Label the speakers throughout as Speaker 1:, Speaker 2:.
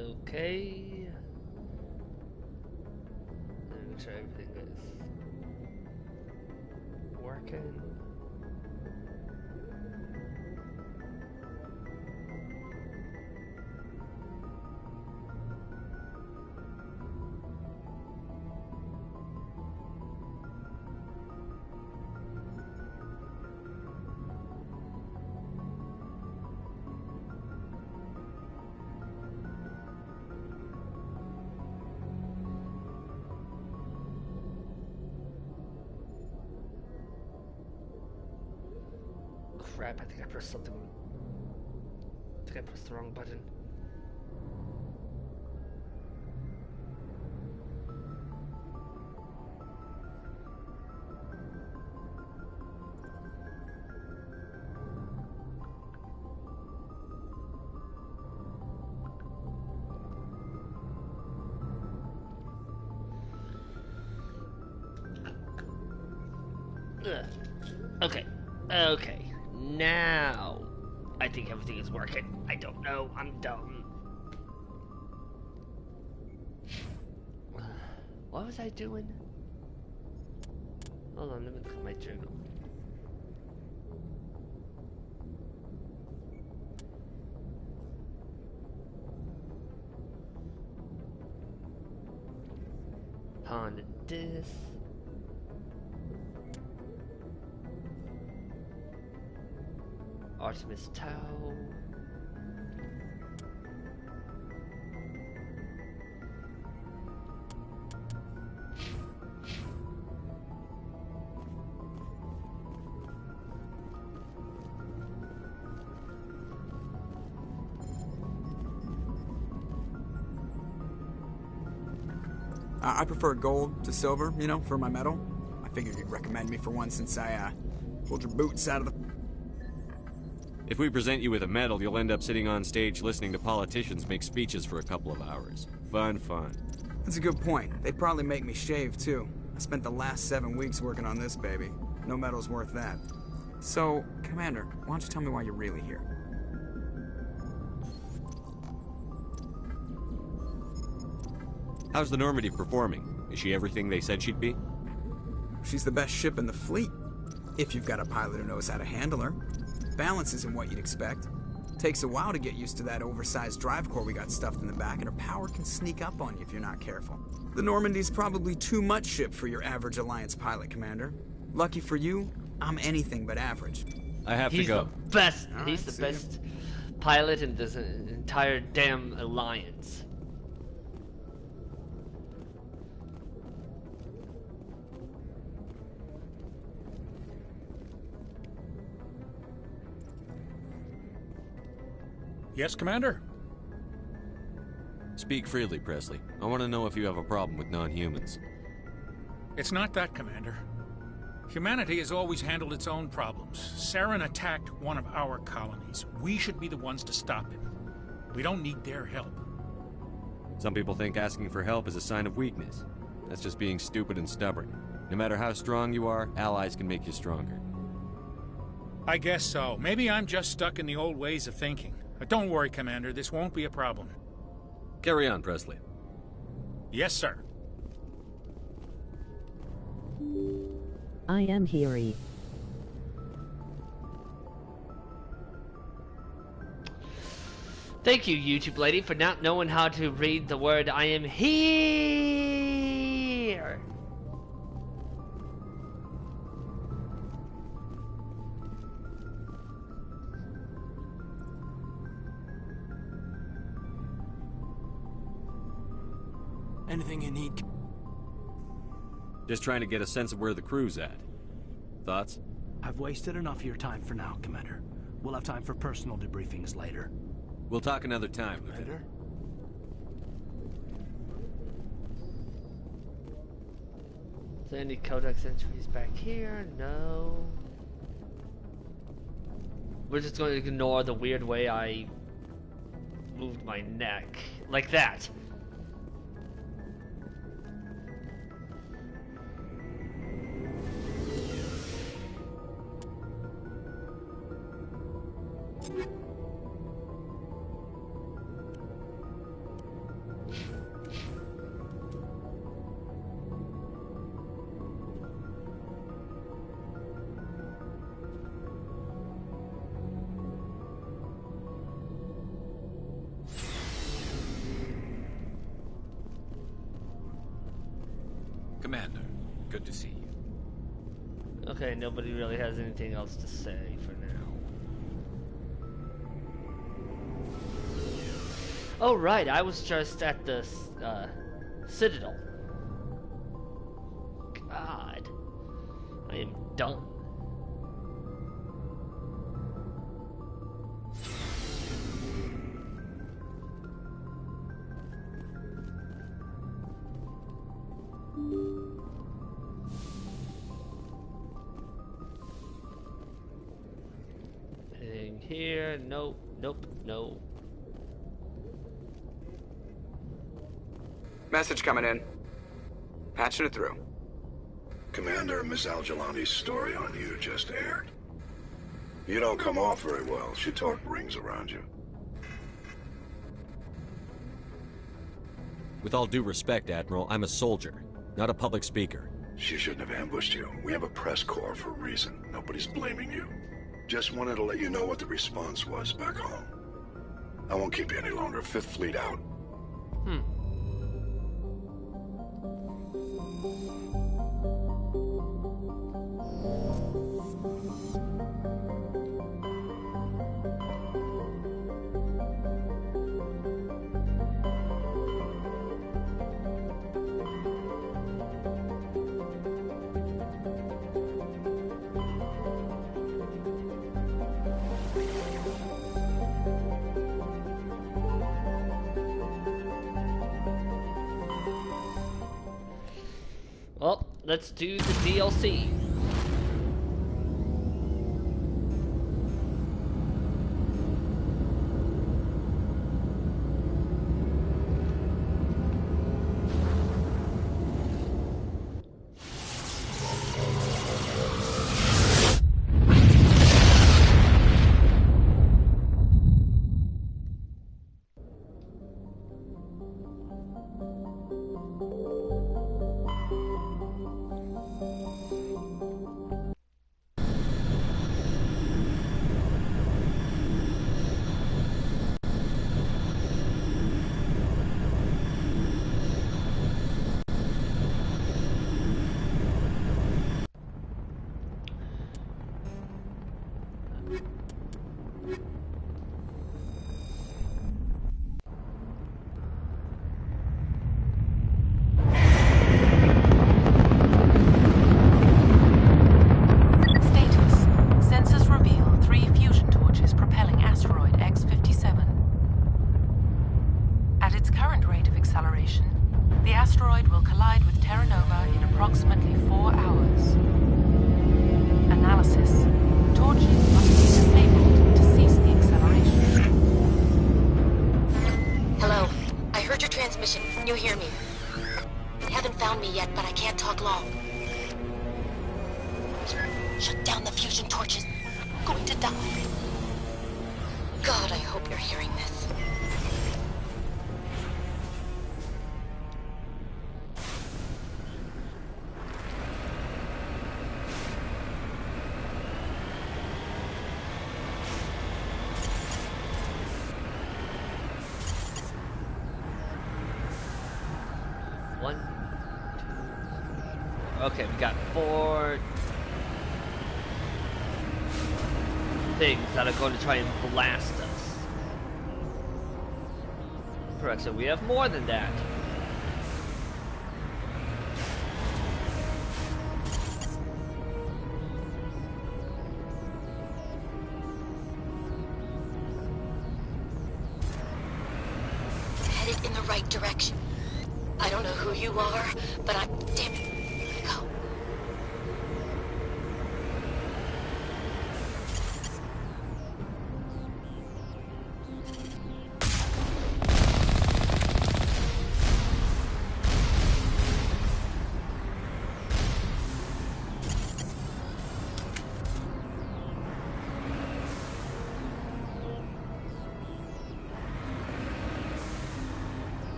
Speaker 1: Okay. Let me make sure everything is working. Crap, I think I pressed something. I think I pressed the wrong button. Ugh. Okay. Okay. Now, I think everything is working. I don't know. I'm dumb. What was I doing? Hold on, let me look at my journal. Honda this. Artemis Tau.
Speaker 2: I prefer gold to silver, you know, for my medal. I figured you'd recommend me for one since I, pulled your boots out of the...
Speaker 3: If we present you with a medal, you'll end up sitting on stage listening to politicians make speeches for a couple of hours. Fun, fun.
Speaker 2: That's a good point. They'd probably make me shave, too. I spent the last 7 weeks working on this baby. No medal's worth that. So, Commander, why don't you tell me why you're really here?
Speaker 3: How's the Normandy performing? Is she everything they said she'd be?
Speaker 2: She's the best ship in the fleet. If you've got a pilot who knows how to handle her. Balance isn't what you'd expect. Takes a while to get used to that oversized drive core we got stuffed in the back, and her power can sneak up on you if you're not careful. The Normandy's probably too much ship for your average Alliance pilot, Commander. Lucky for you, I'm anything but average.
Speaker 3: I have to go.
Speaker 1: He's the best.
Speaker 2: All
Speaker 1: He's
Speaker 2: right,
Speaker 1: the best pilot in this entire damn Alliance.
Speaker 4: Yes, Commander?
Speaker 3: Speak freely, Presley. I want to know if you have a problem with non-humans.
Speaker 4: It's not that, Commander. Humanity has always handled its own problems. Saren attacked one of our colonies. We should be the ones to stop him. We don't need their help.
Speaker 3: Some people think asking for help is a sign of weakness. That's just being stupid and stubborn. No matter how strong you are, allies can make you stronger.
Speaker 4: I guess so. Maybe I'm just stuck in the old ways of thinking. But don't worry, Commander. This won't be a problem.
Speaker 3: Carry on, Presley.
Speaker 4: Yes, sir.
Speaker 5: I am Hiri.
Speaker 1: Thank you, YouTube lady, for not knowing how to read the word I am here.
Speaker 2: Anything you need?
Speaker 3: Just trying to get a sense of where the crew's at. Thoughts?
Speaker 6: I've wasted enough of your time for now, Commander. We'll have time for personal debriefings later.
Speaker 3: We'll talk another time, Lieutenant.
Speaker 1: Is there any codex entries back here? No. We're just going to ignore the weird way I moved my neck. Like that.
Speaker 4: Good to see you.
Speaker 1: Okay, nobody really has anything else to say for now. Oh, right, I was just at the Citadel. God, I am done. Anything here? Nope, nope, no.
Speaker 2: Message coming in. Patching it through.
Speaker 5: Commander, Miss Al-Jalani's story on you just aired. You don't come off very well. She talked rings around you.
Speaker 3: With all due respect, Admiral, I'm a soldier, not a public speaker.
Speaker 5: She shouldn't have ambushed you. We have a press corps for a reason. Nobody's blaming you. Just wanted to let you know what the response was back home. I won't keep you any longer. Fifth Fleet out.
Speaker 1: Well, let's do the DLC.
Speaker 7: You hear me? Haven't found me yet, but I can't talk long. Shut down the fusion torches. I'm going to die. God, I hope you're hearing this.
Speaker 1: Okay, we got 4 things that are going to try and blast us. Correct, so we have more than that.
Speaker 7: Headed in the right direction. I don't know who you are, but I'm... Damn it. Go.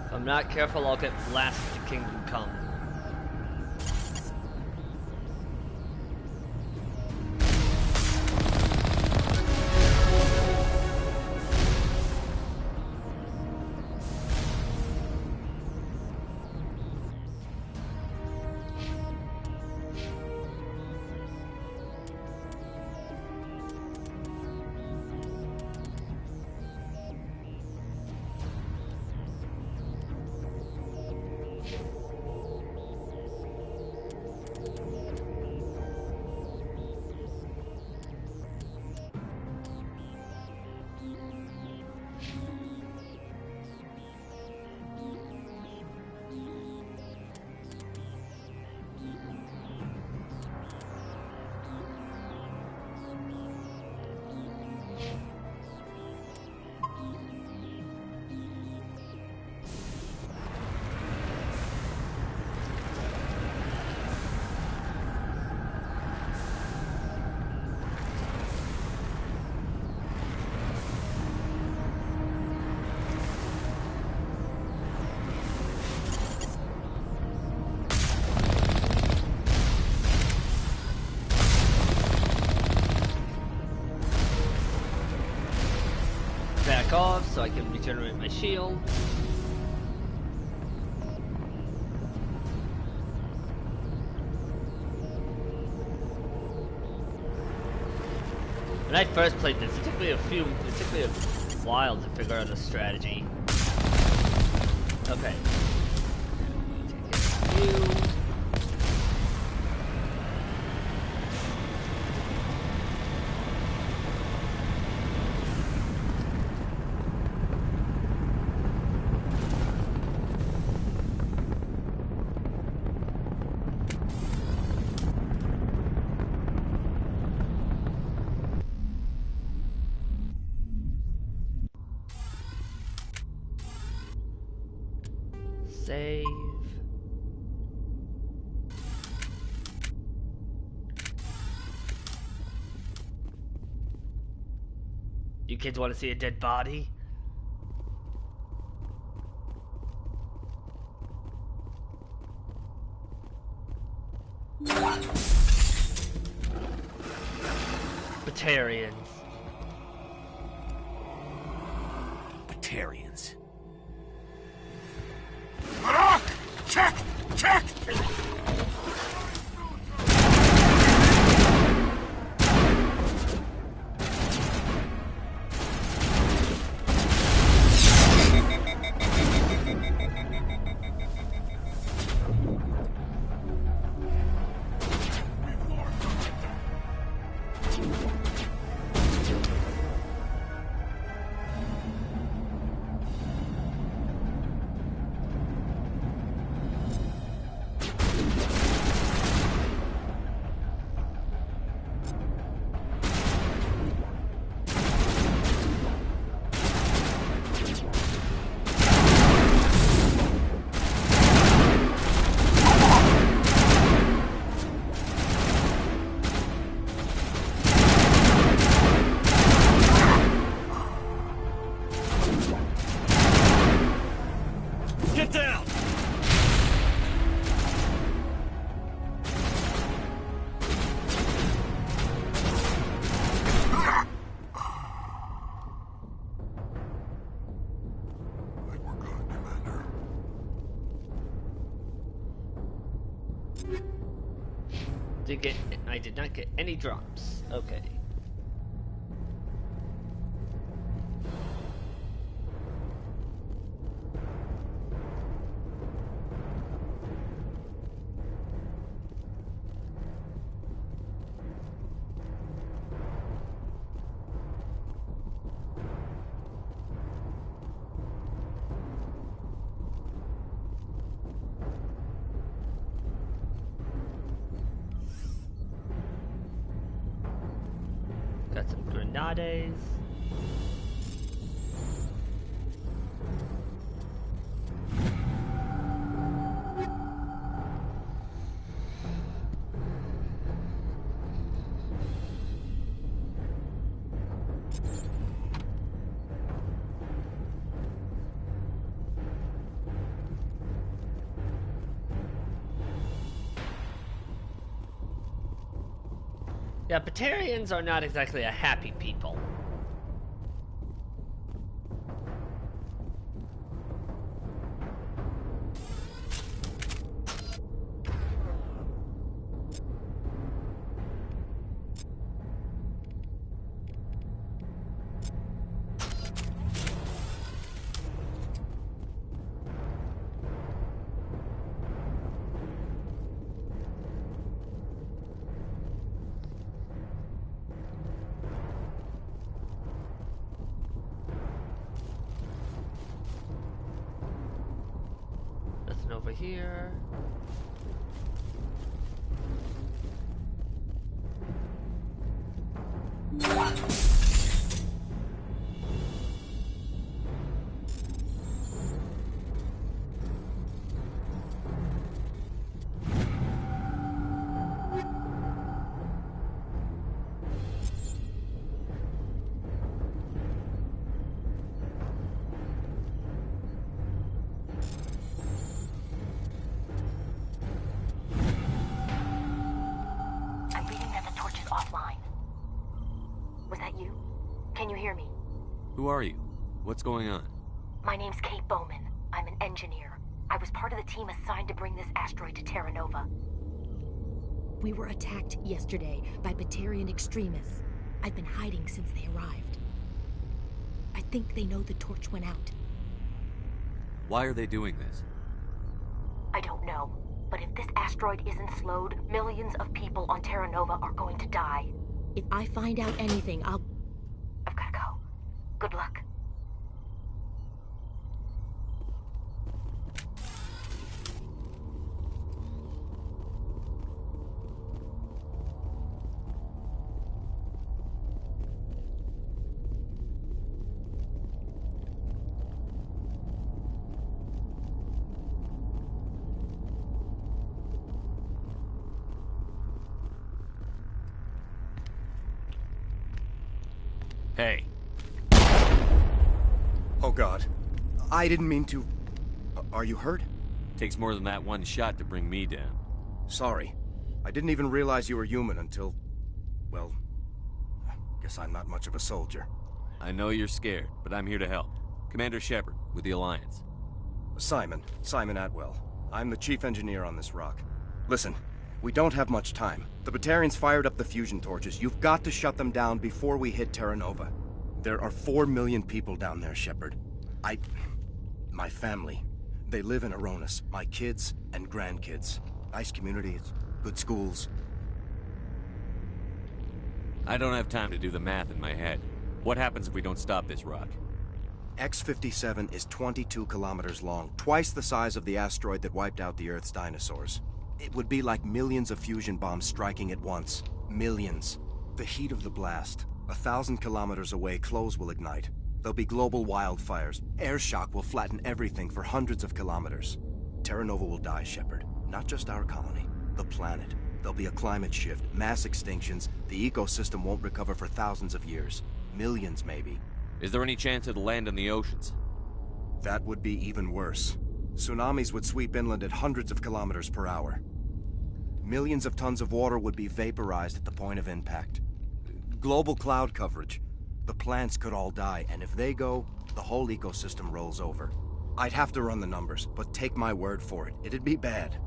Speaker 1: If I'm not careful, I'll get blasted to Kingdom Come. can regenerate my shield. When I first played this, it took me a while to figure out a strategy. Okay. Take you. Save. You kids want to see a dead body? Batarians.
Speaker 6: Batarians.
Speaker 4: Check! Check!
Speaker 3: Get down!
Speaker 5: I think we're good, Commander.
Speaker 1: I did not get any drops. Okay. Got some grenades. Yeah, Batarians are not exactly a happy people. Nothing over here.
Speaker 7: I'm reading that the torch is offline. Was that you? Can you hear me?
Speaker 3: Who are you? What's going on?
Speaker 7: My name's Kate Bowman. I'm an engineer. I was part of the team assigned to bring this asteroid to Terra Nova.
Speaker 8: We were attacked yesterday by Batarian extremists. I've been hiding since they arrived. I think they know the torch went out.
Speaker 3: Why are they doing this?
Speaker 7: I don't know, but if this asteroid isn't slowed, millions of people on Terra Nova are going to die.
Speaker 8: If I find out anything,
Speaker 7: I've gotta go. Good luck.
Speaker 3: Hey.
Speaker 9: Oh God. I didn't mean to... Are you hurt?
Speaker 3: Takes more than that one shot to bring me down.
Speaker 9: Sorry. I didn't even realize you were human until... Well... Guess I'm not much of a soldier.
Speaker 3: I know you're scared, but I'm here to help. Commander Shepard, with the Alliance.
Speaker 9: Simon Atwell. I'm the chief engineer on this rock. Listen, we don't have much time. The Batarians fired up the fusion torches. You've got to shut them down before we hit Terra Nova. There are 4 million people down there, Shepard. My family. They live in Aronis. My kids and grandkids. Nice communities, good schools.
Speaker 3: I don't have time to do the math in my head. What happens if we don't stop this rock?
Speaker 9: X-57 is 22 kilometers long, twice the size of the asteroid that wiped out the Earth's dinosaurs. It would be like millions of fusion bombs striking at once. Millions. The heat of the blast. 1,000 kilometers away, clothes will ignite. There'll be global wildfires. Air shock will flatten everything for hundreds of kilometers. Terra Nova will die, Shepard. Not just our colony. The planet. There'll be a climate shift, mass extinctions. The ecosystem won't recover for thousands of years. Millions, maybe.
Speaker 3: Is there any chance it'll land in the oceans?
Speaker 9: That would be even worse. Tsunamis would sweep inland at hundreds of kilometers per hour. Millions of tons of water would be vaporized at the point of impact. Global cloud coverage. The plants could all die, and if they go, the whole ecosystem rolls over. I'd have to run the numbers, but take my word for it, it'd be bad.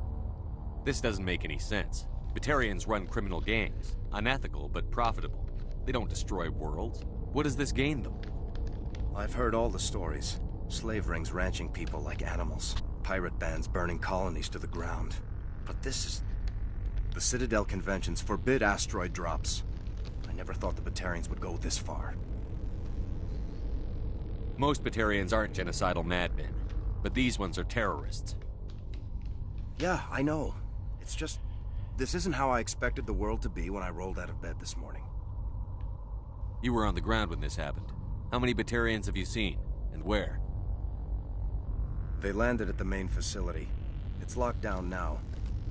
Speaker 3: This doesn't make any sense. Batarians run criminal gangs. Unethical, but profitable. They don't destroy worlds. What does this gain them?
Speaker 9: I've heard all the stories. Slave rings ranching people like animals. Pirate bands burning colonies to the ground. But this is... The Citadel conventions forbid asteroid drops. I never thought the Batarians would go this far.
Speaker 3: Most Batarians aren't genocidal madmen, but these ones are terrorists.
Speaker 9: Yeah, I know. It's just... This isn't how I expected the world to be when I rolled out of bed this morning.
Speaker 3: You were on the ground when this happened. How many Batarians have you seen, and where?
Speaker 9: They landed at the main facility. It's locked down now.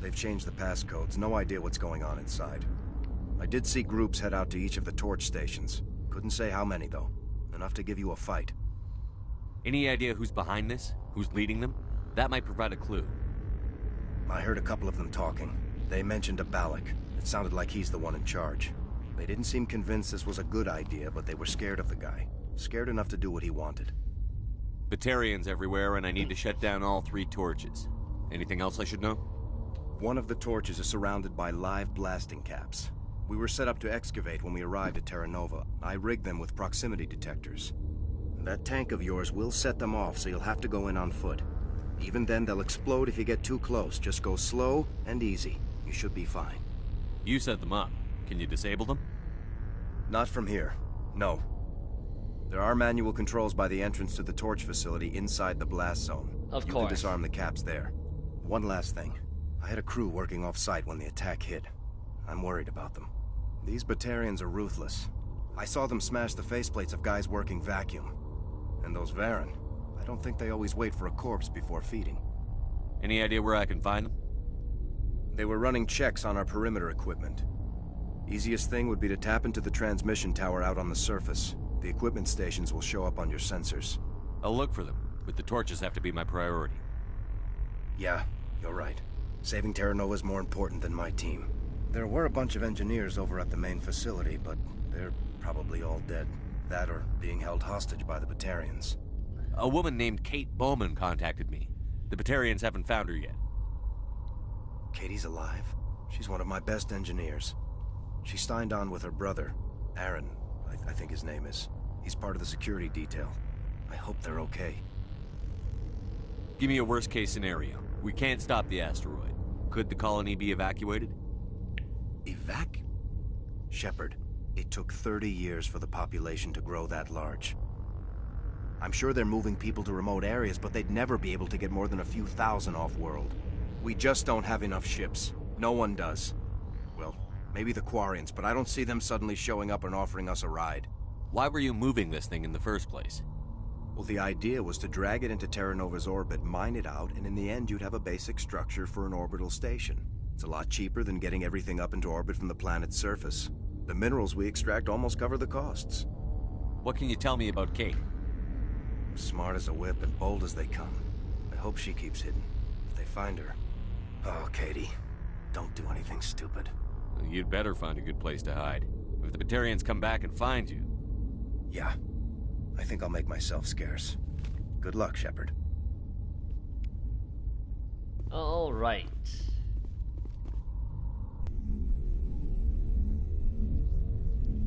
Speaker 9: They've changed the passcodes, no idea what's going on inside. I did see groups head out to each of the torch stations. Couldn't say how many, though. Enough to give you a fight.
Speaker 3: Any idea who's behind this? Who's leading them? That might provide a clue.
Speaker 9: I heard a couple of them talking. They mentioned a Balak. It sounded like he's the one in charge. They didn't seem convinced this was a good idea, but they were scared of the guy. Scared enough to do what he wanted.
Speaker 3: Batarians everywhere, and I need to shut down all 3 torches. Anything else I should know?
Speaker 9: One of the torches is surrounded by live blasting caps. We were set up to excavate when we arrived at Terra Nova. I rigged them with proximity detectors. That tank of yours will set them off, so you'll have to go in on foot. Even then, they'll explode if you get too close. Just go slow and easy. You should be fine.
Speaker 3: You set them up. Can you disable them?
Speaker 9: Not from here. No. There are manual controls by the entrance to the torch facility inside the blast zone.
Speaker 1: Of
Speaker 9: You
Speaker 1: course.
Speaker 9: can disarm the caps there. One last thing. I had a crew working off-site when the attack hit. I'm worried about them. These Batarians are ruthless. I saw them smash the faceplates of guys working vacuum. And those Varen, I don't think they always wait for a corpse before feeding.
Speaker 3: Any idea where I can find them?
Speaker 9: They were running checks on our perimeter equipment. Easiest thing would be to tap into the transmission tower out on the surface. The equipment stations will show up on your sensors.
Speaker 3: I'll look for them, but the torches have to be my priority.
Speaker 9: Yeah, you're right. Saving Terra Nova is more important than my team. There were a bunch of engineers over at the main facility, but they're probably all dead. That or being held hostage by the Batarians.
Speaker 3: A woman named Kate Bowman contacted me. The Batarians haven't found her yet.
Speaker 9: Katie's alive. She's one of my best engineers. She signed on with her brother, Aaron, I think his name is. He's part of the security detail. I hope they're okay.
Speaker 3: Give me a worst-case scenario. We can't stop the asteroid. Could the colony be evacuated?
Speaker 9: Shepard, it took 30 years for the population to grow that large. I'm sure they're moving people to remote areas, but they'd never be able to get more than a few thousand off-world. We just don't have enough ships. No one does. Well, maybe the Quarians, but I don't see them suddenly showing up and offering us a ride.
Speaker 3: Why were you moving this thing in the first place?
Speaker 9: Well, the idea was to drag it into Terra Nova's orbit, mine it out, and in the end you'd have a basic structure for an orbital station. It's a lot cheaper than getting everything up into orbit from the planet's surface. The minerals we extract almost cover the costs.
Speaker 3: What can you tell me about Kate?
Speaker 9: Smart as a whip and bold as they come. I hope she keeps hidden. If they find her... Oh, Katie. Don't do anything stupid.
Speaker 3: You'd better find a good place to hide. If the Batarians come back and find you...
Speaker 9: Yeah. I think I'll make myself scarce. Good luck, Shepard.
Speaker 1: All right.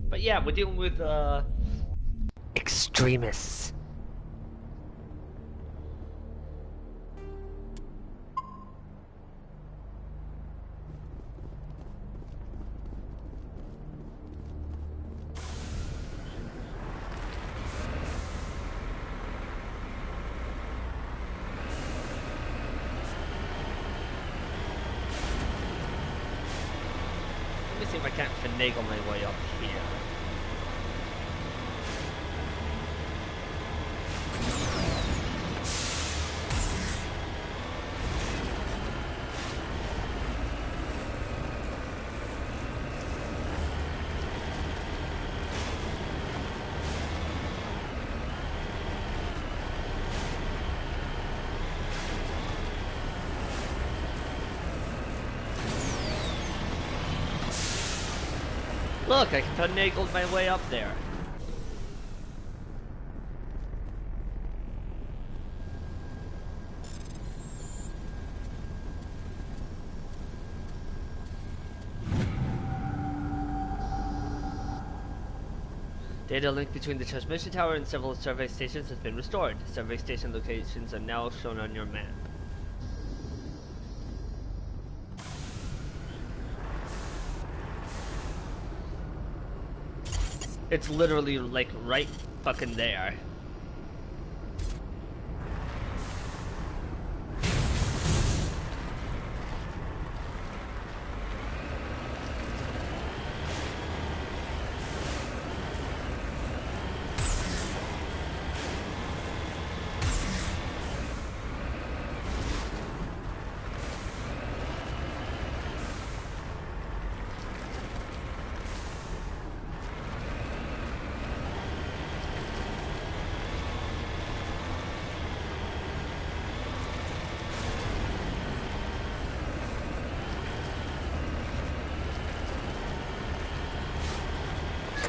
Speaker 1: But yeah, we're dealing with extremists. Let me see if I can't finagle my way up here. Look, I finagled my way up there. Data link between the transmission tower and several survey stations has been restored. Survey station locations are now shown on your map. It's literally like right fucking there.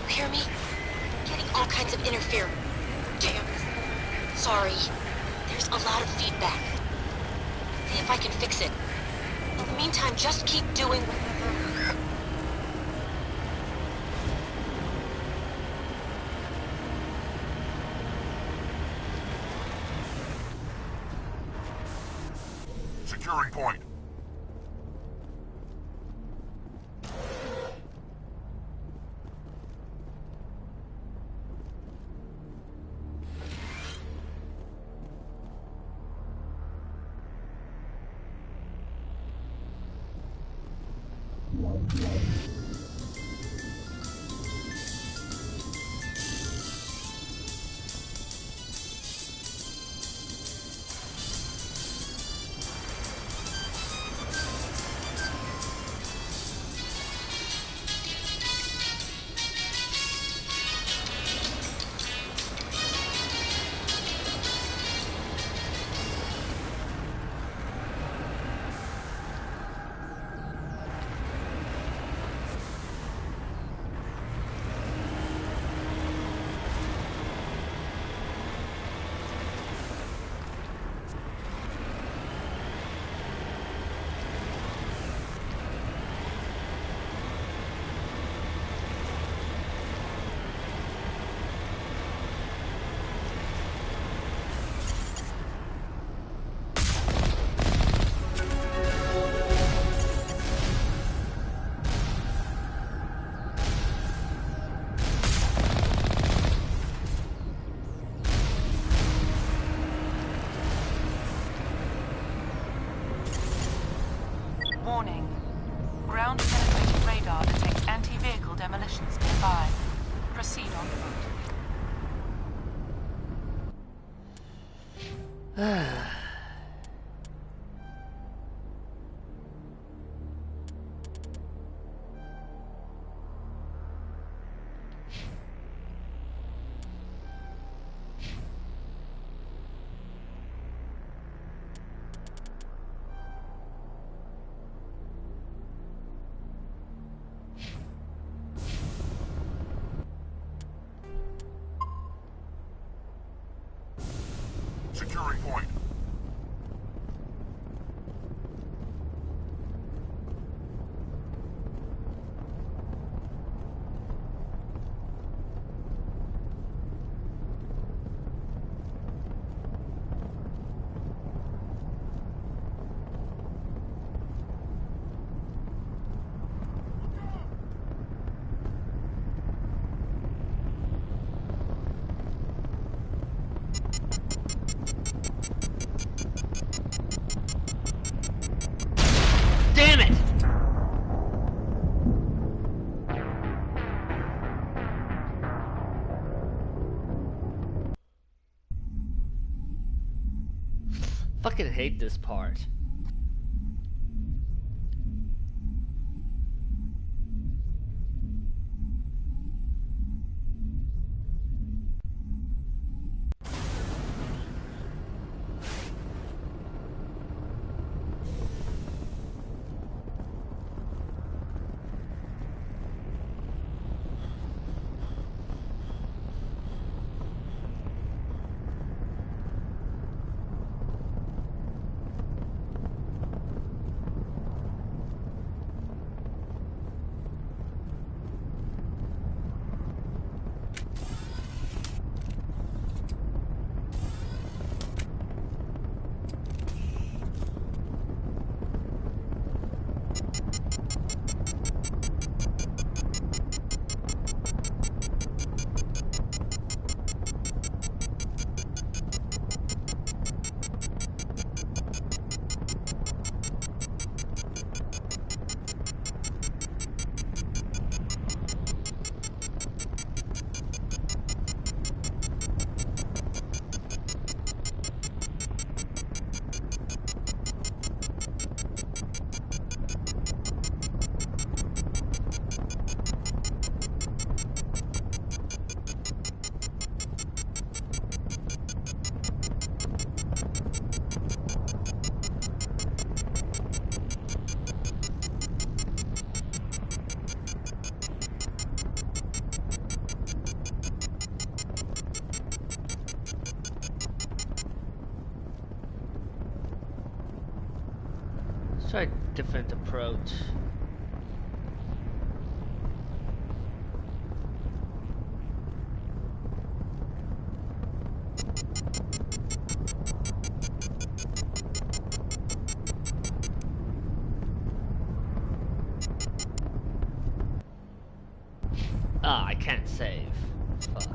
Speaker 7: Hear me? Getting all kinds of interference. Damn. Sorry. There's a lot of feedback. See if I can fix it. In the meantime, just keep doing...
Speaker 5: Securing point.
Speaker 10: Warning. Ground-penetrating radar detects anti-vehicle demolitions nearby. Proceed on foot.
Speaker 11: Securing point.
Speaker 1: Damn it! Fucking hate this part. Let's try a different approach. Ah, I can't save. Fuck.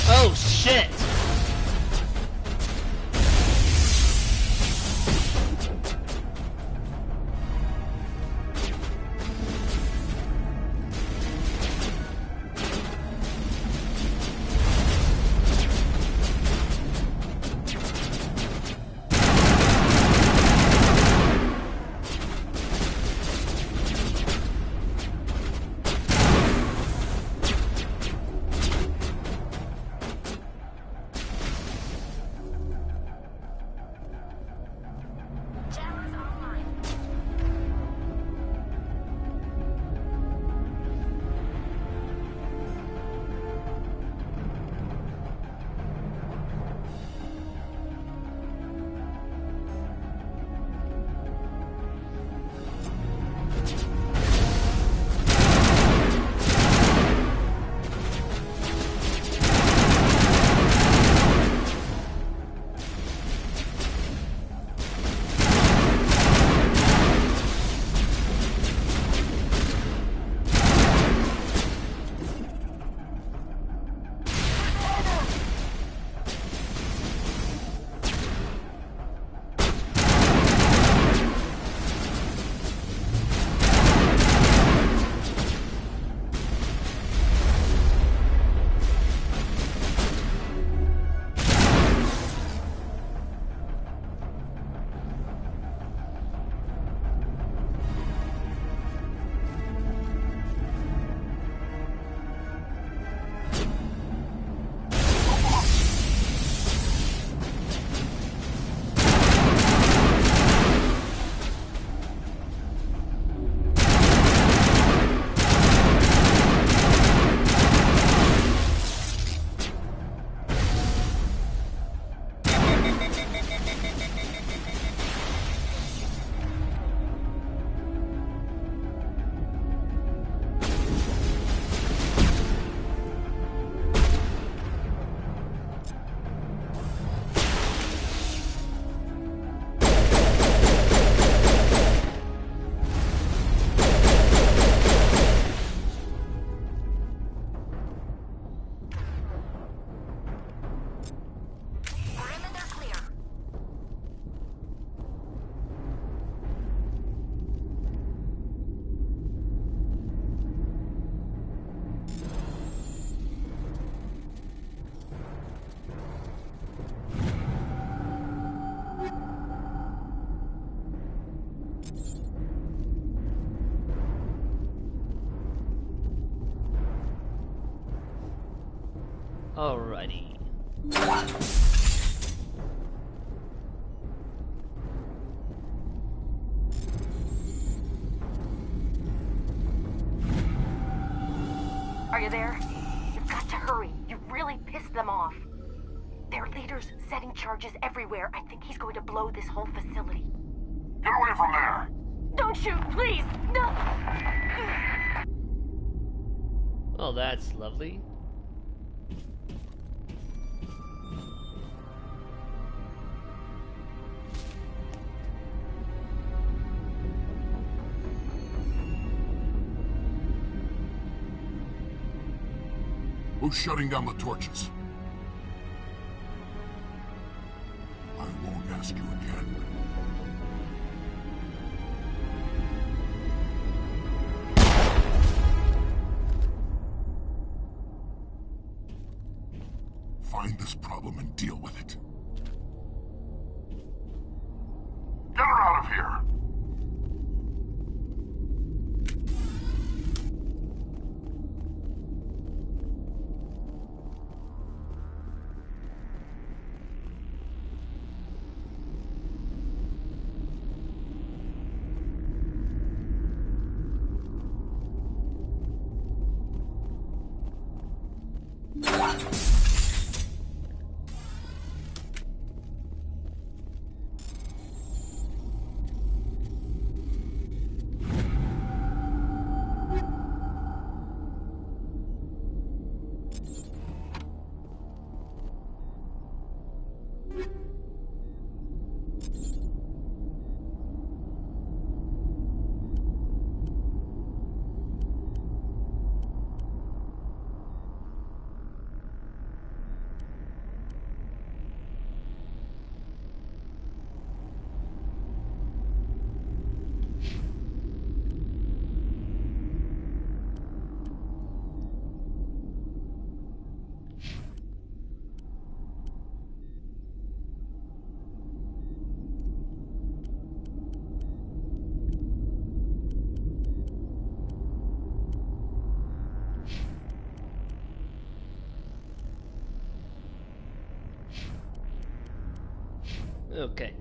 Speaker 1: Oh, shit! Alrighty.
Speaker 8: Are you there? You've got to hurry. You really pissed them off. Their leader's setting charges everywhere. I think he's going to blow this whole facility.
Speaker 5: Get away from there!
Speaker 8: Don't shoot, please! No!
Speaker 1: Oh, that's lovely.
Speaker 5: Who's shutting down the torches? I won't ask you again. Find this problem and deal with it. Get her out of here!
Speaker 1: Okay.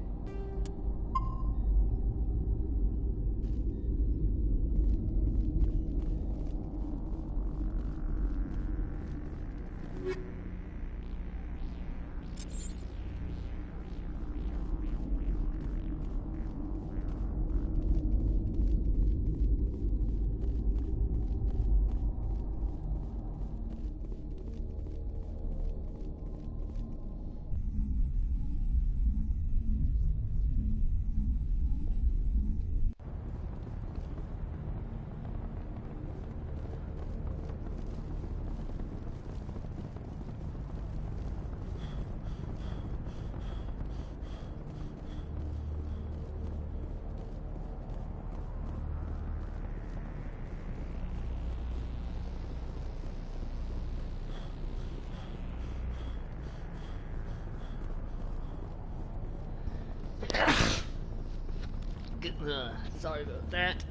Speaker 1: Sorry about that.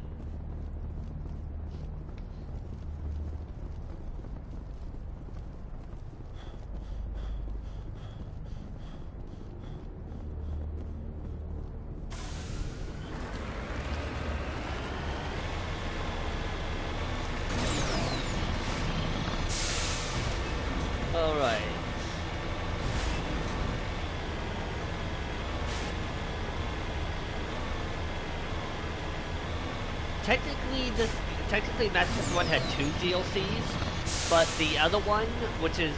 Speaker 1: All right. Technically Mass Effect 1 had 2 DLCs, but the other one, which is,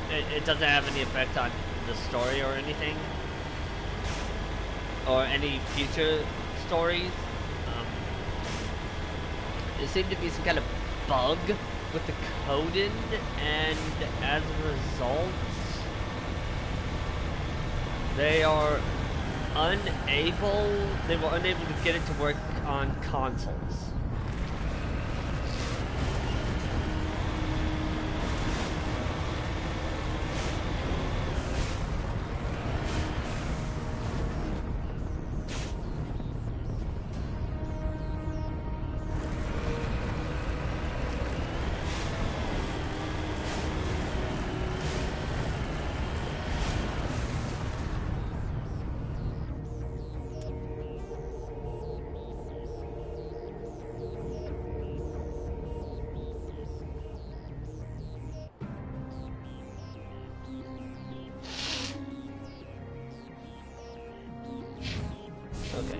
Speaker 1: it doesn't have any effect on the story or anything, or any future stories. There seemed to be some kind of bug with the coding, and as a result, they were unable to get it to work on consoles. Okay.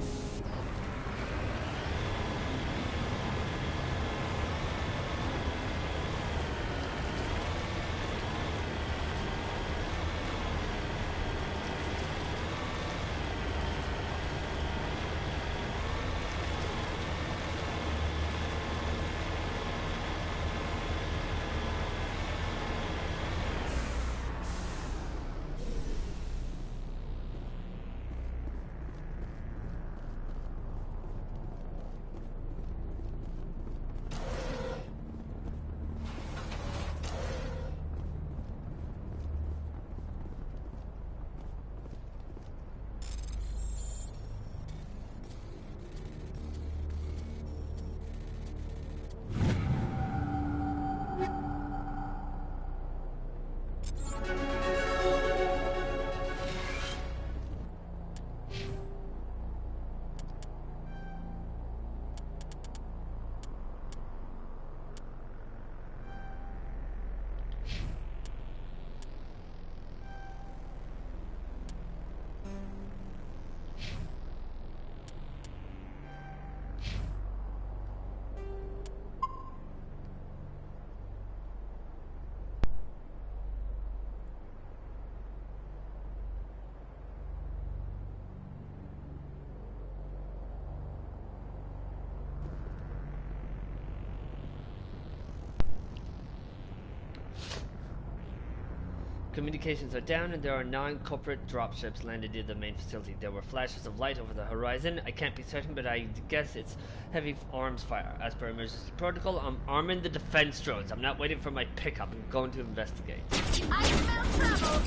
Speaker 1: Communications are down and there are non-corporate dropships landed near the main facility. There were flashes of light over the horizon. I can't be certain, but I guess it's heavy arms fire. As per emergency protocol, I'm arming the defense drones. I'm not waiting for my pickup. I'm going to investigate.
Speaker 11: I smell trouble!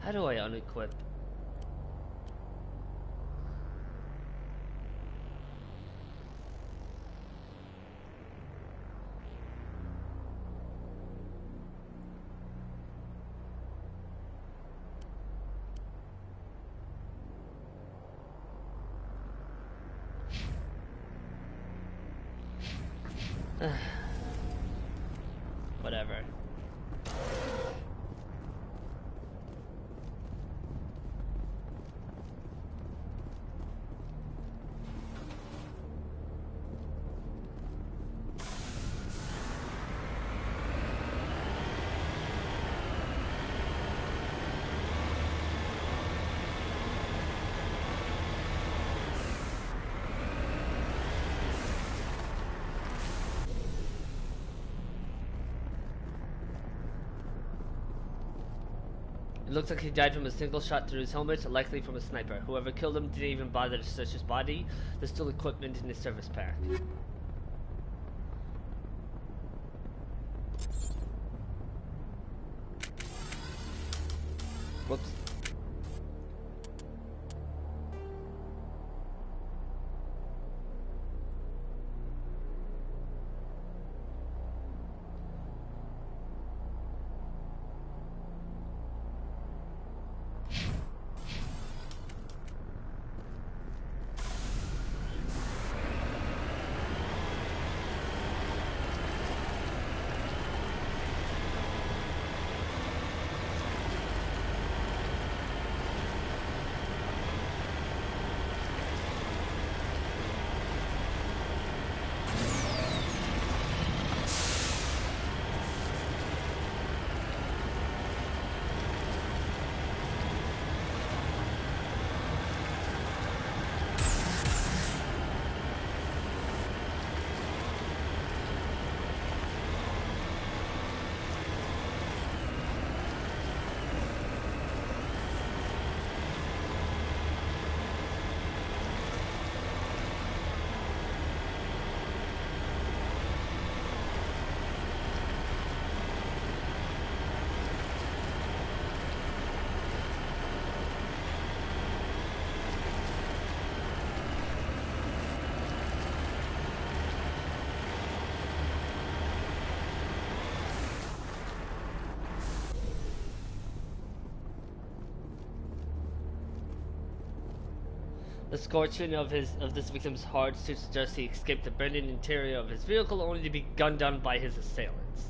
Speaker 1: How do I unequip? Whatever. It looks like he died from a single shot through his helmet, likely from a sniper. Whoever killed him didn't even bother to search his body. There's still equipment in his service pack. Whoops. The scorching of this victim's heart suggests he escaped the burning interior of his vehicle only to be gunned down by his assailants.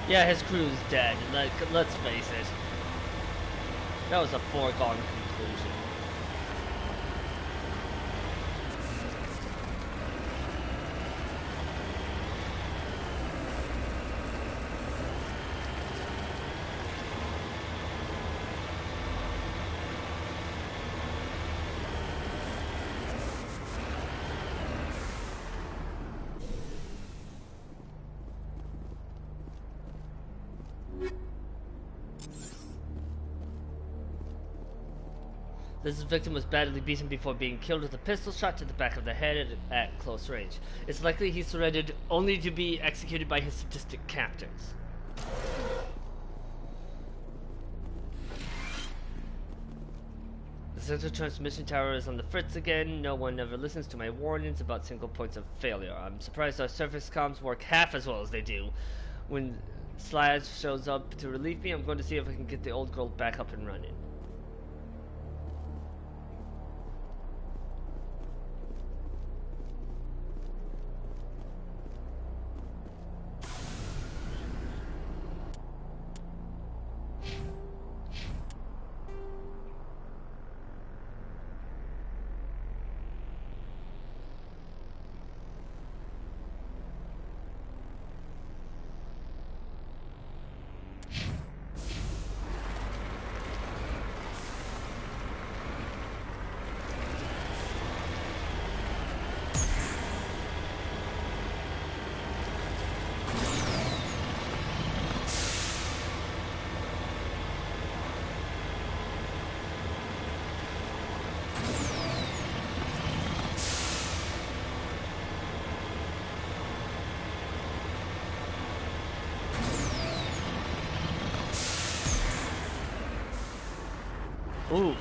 Speaker 1: Yeah, his crew's dead. Like, let's face it. That was a foregone conclusion. This victim was badly beaten before being killed with a pistol shot to the back of the head at close range. It's likely he surrendered only to be executed by his sadistic captors. The central transmission tower is on the fritz again. No one ever listens to my warnings about single points of failure. I'm surprised our surface comms work half as well as they do. When Slash shows up to relieve me, I'm going to see if I can get the old girl back up and running. Ooh.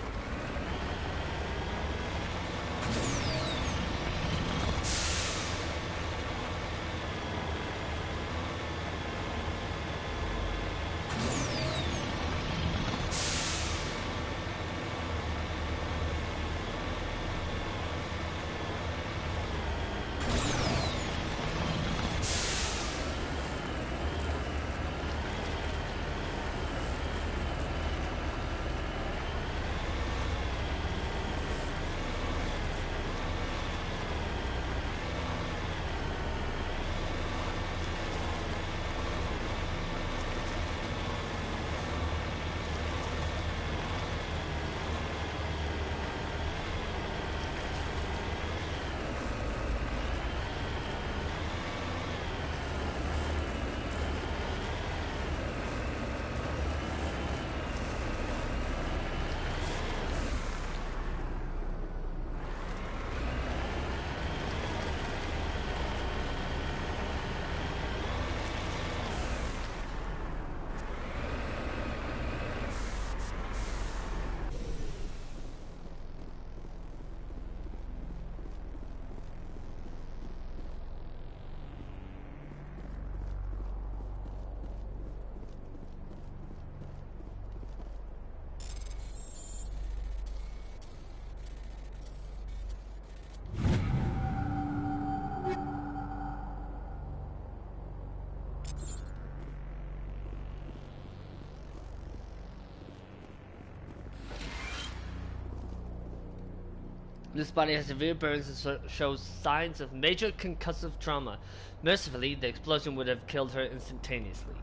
Speaker 1: This body has severe burns and shows signs of major concussive trauma. Mercifully, the explosion would have killed her instantaneously.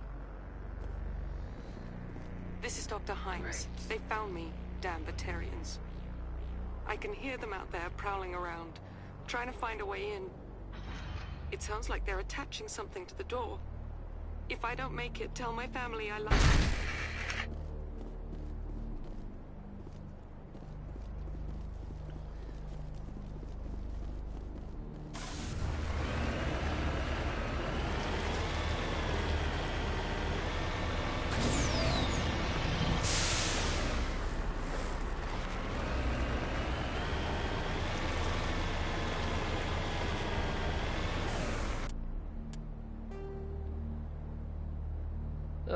Speaker 12: This is Dr. Hines. They found me, damn Batarians. I can hear them out there prowling around, trying to find a way in. It sounds like they're attaching something to the door. If I don't make it, tell my family I love them.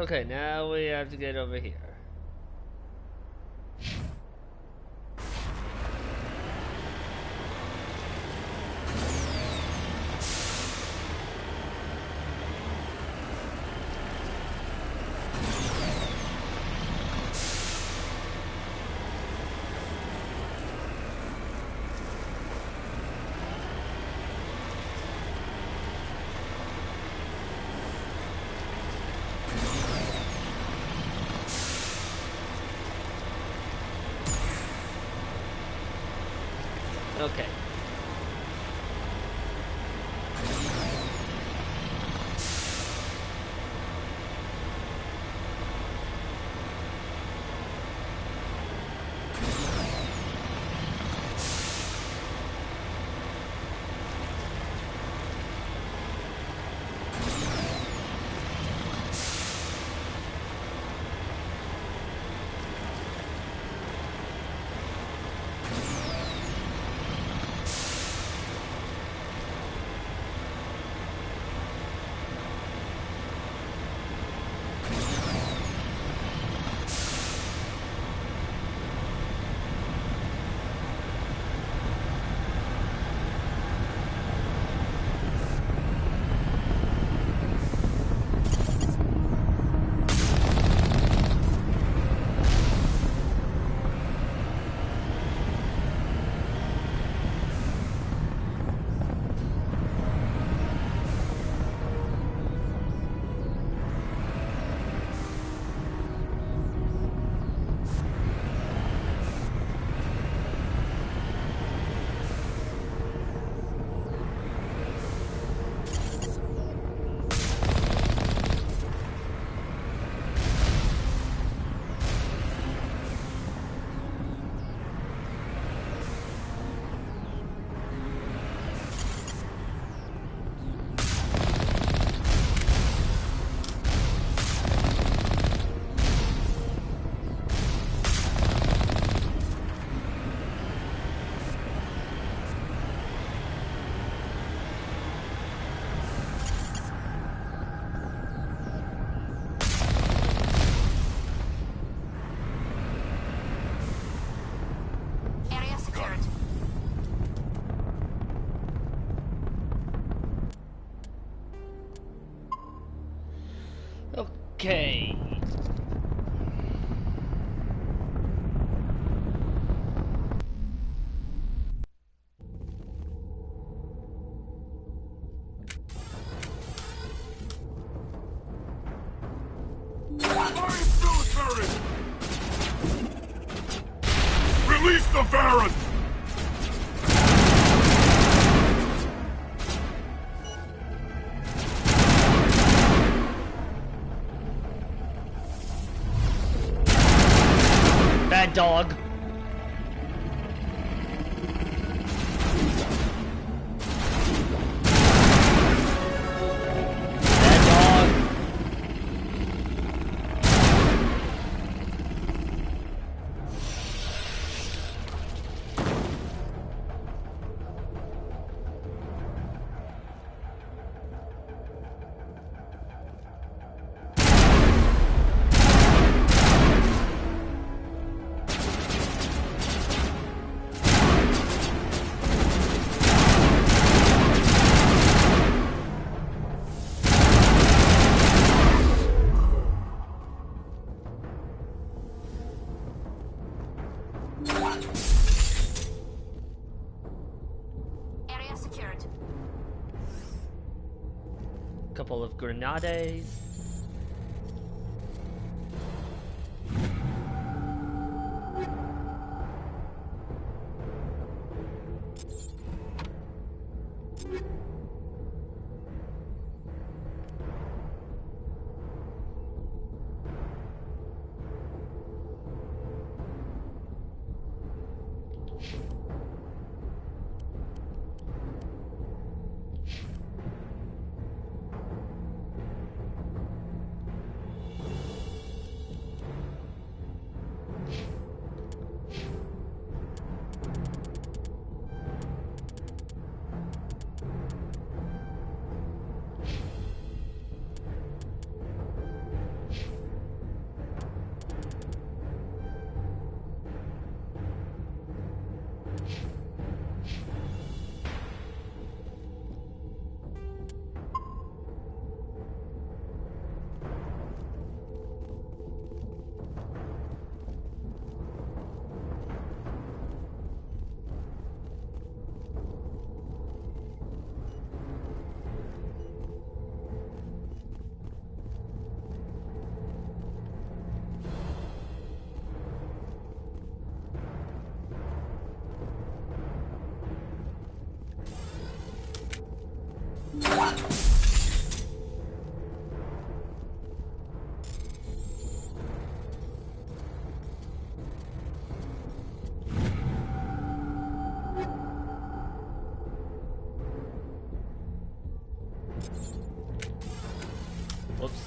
Speaker 1: Okay, now we have to get over here. Okay. Okay.
Speaker 5: Release the Baron!
Speaker 1: Bad dog. Bad dog.
Speaker 11: Area secured.
Speaker 1: Couple of grenades. Whoops.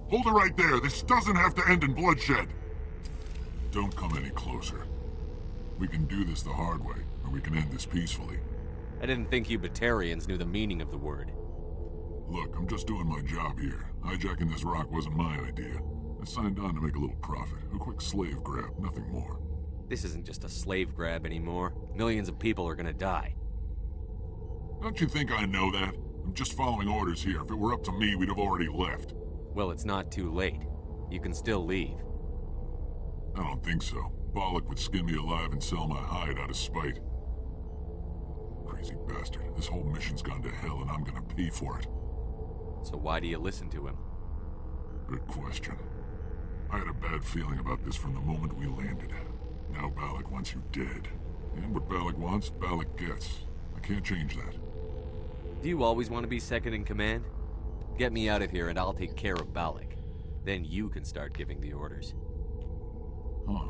Speaker 5: Hold it right there. This doesn't have to end in bloodshed. Don't come any closer. We can do this the hard way, or we can end this peacefully.
Speaker 3: I didn't think you Batarians knew the meaning of the word.
Speaker 5: Look, I'm just doing my job here. Hijacking this rock wasn't my idea. I signed on to make a little profit. A quick slave grab, nothing more.
Speaker 3: This isn't just a slave grab anymore. Millions of people are gonna die.
Speaker 5: Don't you think I know that? I'm just following orders here. If it were up to me, we'd have already left.
Speaker 3: Well, it's not too late. You can still leave.
Speaker 5: I don't think so. Balak would skin me alive and sell my hide out of spite. Crazy bastard. This whole mission's gone to hell and I'm gonna pay for it.
Speaker 3: So why do you listen to him?
Speaker 5: Good question. I had a bad feeling about this from the moment we landed. Now Balak wants you dead. And what Balak wants, Balak gets. I can't change that.
Speaker 3: Do you always want to be second in command? Get me out of here and I'll take care of Balak. Then you can start giving the orders.
Speaker 5: Huh.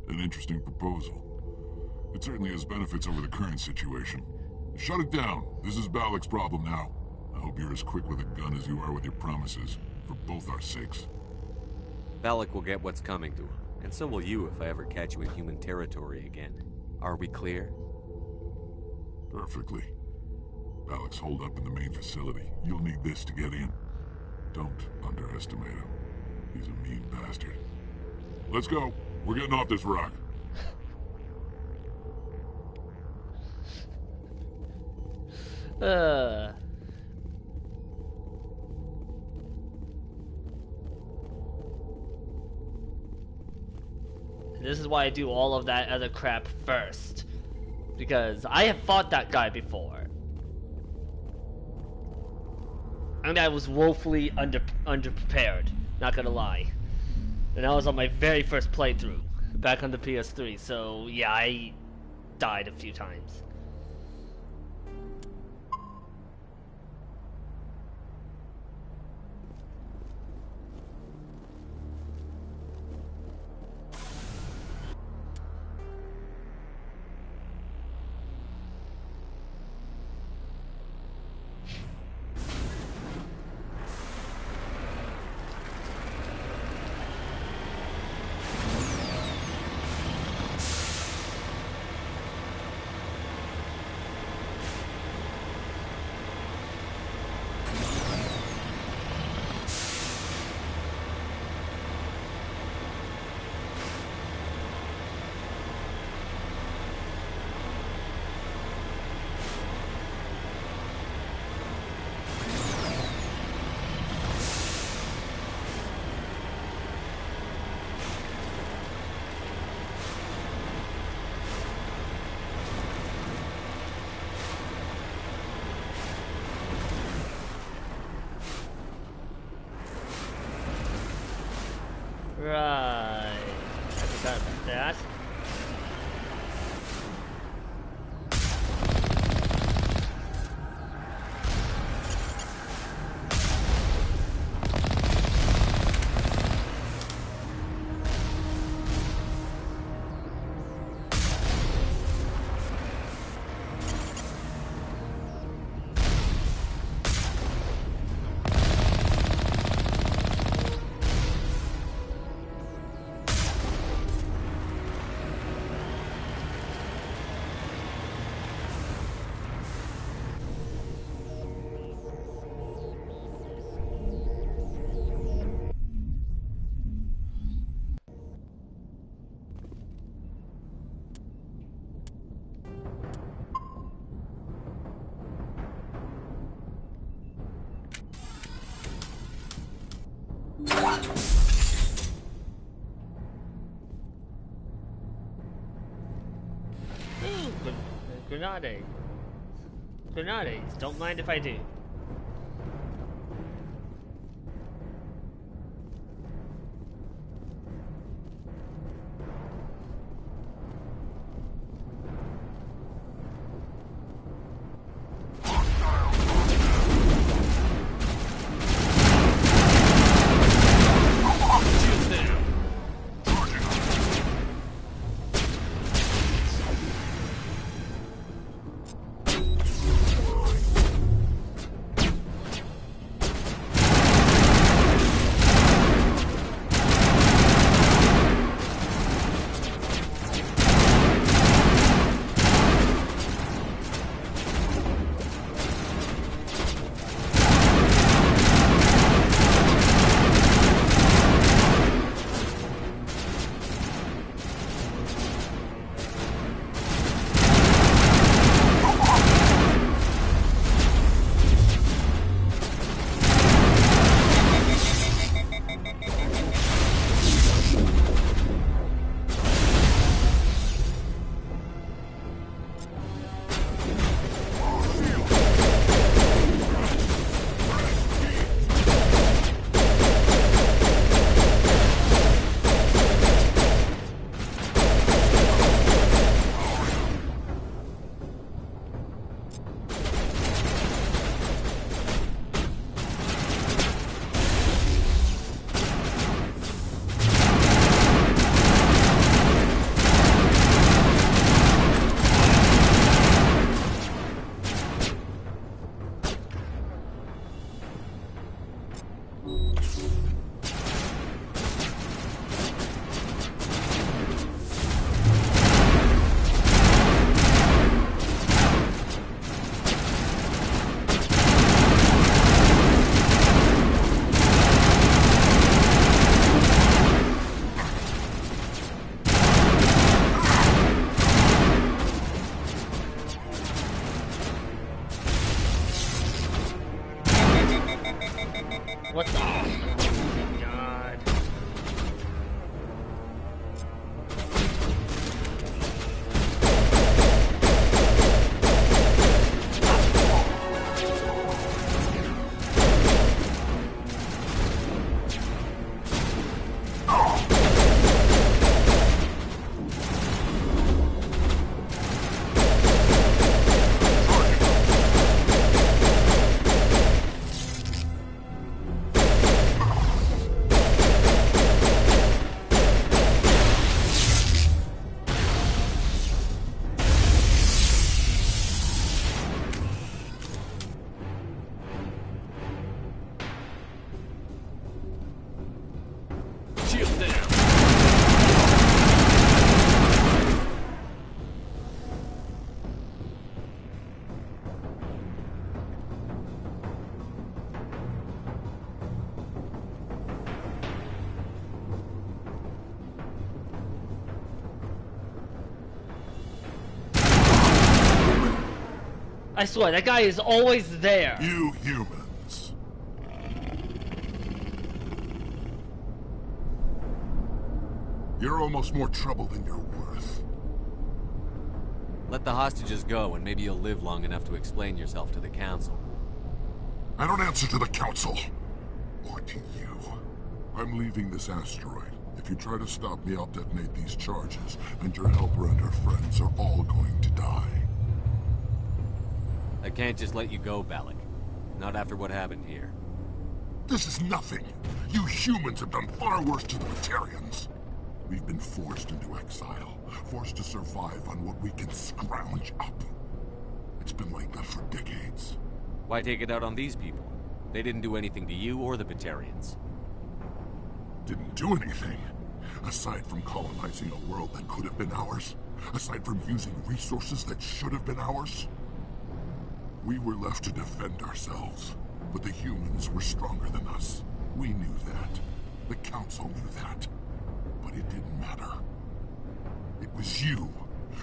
Speaker 5: An interesting proposal. It certainly has benefits over the current situation.
Speaker 13: Shut it down. This is Balak's problem now. I hope you're as quick with a gun as you are with your promises, for both our sakes.
Speaker 3: Balak will get what's coming to him, and so will you if I ever catch you in human territory again. Are we clear?
Speaker 13: Perfectly. Balak's holed up in the main facility. You'll need this to get in. Don't underestimate him. He's a mean bastard. Let's go. We're getting off this rock.
Speaker 1: This is why I do all of that other crap first. Because I have fought that guy before. And I was woefully underprepared, not gonna lie. And that was on my very first playthrough, back on the PS3, so yeah, I died a few times. Right. I forgot about that. Grenade. Grenades. Don't mind if I do. What the? Oh my god. I swear, that guy is always there.
Speaker 13: You humans. You're almost more trouble than you're worth.
Speaker 3: Let the hostages go, and maybe you'll live long enough to explain yourself to the Council.
Speaker 13: I don't answer to the Council. Or to you. I'm leaving this asteroid. If you try to stop me, I'll detonate these charges, and your helper and her friends are all going to die.
Speaker 3: I can't just let you go, Valak. Not after what happened here.
Speaker 13: This is nothing. You humans have done far worse to the Batarians. We've been forced into exile, forced to survive on what we can scrounge up. It's been like that for decades.
Speaker 3: Why take it out on these people? They didn't do anything to you or the Batarians.
Speaker 13: Didn't do anything. Aside from colonizing a world that could have been ours. Aside from using resources that should have been ours. We were left to defend ourselves, but the humans were stronger than us. We knew that. The Council knew that. But it didn't matter. It was you.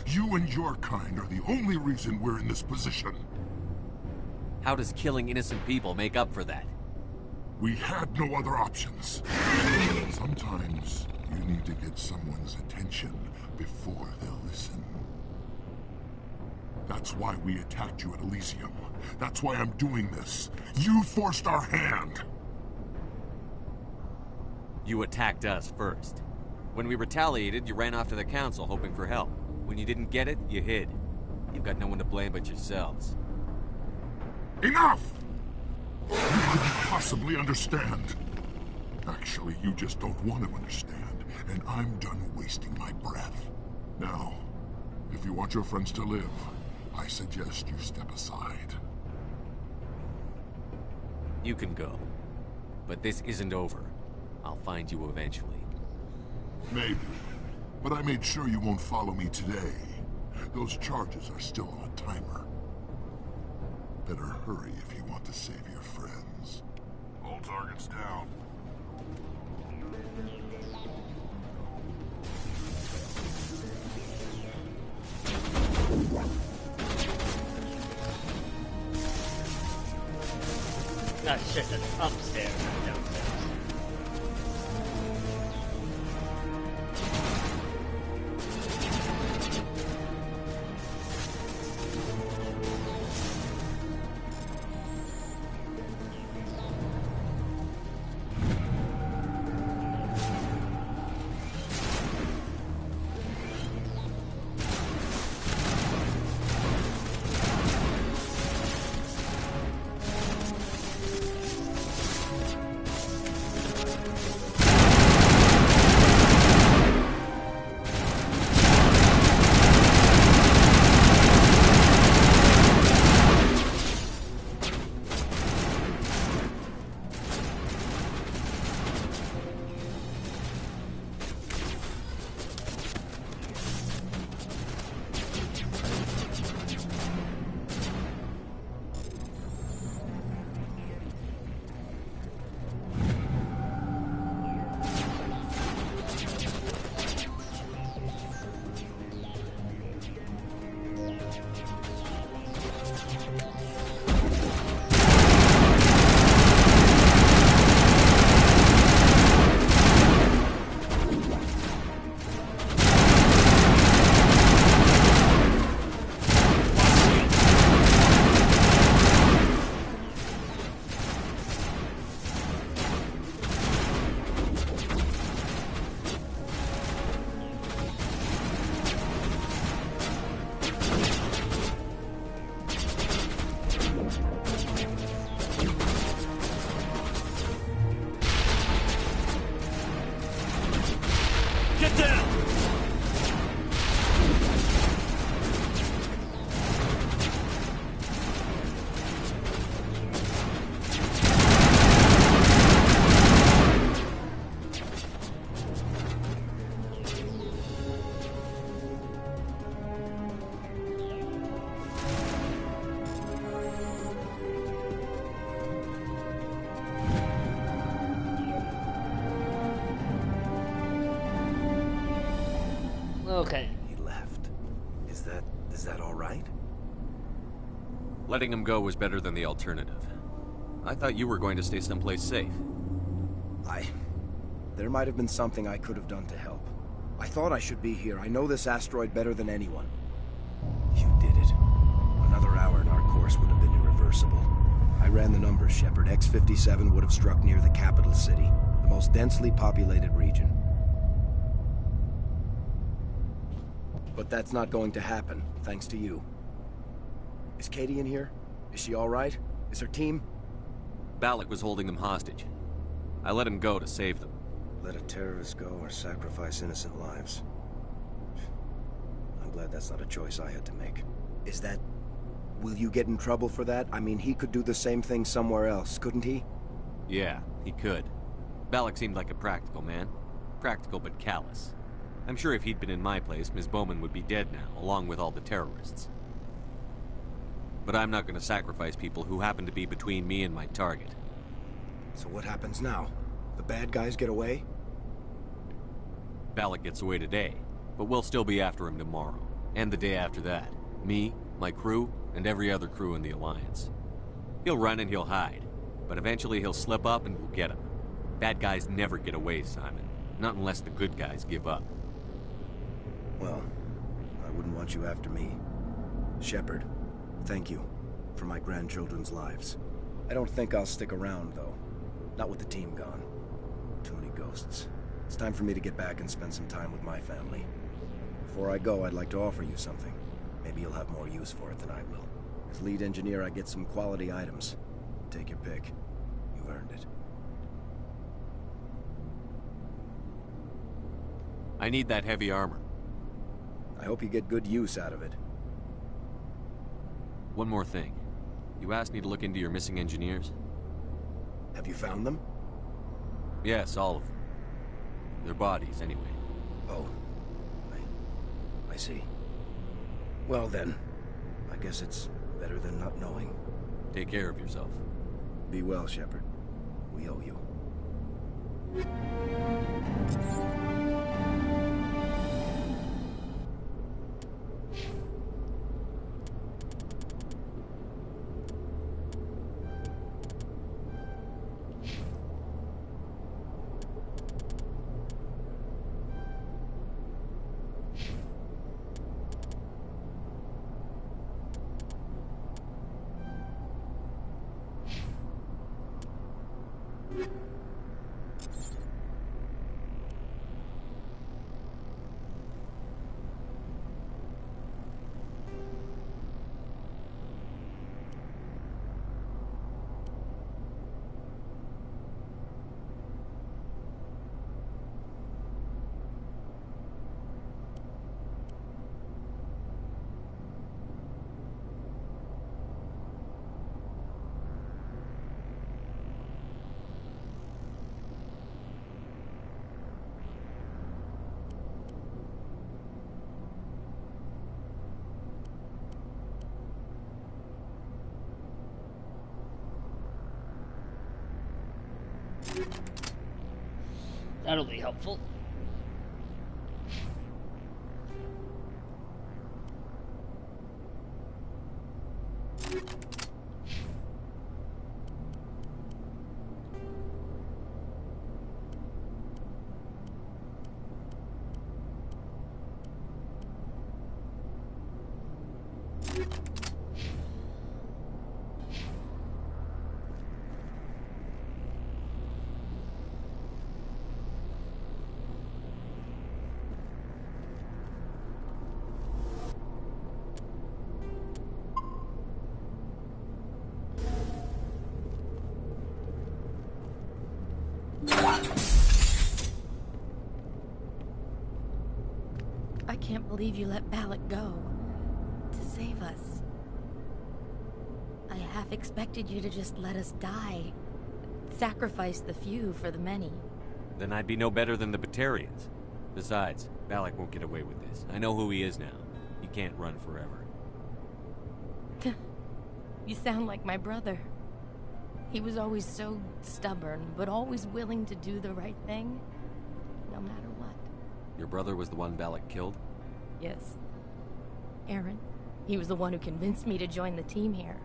Speaker 13: You and your kind are the only reason we're in this position.
Speaker 3: How does killing innocent people make up for that?
Speaker 13: We had no other options. Sometimes you need to get someone's attention before they'll listen. That's why we attacked you at Elysium. That's why I'm doing this. You forced our hand.
Speaker 3: You attacked us first. When we retaliated, you ran off to the Council hoping for help. When you didn't get it, you hid. You've got no one to blame but yourselves.
Speaker 13: Enough! You couldn't possibly understand. Actually, you just don't want to understand, and I'm done wasting my breath. Now, if you want your friends to live, I suggest you step aside.
Speaker 3: You can go. But this isn't over. I'll find you eventually.
Speaker 13: Maybe. But I made sure you won't follow me today. Those charges are still on a timer. Better hurry if you want to save your friends. All targets down.
Speaker 1: Ah, shit, that's upstairs, not downstairs. Okay.
Speaker 9: He left. Is that all right?
Speaker 3: Letting him go was better than the alternative. I thought you were going to stay someplace safe.
Speaker 9: There might have been something I could have done to help. I thought I should be here. I know this asteroid better than anyone. You did it. Another hour and our course would have been irreversible. I ran the numbers, Shepard. X-57 would have struck near the capital city, the most densely populated region. But that's not going to happen, thanks to you. Is Katie in here? Is she all right? Is her team?
Speaker 3: Balak was holding them hostage. I let him go to save them.
Speaker 9: Let a terrorist go or sacrifice innocent lives. I'm glad that's not a choice I had to make. Is that... Will you get in trouble for that? I mean, he could do the same thing somewhere else, couldn't he?
Speaker 3: Yeah, he could. Balak seemed like a practical man. Practical but callous. I'm sure if he'd been in my place, Ms. Bowman would be dead now, along with all the terrorists. But I'm not going to sacrifice people who happen to be between me and my target.
Speaker 9: So what happens now? The bad guys get away?
Speaker 3: Balak gets away today, but we'll still be after him tomorrow. And the day after that. Me, my crew, and every other crew in the Alliance. He'll run and he'll hide, but eventually he'll slip up and we'll get him. Bad guys never get away, Simon. Not unless the good guys give up.
Speaker 9: Well, I wouldn't want you after me. Shepard, thank you for my grandchildren's lives. I don't think I'll stick around, though. Not with the team gone. Too many ghosts. It's time for me to get back and spend some time with my family. Before I go, I'd like to offer you something. Maybe you'll have more use for it than I will. As lead engineer, I get some quality items. Take your pick. You've earned it.
Speaker 3: I need that heavy armor.
Speaker 9: I hope you get good use out of it.
Speaker 3: One more thing. You asked me to look into your missing engineers?
Speaker 9: Have you found them?
Speaker 3: Yes, all of them. Their bodies, anyway.
Speaker 9: Oh. I see. Well then, I guess it's better than not knowing.
Speaker 3: Take care of yourself.
Speaker 9: Be well, Shepard. We owe you.
Speaker 1: That'll be helpful.
Speaker 8: I can't believe you let Balak go. To save us. I half expected you to just let us die. Sacrifice the few for the many.
Speaker 3: Then I'd be no better than the Batarians. Besides, Balak won't get away with this. I know who he is now. He can't run forever.
Speaker 8: You sound like my brother. He was always so stubborn, but always willing to do the right thing, no matter what.
Speaker 3: Your brother was the one Balak killed?
Speaker 8: Yes. Aaron. He was the one who convinced me to join the team here.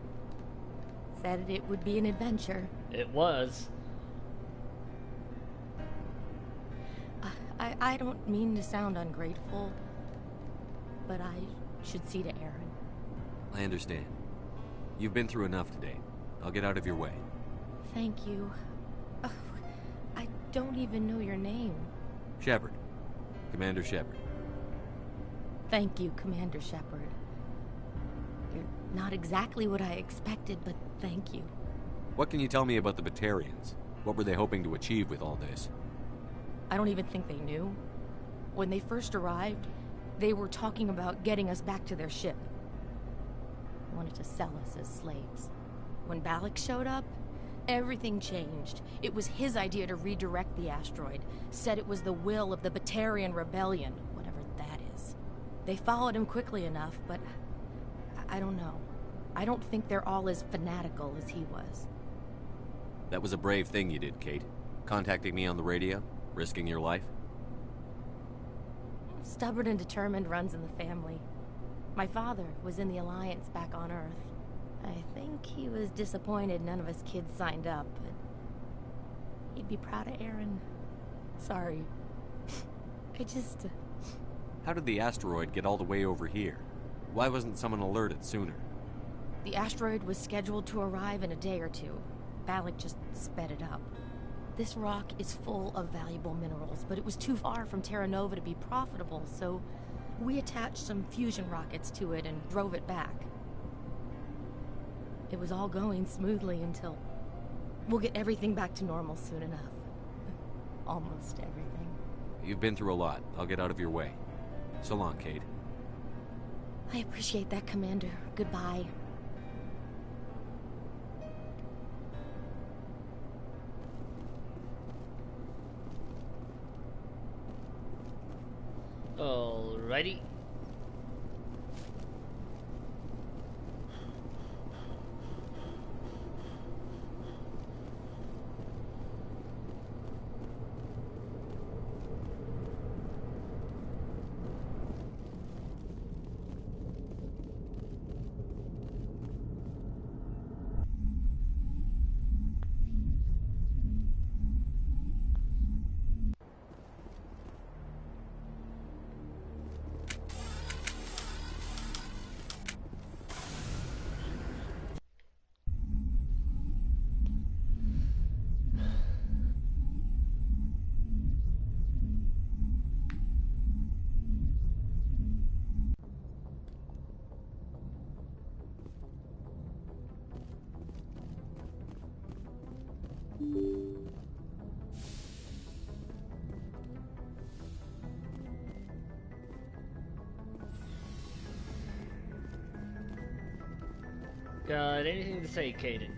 Speaker 8: Said it would be an adventure.
Speaker 1: It was.
Speaker 8: I don't mean to sound ungrateful, but I should see to Aaron.
Speaker 3: I understand. You've been through enough today. I'll get out of your way.
Speaker 8: Thank you. Oh, I don't even know your name.
Speaker 3: Shepard. Commander Shepard.
Speaker 8: Thank you, Commander Shepard. You're not exactly what I expected, but thank you.
Speaker 3: What can you tell me about the Batarians? What were they hoping to achieve with all this?
Speaker 8: I don't even think they knew. When they first arrived, they were talking about getting us back to their ship. They wanted to sell us as slaves. When Balak showed up, everything changed. It was his idea to redirect the asteroid. Said it was the will of the Batarian Rebellion, whatever that is. They followed him quickly enough, but I don't know. I don't think they're all as fanatical as he was.
Speaker 3: That was a brave thing you did, Kate. Contacting me on the radio, risking your life.
Speaker 8: Stubborn and determined runs in the family. My father was in the Alliance back on Earth. I think he was disappointed none of us kids signed up, but he'd be proud of Aaron. Sorry. I just...
Speaker 3: How did the asteroid get all the way over here? Why wasn't someone alerted sooner?
Speaker 8: The asteroid was scheduled to arrive in a day or two. Balak just sped it up. This rock is full of valuable minerals, but it was too far from Terra Nova to be profitable, so we attached some fusion rockets to it and drove it back. It was all going smoothly until... We'll get everything back to normal soon enough. Almost everything.
Speaker 3: You've been through a lot. I'll get out of your way. So long, Kate.
Speaker 8: I appreciate that, Commander. Goodbye.
Speaker 1: Alrighty. Got anything to say, Kaidan?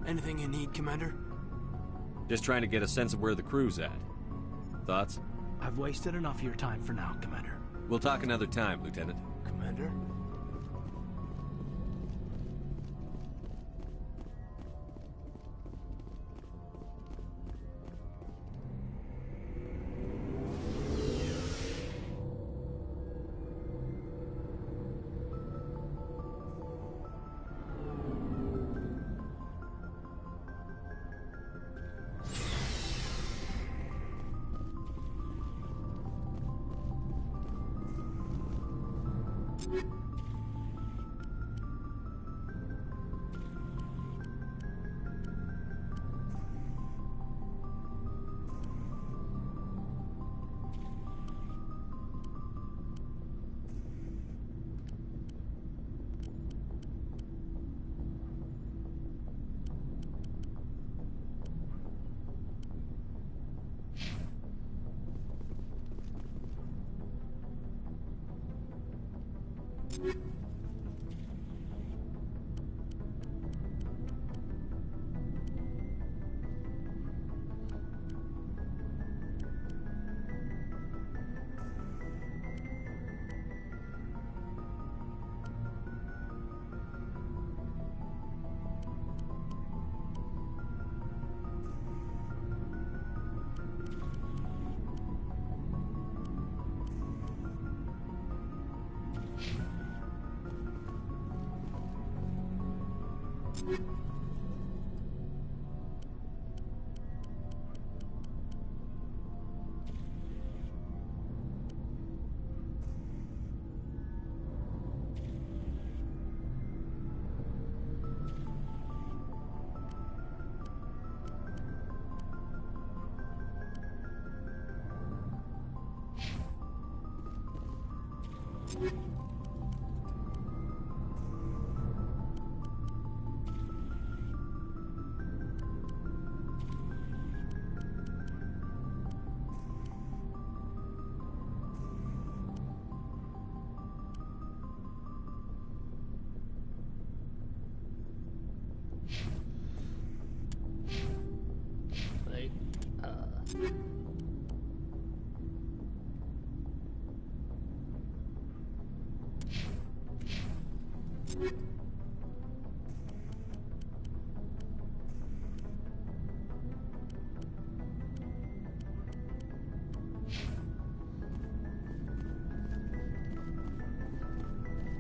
Speaker 6: Anything you need, Commander?
Speaker 3: Just trying to get a sense of where the crew's at. Thoughts?
Speaker 6: I've wasted enough of your time for now, Commander.
Speaker 3: We'll talk another time, Lieutenant.
Speaker 6: Commander?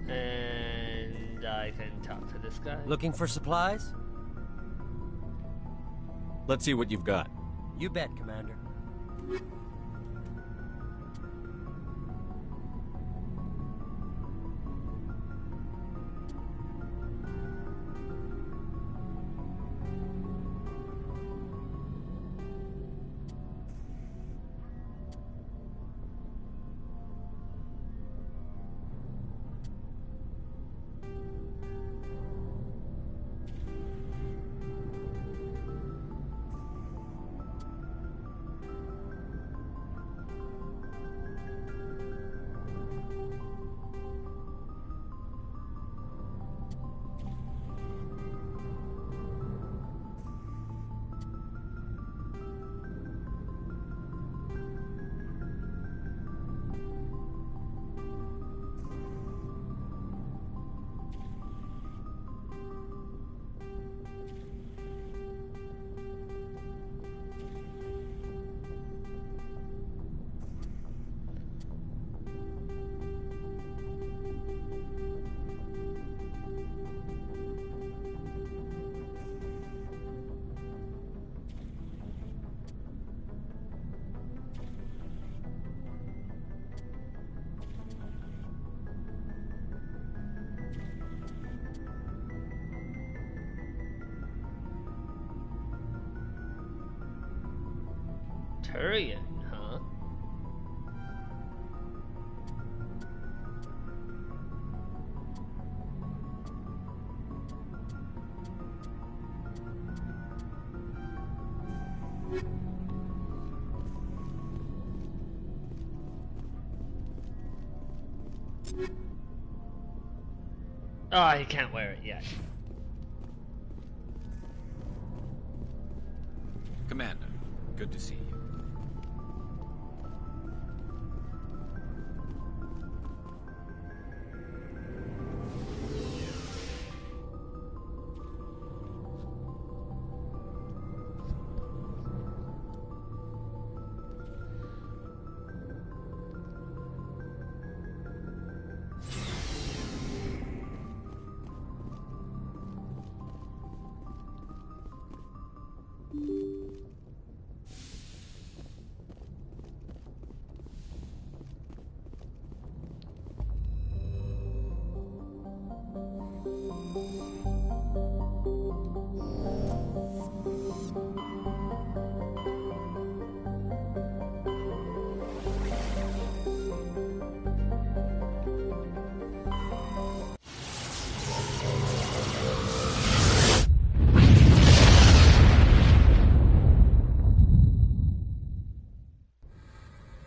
Speaker 1: And I can talk to this guy.
Speaker 14: Looking for supplies?
Speaker 3: Let's see what you've got.
Speaker 14: You bet, Commander.
Speaker 1: Turian, huh? Oh, he can't wear it yet.
Speaker 3: Commander, good to see you.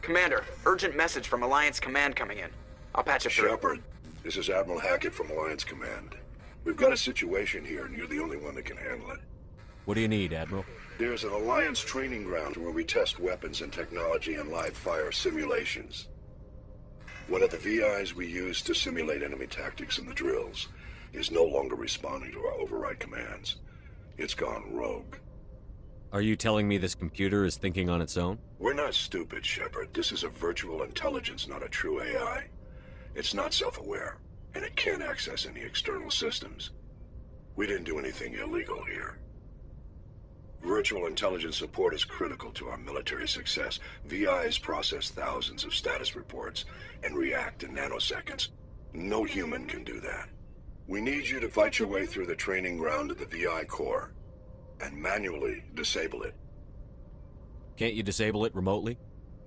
Speaker 2: Commander, urgent message from Alliance Command coming in. I'll patch it through.
Speaker 5: Shepard, this is Admiral Hackett from Alliance Command. We've got a situation here, and you're the only one that can handle it.
Speaker 3: What do you need, Admiral?
Speaker 5: There's an Alliance training ground where we test weapons and technology in live fire simulations. One of the VIs we use to simulate enemy tactics in the drills is no longer responding to our override commands. It's gone rogue.
Speaker 3: Are you telling me this computer is thinking on its own?
Speaker 5: We're not stupid, Shepard. This is a virtual intelligence, not a true AI. It's not self-aware, and it can't access any external systems. We didn't do anything illegal here. Virtual intelligence support is critical to our military success. VIs process thousands of status reports and react in nanoseconds. No human can do that. We need you to fight your way through the training ground of the VI core and manually disable it.
Speaker 3: Can't you disable it remotely?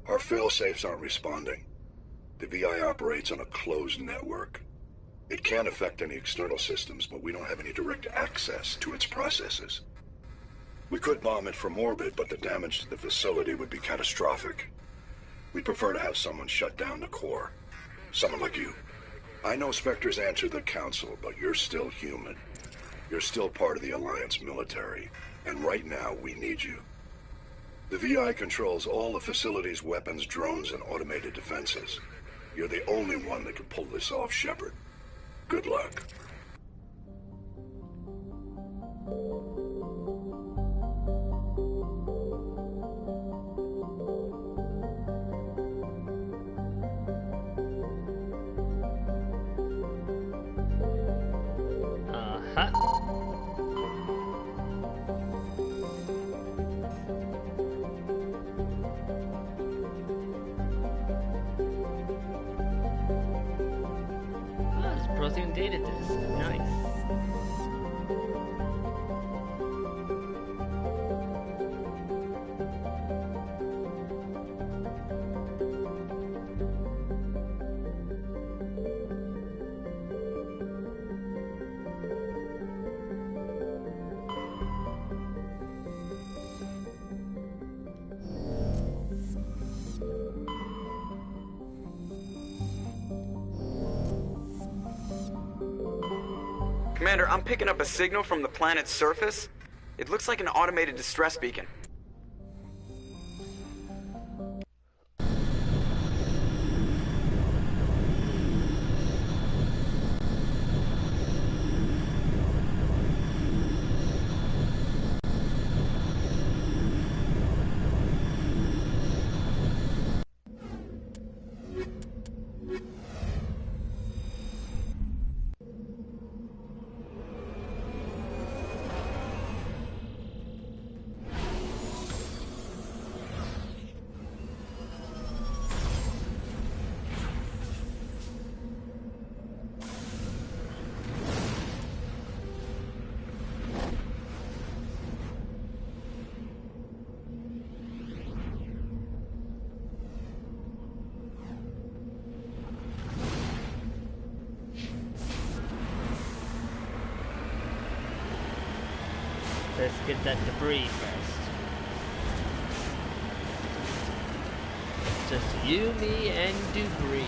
Speaker 5: Our failsafes aren't responding. The VI operates on a closed network. It can affect any external systems, but we don't have any direct access to its processes. We could bomb it from orbit, but the damage to the facility would be catastrophic. We'd prefer to have someone shut down the core. Someone like you. I know Spectres answer the Council, but you're still human. You're still part of the Alliance military, and right now we need you. The VI controls all the facility's weapons, drones, and automated defenses. You're the only one that can pull this off, Shepard. Good luck.
Speaker 1: Prothean data disk. Nice.
Speaker 15: Commander, I'm picking up a signal from the planet's surface. It looks like an automated distress beacon. Let's get that debris first. Just you, me, and debris.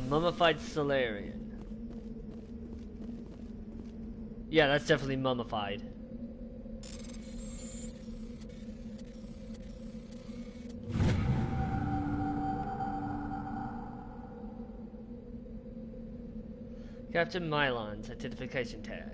Speaker 1: mummified Solarian. Yeah, that's definitely mummified. Captain Mylon's identification tag.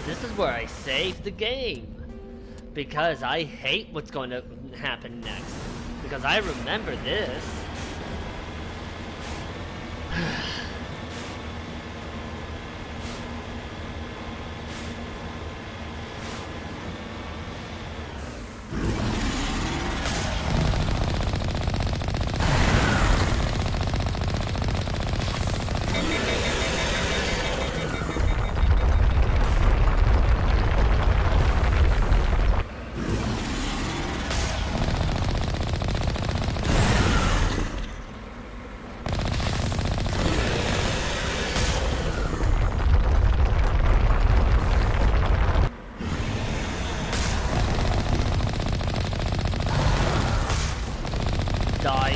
Speaker 1: This is where I save the game, because I hate what's going to happen next, because I remember this.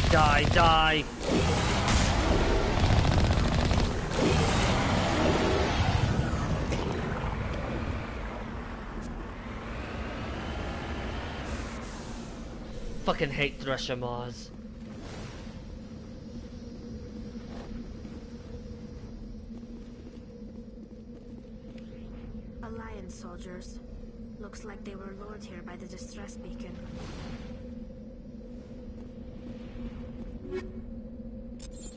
Speaker 1: Die, die! Fucking hate Thresher Maws.
Speaker 16: Alliance soldiers. Looks like they were lured here by the distress beacon.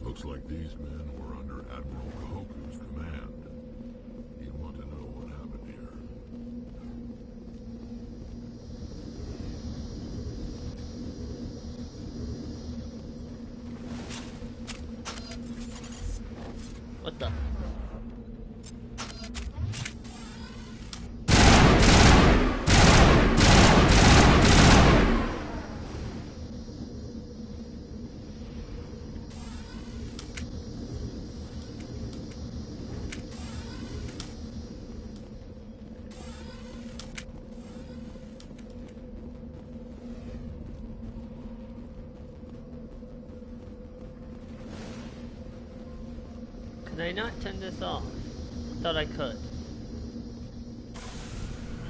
Speaker 13: Looks like these men were under Admiral Kahoku's command. You want to know what happened here?
Speaker 1: What the? Can I not turn this off? I thought I could.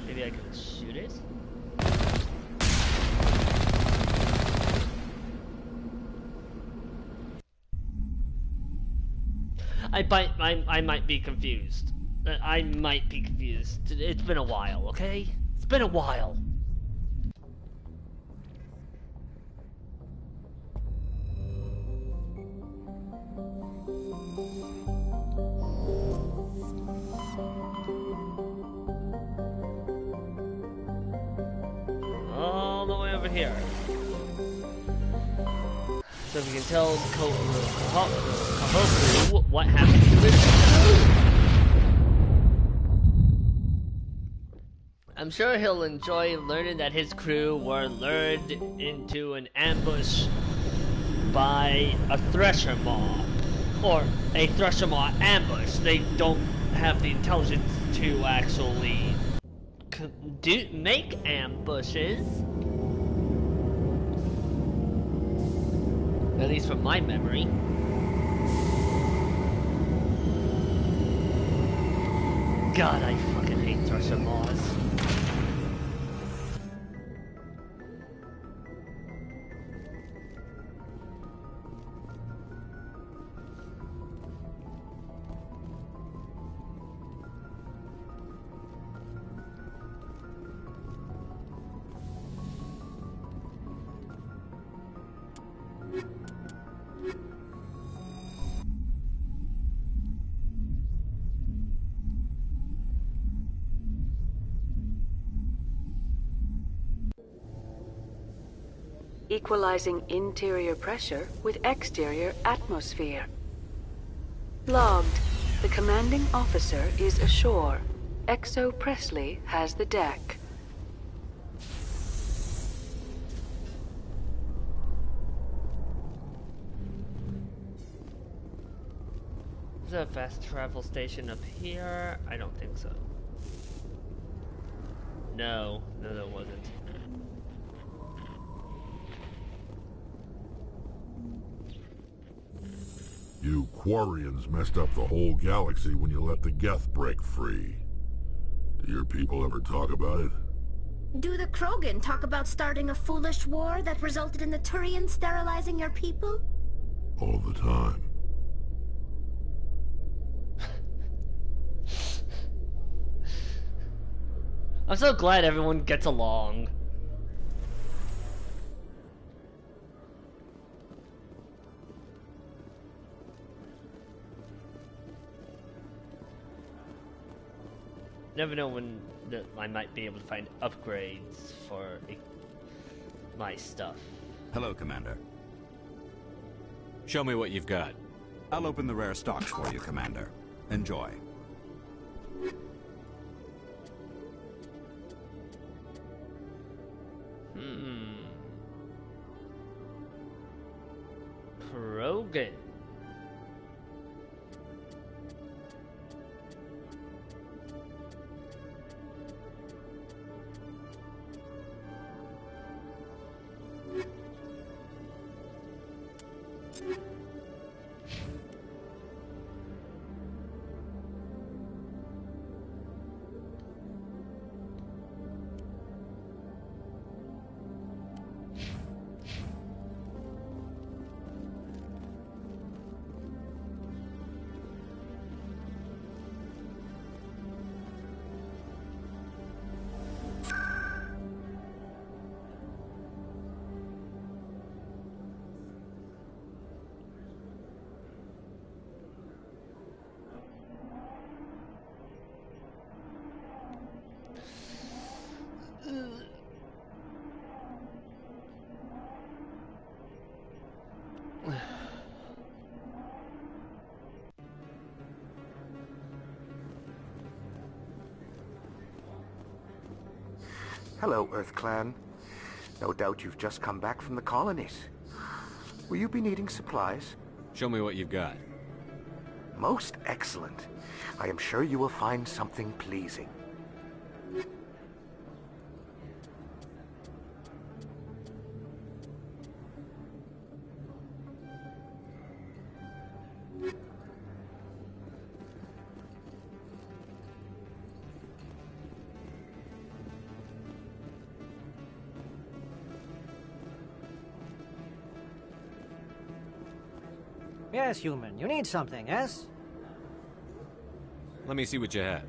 Speaker 1: Maybe I could shoot it? I might be confused. I might be confused. It's been a while, okay? It's been a while. All the way over here. So we can tell Kahoku what happened to his crew. I'm sure he'll enjoy learning that his crew were lured into an ambush by a Thresher Maw. Or a Thresher Maw ambush. They don't have the intelligence to actually make ambushes. At least from my memory. God, I fucking hate Thresher Maws.
Speaker 17: equalizing interior pressure with exterior atmosphere. Logged. The commanding officer is ashore. Exo Presley has the deck.
Speaker 1: Is there a fast travel station up here? I don't think so. No, there wasn't.
Speaker 13: You Quarians messed up the whole galaxy when you let the Geth break free. Do your people ever talk about it?
Speaker 16: Do the Krogan talk about starting a foolish war that resulted in the Turians sterilizing your people?
Speaker 13: All the time.
Speaker 1: I'm so glad everyone gets along. Never know when I might be able to find upgrades for my stuff.
Speaker 18: Hello, Commander.
Speaker 3: Show me what you've got.
Speaker 18: I'll open the rare stocks for you, Commander. Enjoy.
Speaker 1: Krogan.
Speaker 19: Hello, Earth Clan. No doubt you've just come back from the colonies. Will you be needing supplies?
Speaker 3: Show me what you've got.
Speaker 19: Most excellent. I am sure you will find something pleasing.
Speaker 20: Yes, human. You need something, yes?
Speaker 3: Let me see what you have.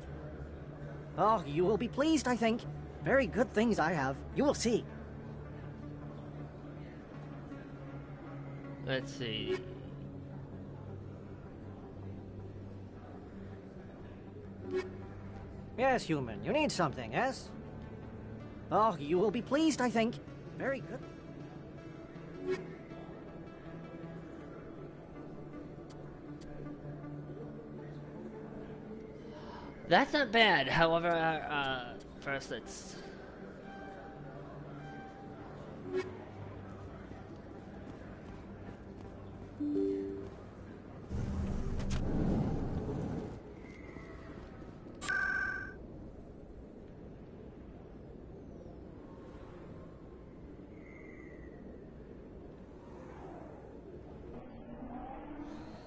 Speaker 20: Oh, you will be pleased, I think. Very good things I have. You will see.
Speaker 1: Let's see.
Speaker 20: Yes, human. You need something, yes? Oh, you will be pleased, I think. Very good.
Speaker 1: That's not bad. However, first let's...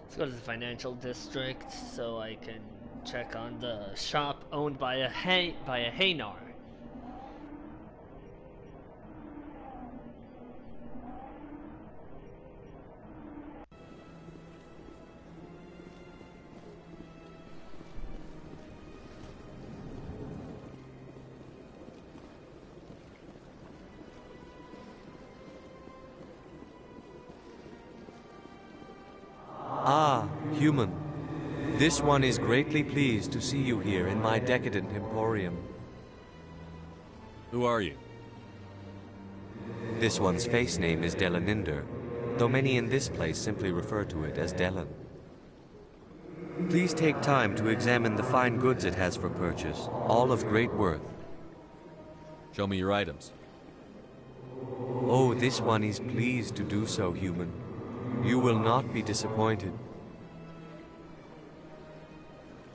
Speaker 1: Let's go to the financial district so I can check on the shop owned by a Hanar.
Speaker 21: Ah, human. This one is greatly pleased to see you here in my decadent emporium.
Speaker 3: Who are you?
Speaker 21: This one's face name is Delaninder, though many in this place simply refer to it as Delan. Please take time to examine the fine goods it has for purchase, all of great worth.
Speaker 3: Show me your items.
Speaker 21: Oh, this one is pleased to do so, human. You will not be disappointed.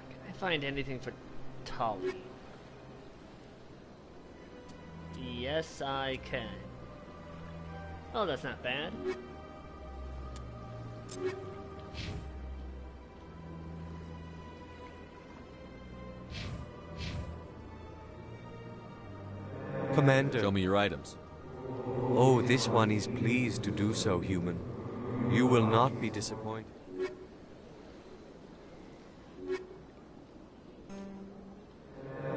Speaker 1: Can I find anything for Tali? Yes, I can. Oh, that's not bad.
Speaker 21: Commander.
Speaker 3: Show me your items.
Speaker 21: Oh, this one is pleased to do so, human. You will not be disappointed.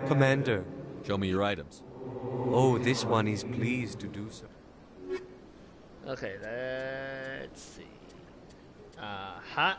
Speaker 21: Commander.
Speaker 3: Show me your items.
Speaker 21: Oh, this one is pleased to do so.
Speaker 1: Okay, let's see. Hot.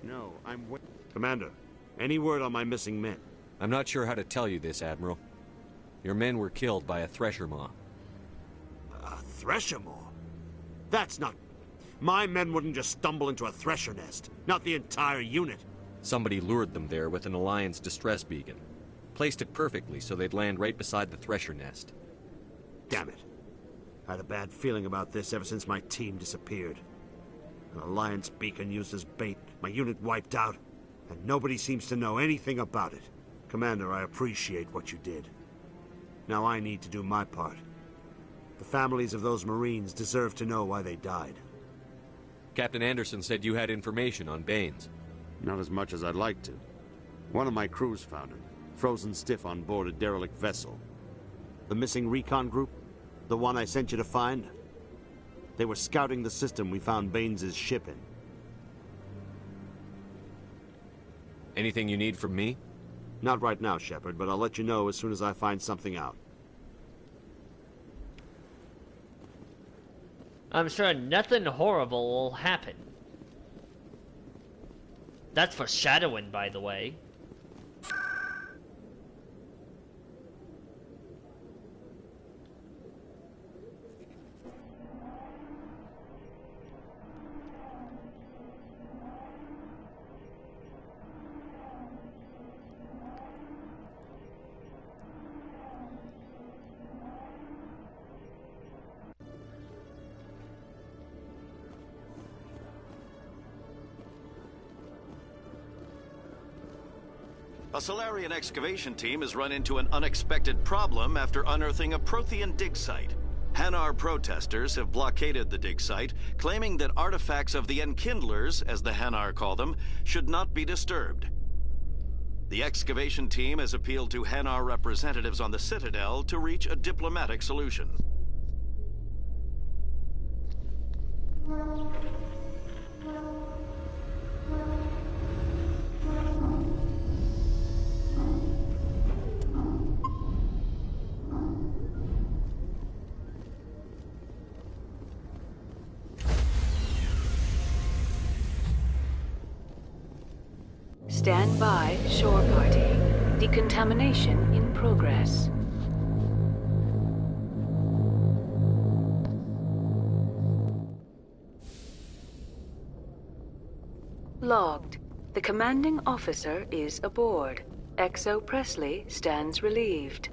Speaker 4: No, Commander, any word on my missing men?
Speaker 3: I'm not sure how to tell you this, Admiral. Your men were killed by a thresher maw.
Speaker 4: A thresher maw? That's not... My men wouldn't just stumble into a thresher nest. Not the entire unit.
Speaker 3: Somebody lured them there with an Alliance distress beacon. Placed it perfectly so they'd land right beside the thresher nest.
Speaker 4: Damn it. I had a bad feeling about this ever since my team disappeared. An Alliance beacon used as bait, my unit wiped out, and nobody seems to know anything about it. Commander, I appreciate what you did. Now I need to do my part. The families of those Marines deserve to know why they died.
Speaker 3: Captain Anderson said you had information on Baines.
Speaker 4: Not as much as I'd like to. One of my crews found him, frozen stiff on board a derelict vessel. The missing recon group? The one I sent you to find? They were scouting the system we found Baines' ship in.
Speaker 3: Anything you need from me?
Speaker 4: Not right now, Shepard, but I'll let you know as soon as I find something out.
Speaker 1: I'm sure nothing horrible will happen. That's foreshadowing, by the way.
Speaker 22: A Salarian excavation team has run into an unexpected problem after unearthing a Prothean dig site. Hanar protesters have blockaded the dig site, claiming that artifacts of the Enkindlers, as the Hanar call them, should not be disturbed. The excavation team has appealed to Hanar representatives on the Citadel to reach a diplomatic solution.
Speaker 17: Stand by, shore party. Decontamination in progress. Logged. The commanding officer is aboard. XO Presley stands relieved.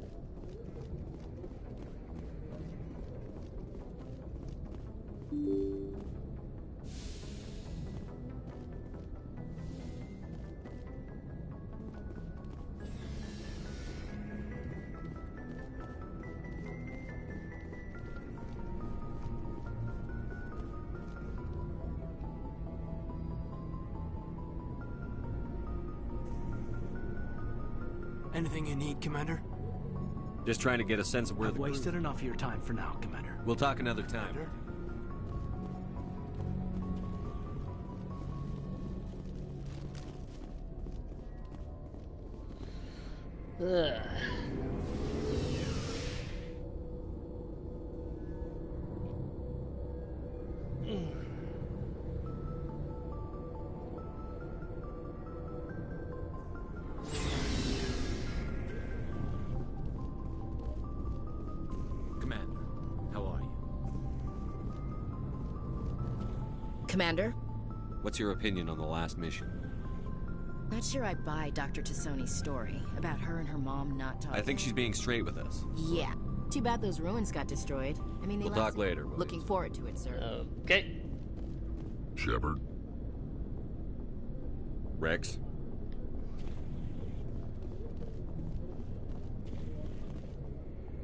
Speaker 6: Anything you need, Commander?
Speaker 3: Just trying to get a sense of where
Speaker 6: I've wasted enough of your time for now, Commander.
Speaker 3: We'll talk another time.
Speaker 1: Ugh.
Speaker 3: Commander, how are you?
Speaker 7: Commander?
Speaker 3: What's your opinion on the last mission?
Speaker 7: Not sure I buy Dr. Tassoni's story about her and her mom not talking.
Speaker 3: I think she's being straight with us.
Speaker 7: Yeah. Too bad those ruins got destroyed. I mean, they
Speaker 3: We'll talk later, Williams.
Speaker 7: Looking forward to it, sir.
Speaker 1: Okay.
Speaker 13: Shepard.
Speaker 3: Rex?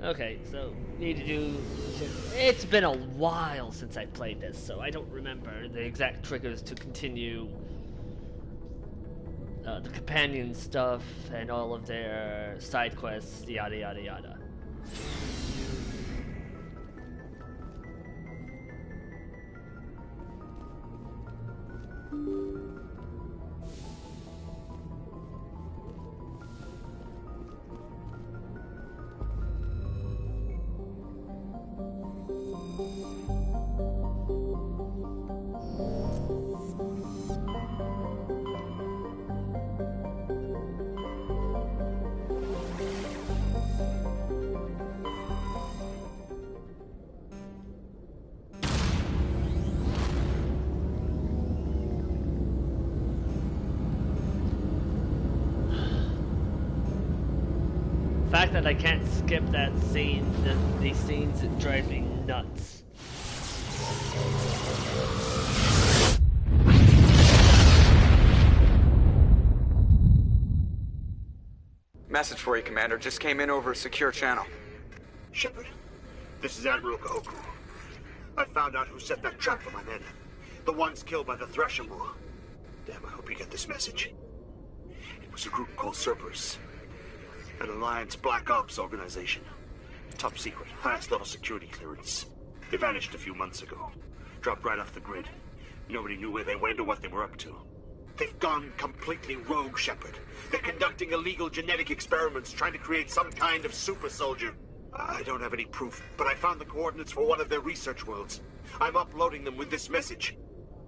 Speaker 1: Okay, so need to do. It's been a while since I played this, so I don't remember the exact triggers to continue the companion stuff and all of their side quests, yada yada yada. The fact that I can't skip that scene, these scenes, it drives me nuts.
Speaker 15: Message for you, Commander. Just came in over a secure channel.
Speaker 4: Shepard, this is Admiral Kahoku. I found out who set that trap for my men. The ones killed by the Thresher War. Damn, I hope you get this message. It was a group called Cerberus. An Alliance Black Ops organization. Top secret, highest level security clearance. They vanished a few months ago. Dropped right off the grid. Nobody knew where they went or what they were up to. They've gone completely rogue, Shepard. They're conducting illegal genetic experiments, trying to create some kind of super soldier. I don't have any proof, but I found the coordinates for one of their research worlds. I'm uploading them with this message.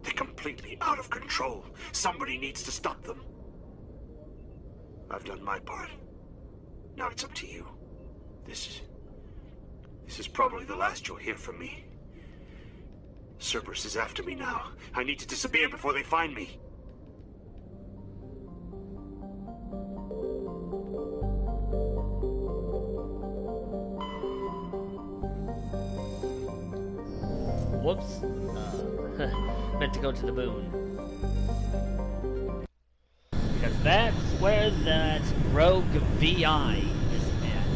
Speaker 4: They're completely out of control. Somebody needs to stop them. I've done my part. Now it's up to you. This is probably the last you'll hear from me. Cerberus is after me now. I need to disappear before they find me.
Speaker 1: Whoops. Meant to go to the moon. Because that's where that rogue VI is at.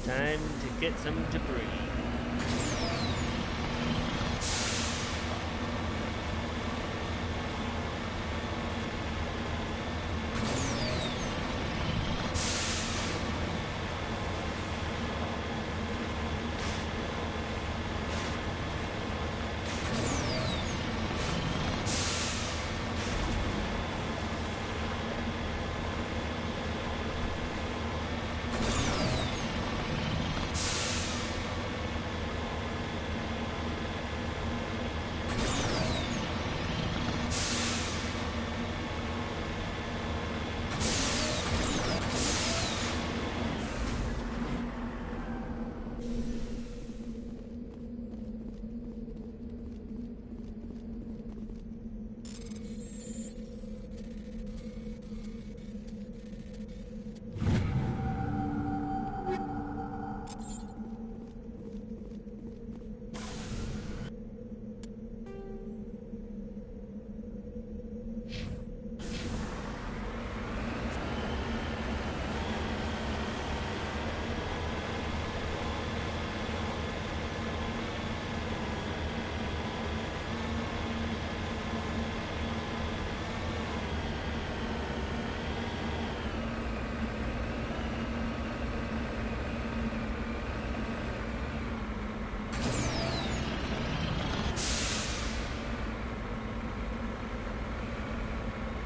Speaker 1: Time to get some debris.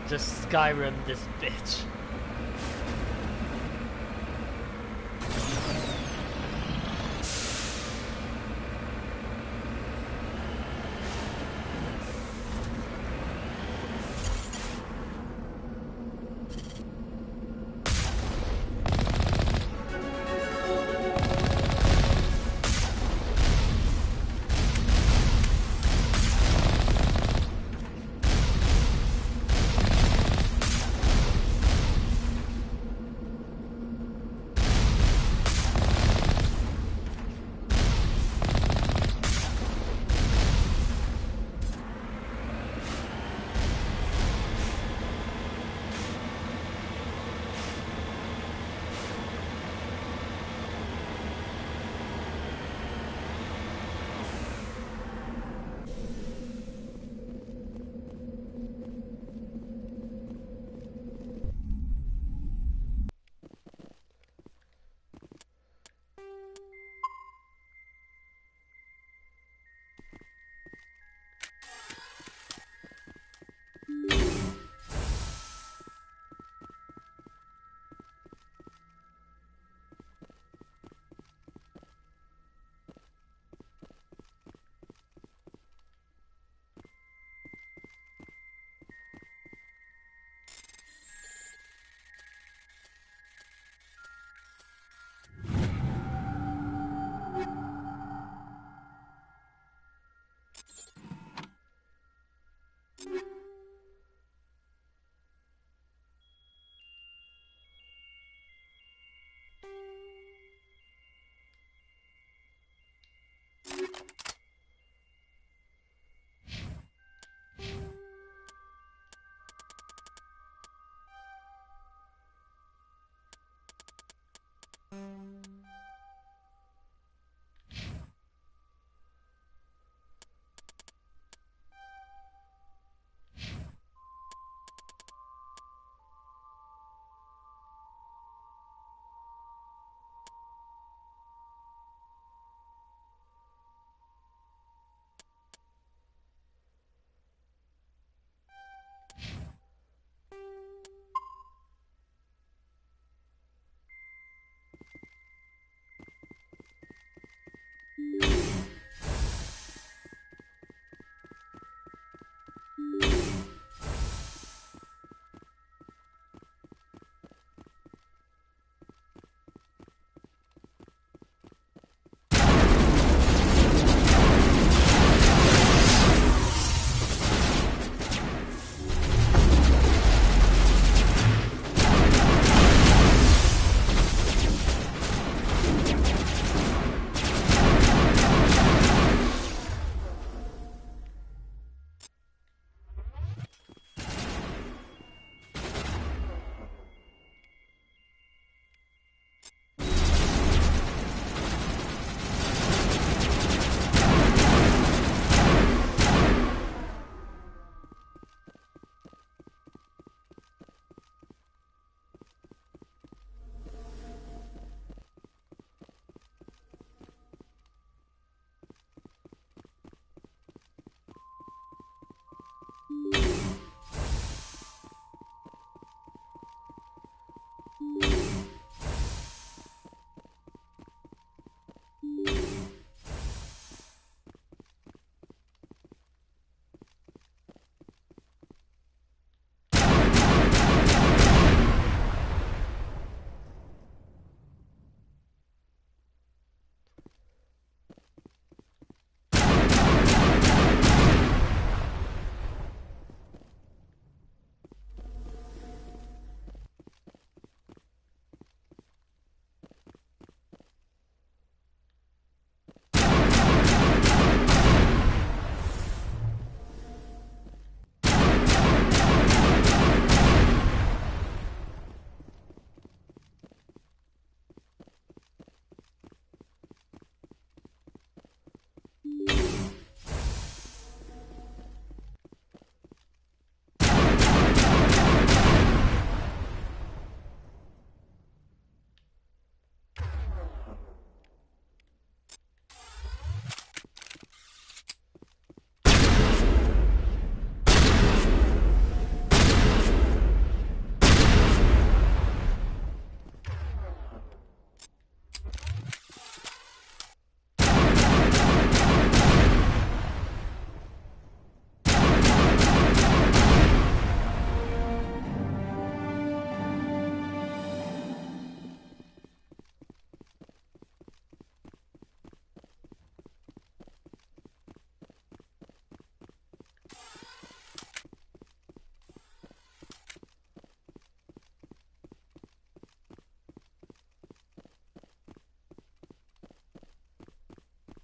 Speaker 1: Just Skyrim this bitch.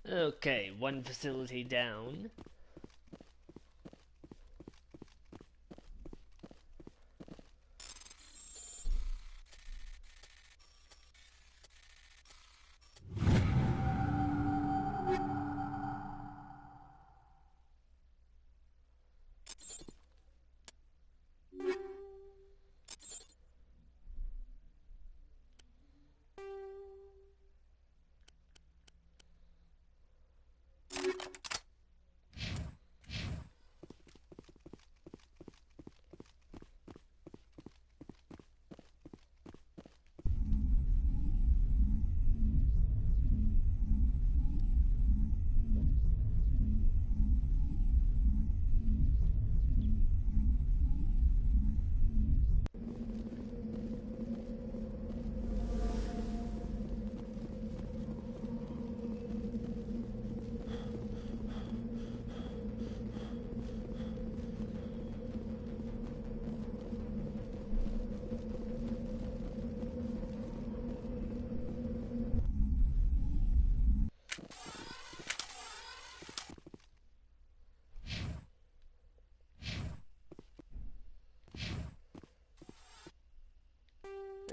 Speaker 1: Okay, one facility down.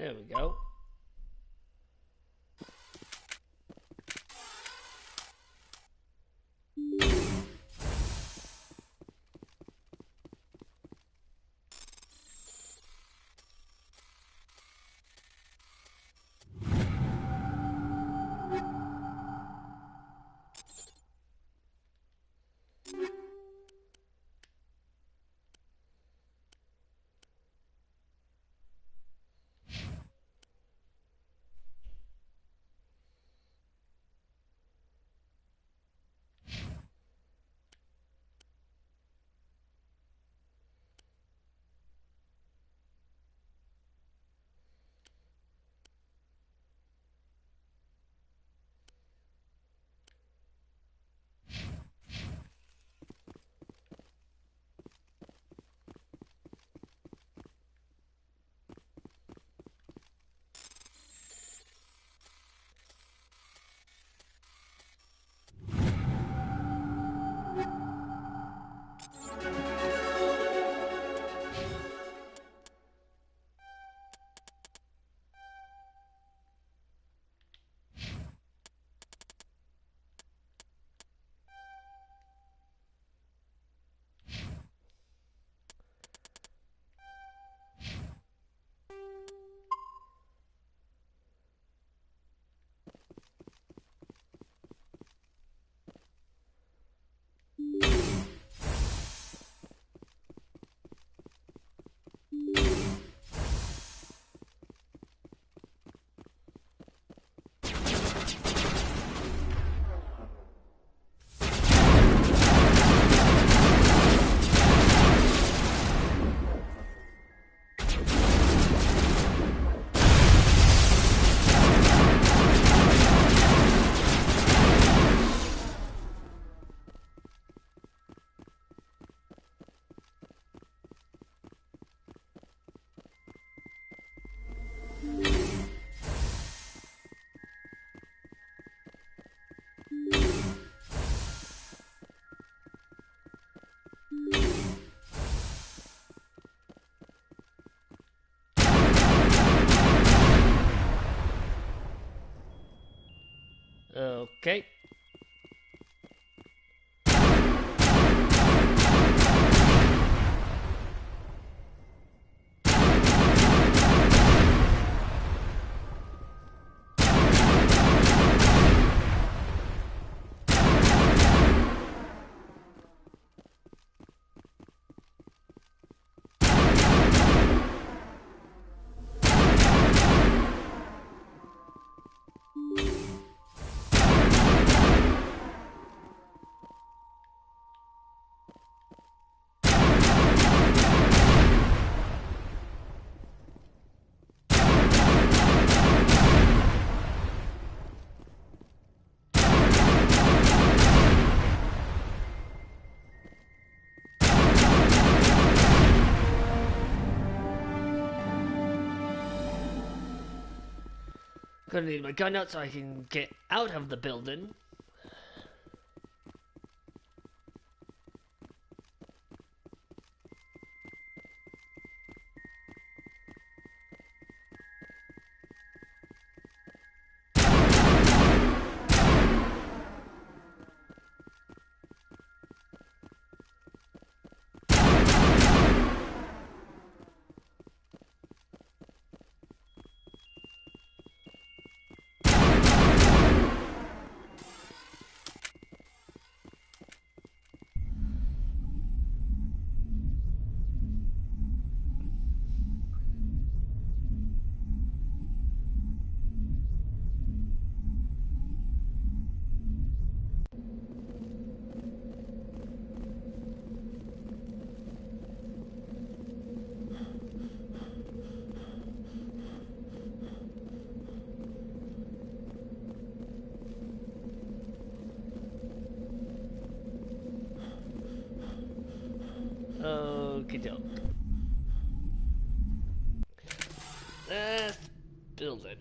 Speaker 1: There we go. Okay. Gonna need my gun out so I can get out of the building. Okie doke. Let's build it.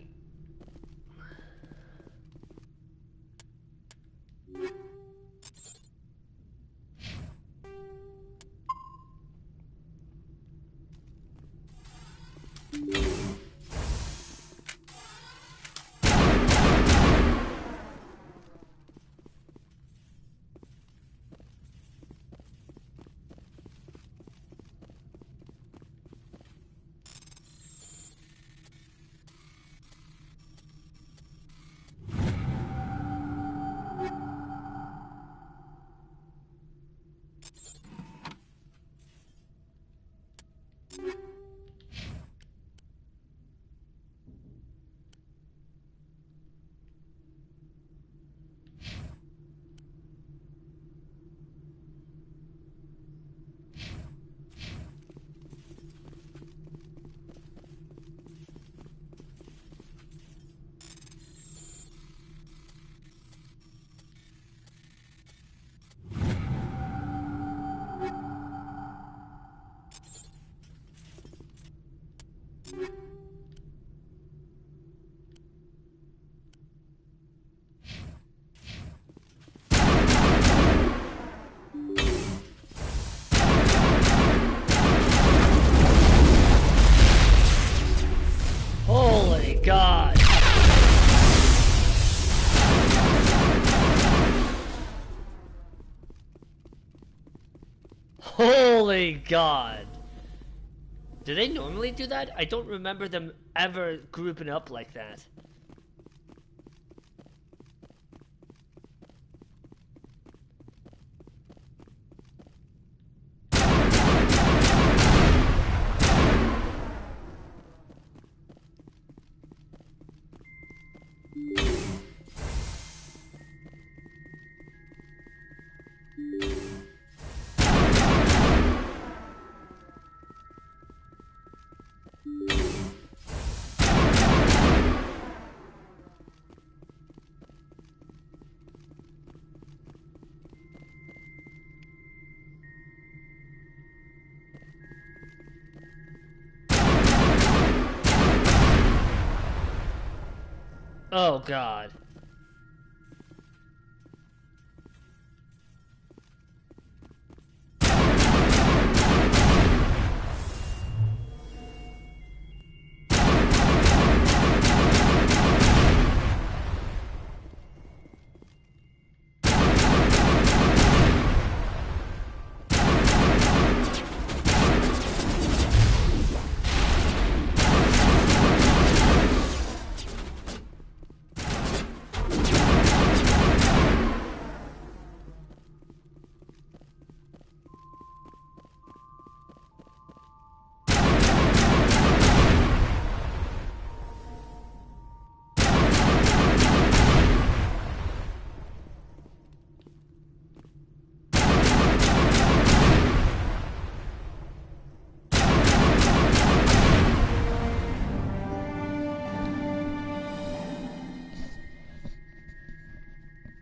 Speaker 1: Holy God! Holy God! Do they normally do that? I don't remember them ever grouping up like that. Oh God.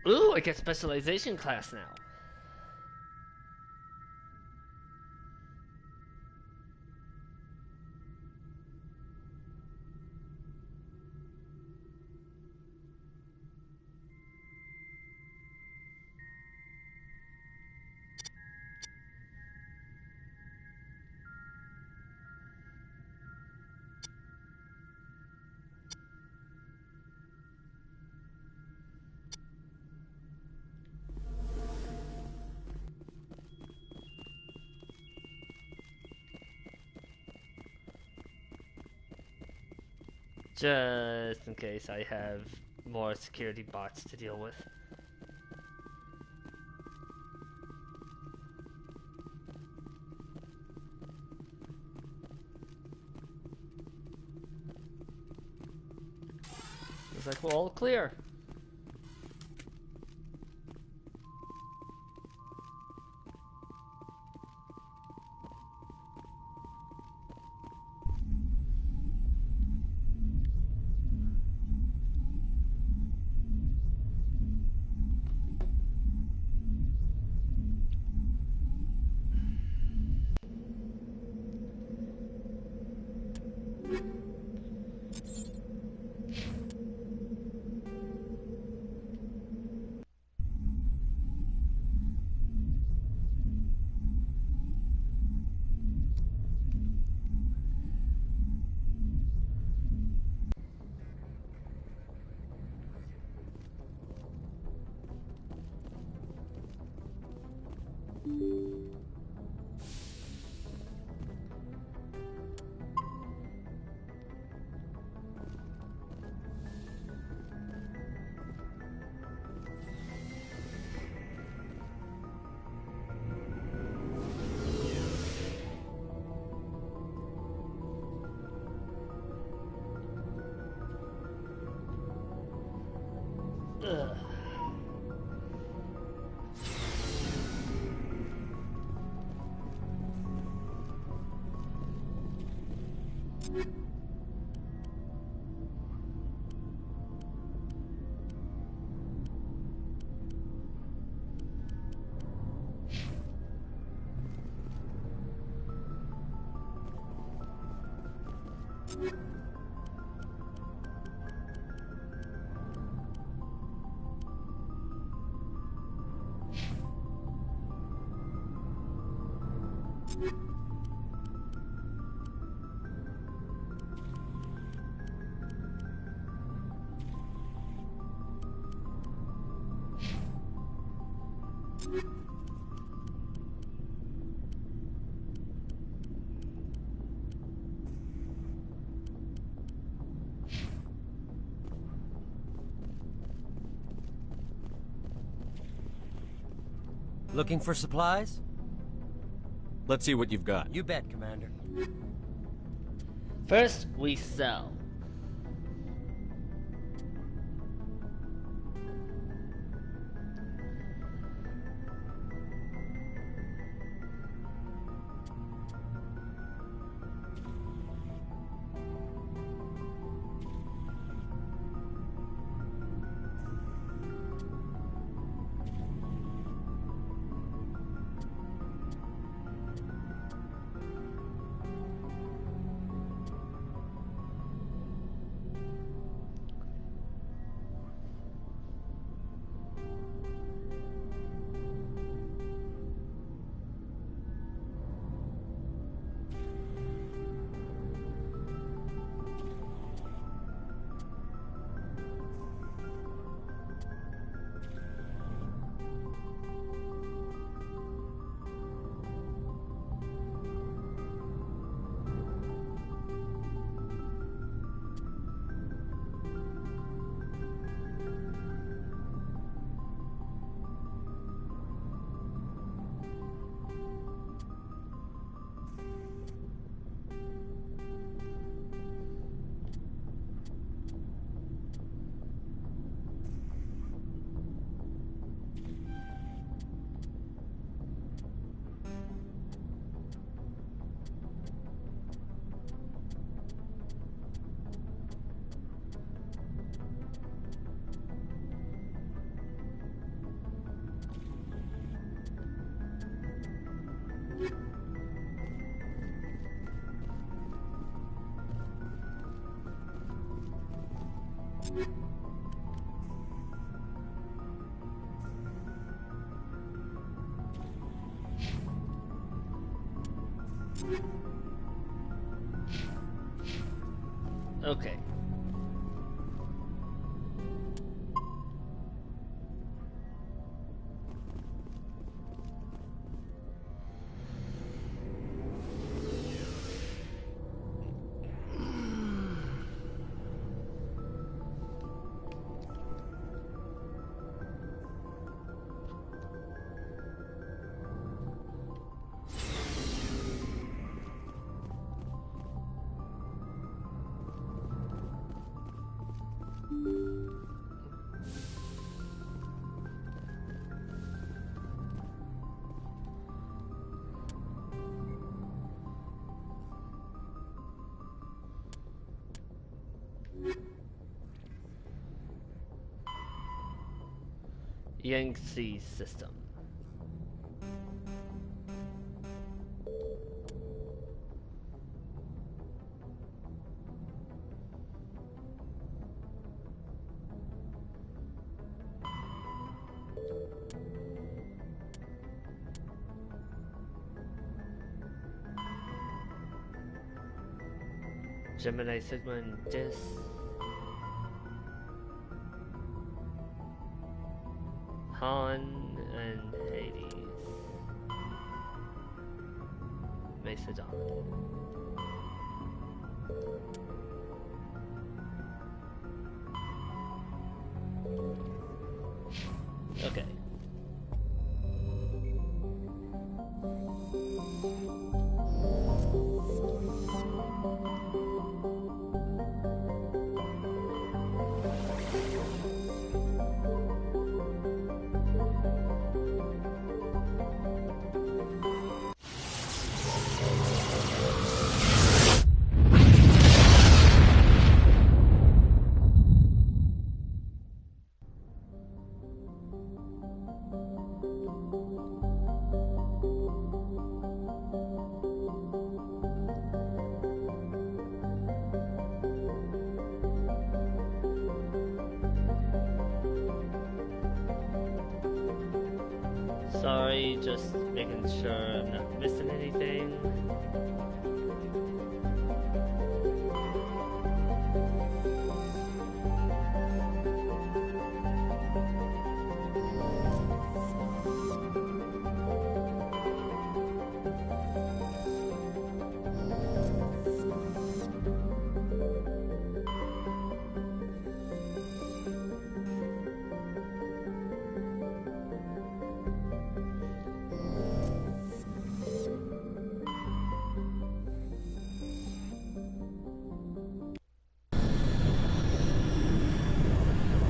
Speaker 1: Ooh, I get specialization class now. Just in case I have more security bots to deal with. It's like, well, all clear. Ugh.
Speaker 14: Looking for supplies?
Speaker 3: Let's see what you've got.
Speaker 14: You bet, Commander.
Speaker 1: First, we sell. Okay. Yangtze system. Gemini, Sigma, and Dis. Han and Hades. Macedon. Okay. Sorry, just making sure I'm not missing anything.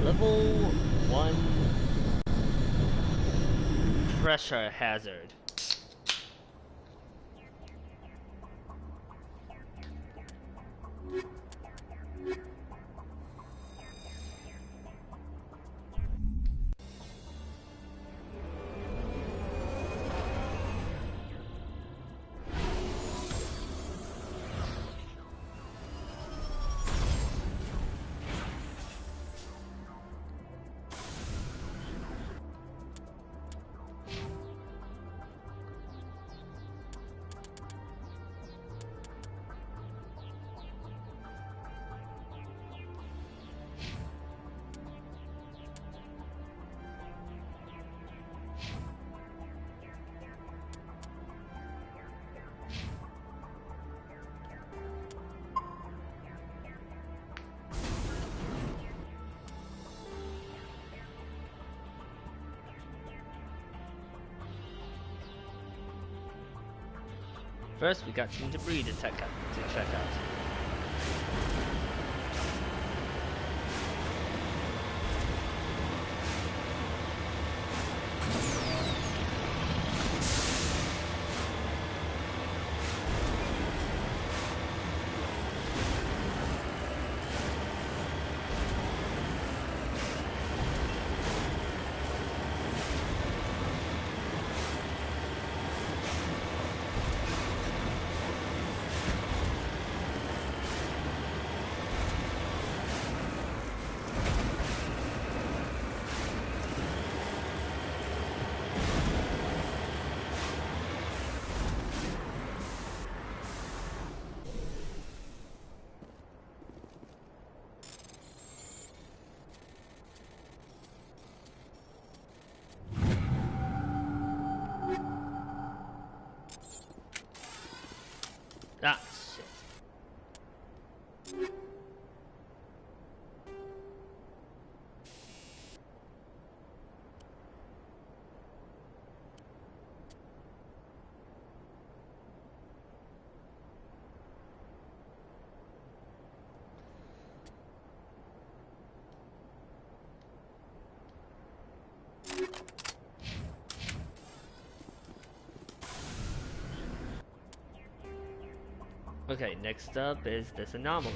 Speaker 1: Level 1 pressure hazard. First, we got some debris to check out. Ah, shit. Okay, next up is this anomaly.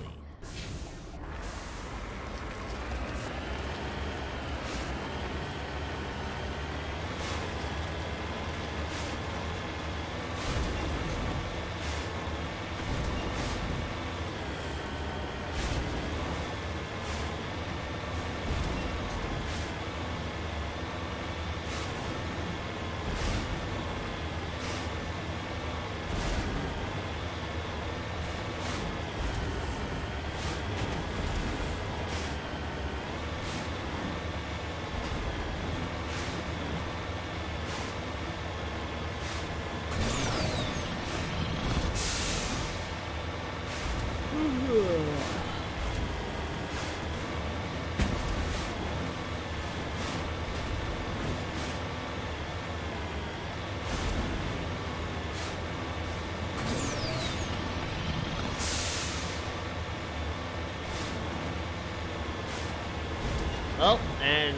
Speaker 1: Oh, and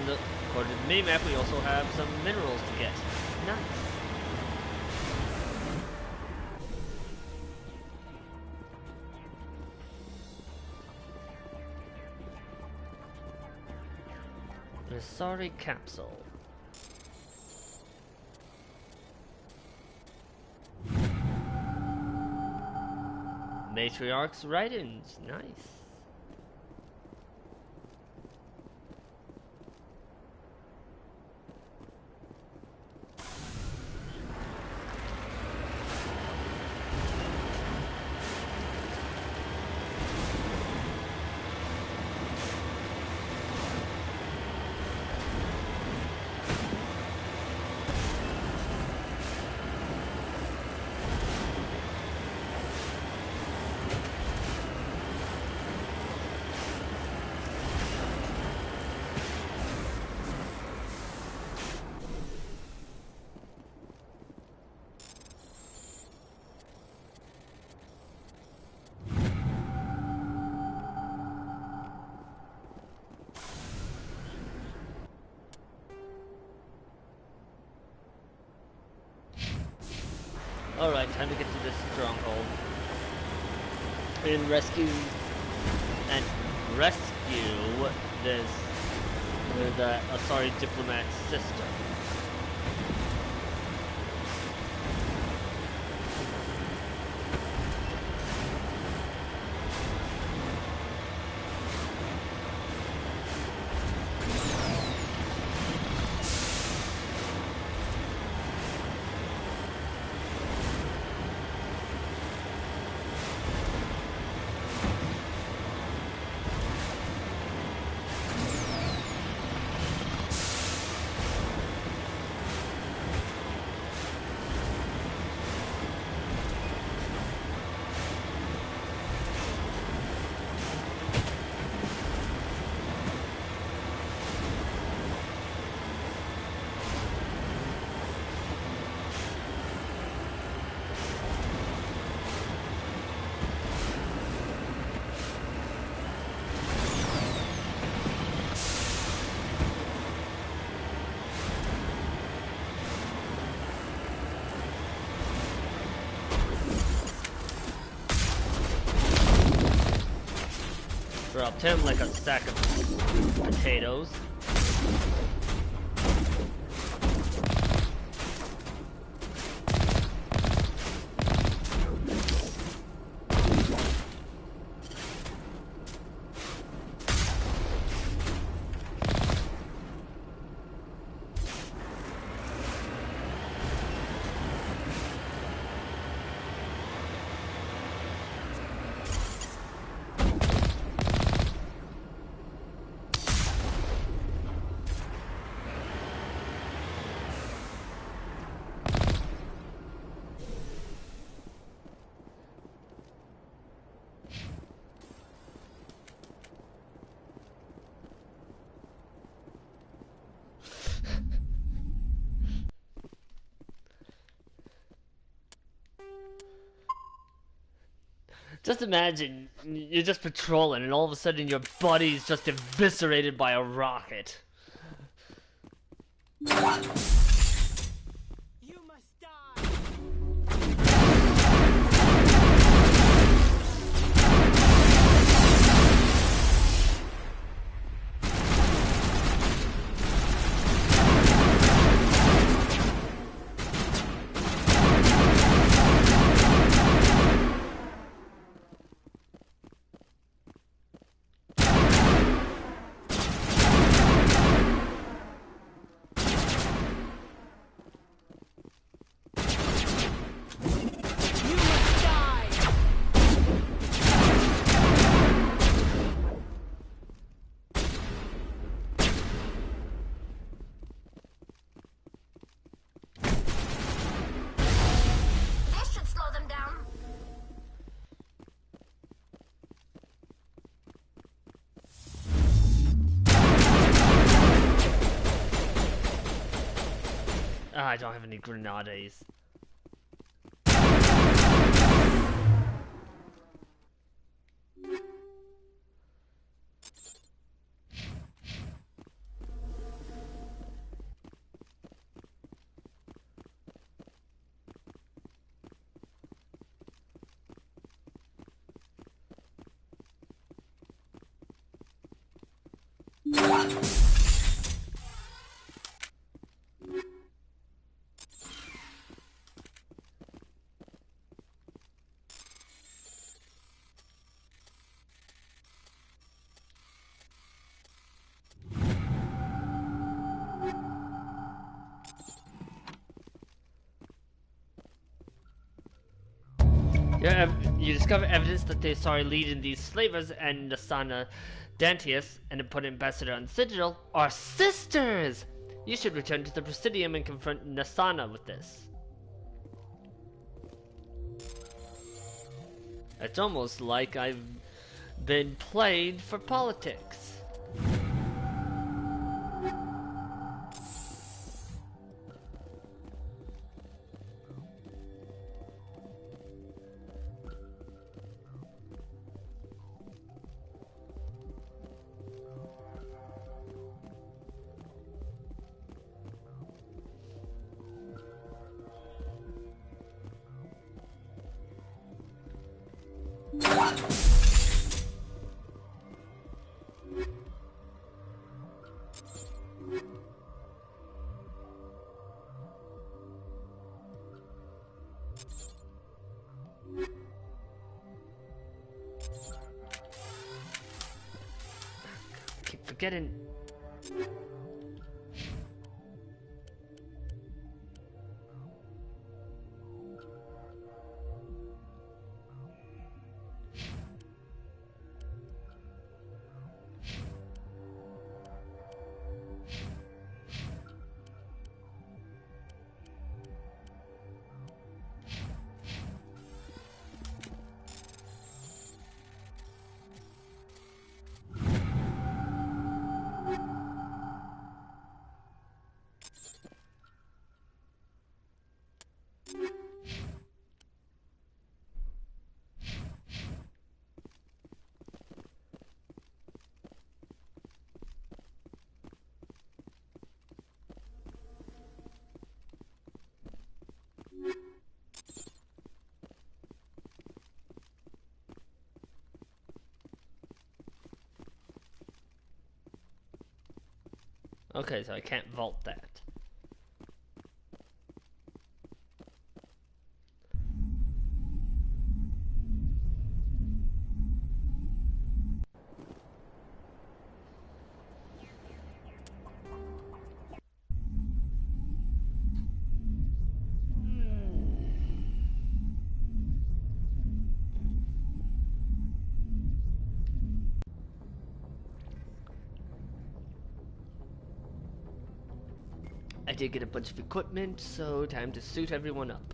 Speaker 1: according to the minimap, we also have some minerals to get. Nice. The sorry capsule. Matriarch's writings. Nice. Alright, time to get to this stronghold. And rescue this the Asari diplomat's sister. Dropped him like a sack of potatoes. Just imagine, you're just patrolling and all of a sudden your body's just eviscerated by a rocket. I don't have any grenades. You discover evidence that the Asari leading these slavers and Nassana Dantius and the put ambassador on Citadel are sisters! You should return to the Presidium and confront Nassana with this. It's almost like I've been played for politics. Keep forgetting. Okay, so I can't vault that. I did get a bunch of equipment, so time to suit everyone up.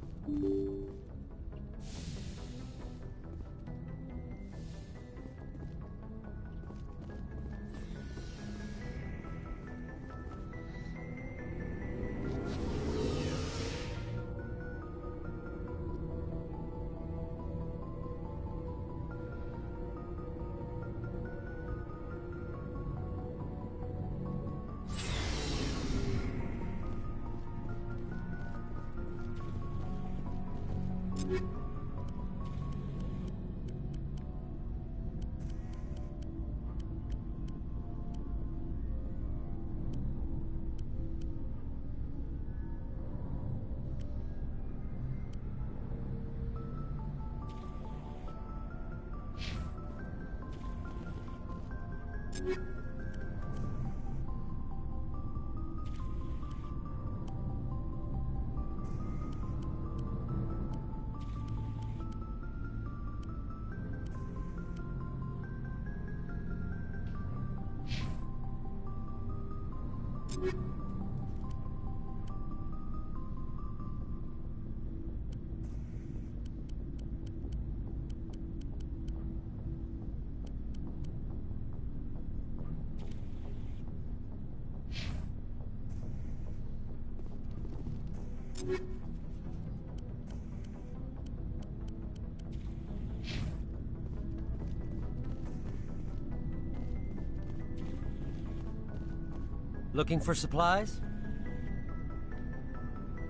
Speaker 14: Looking for supplies?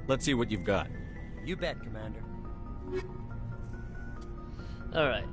Speaker 3: Let's see what you've got.
Speaker 14: You bet, Commander.
Speaker 1: All right.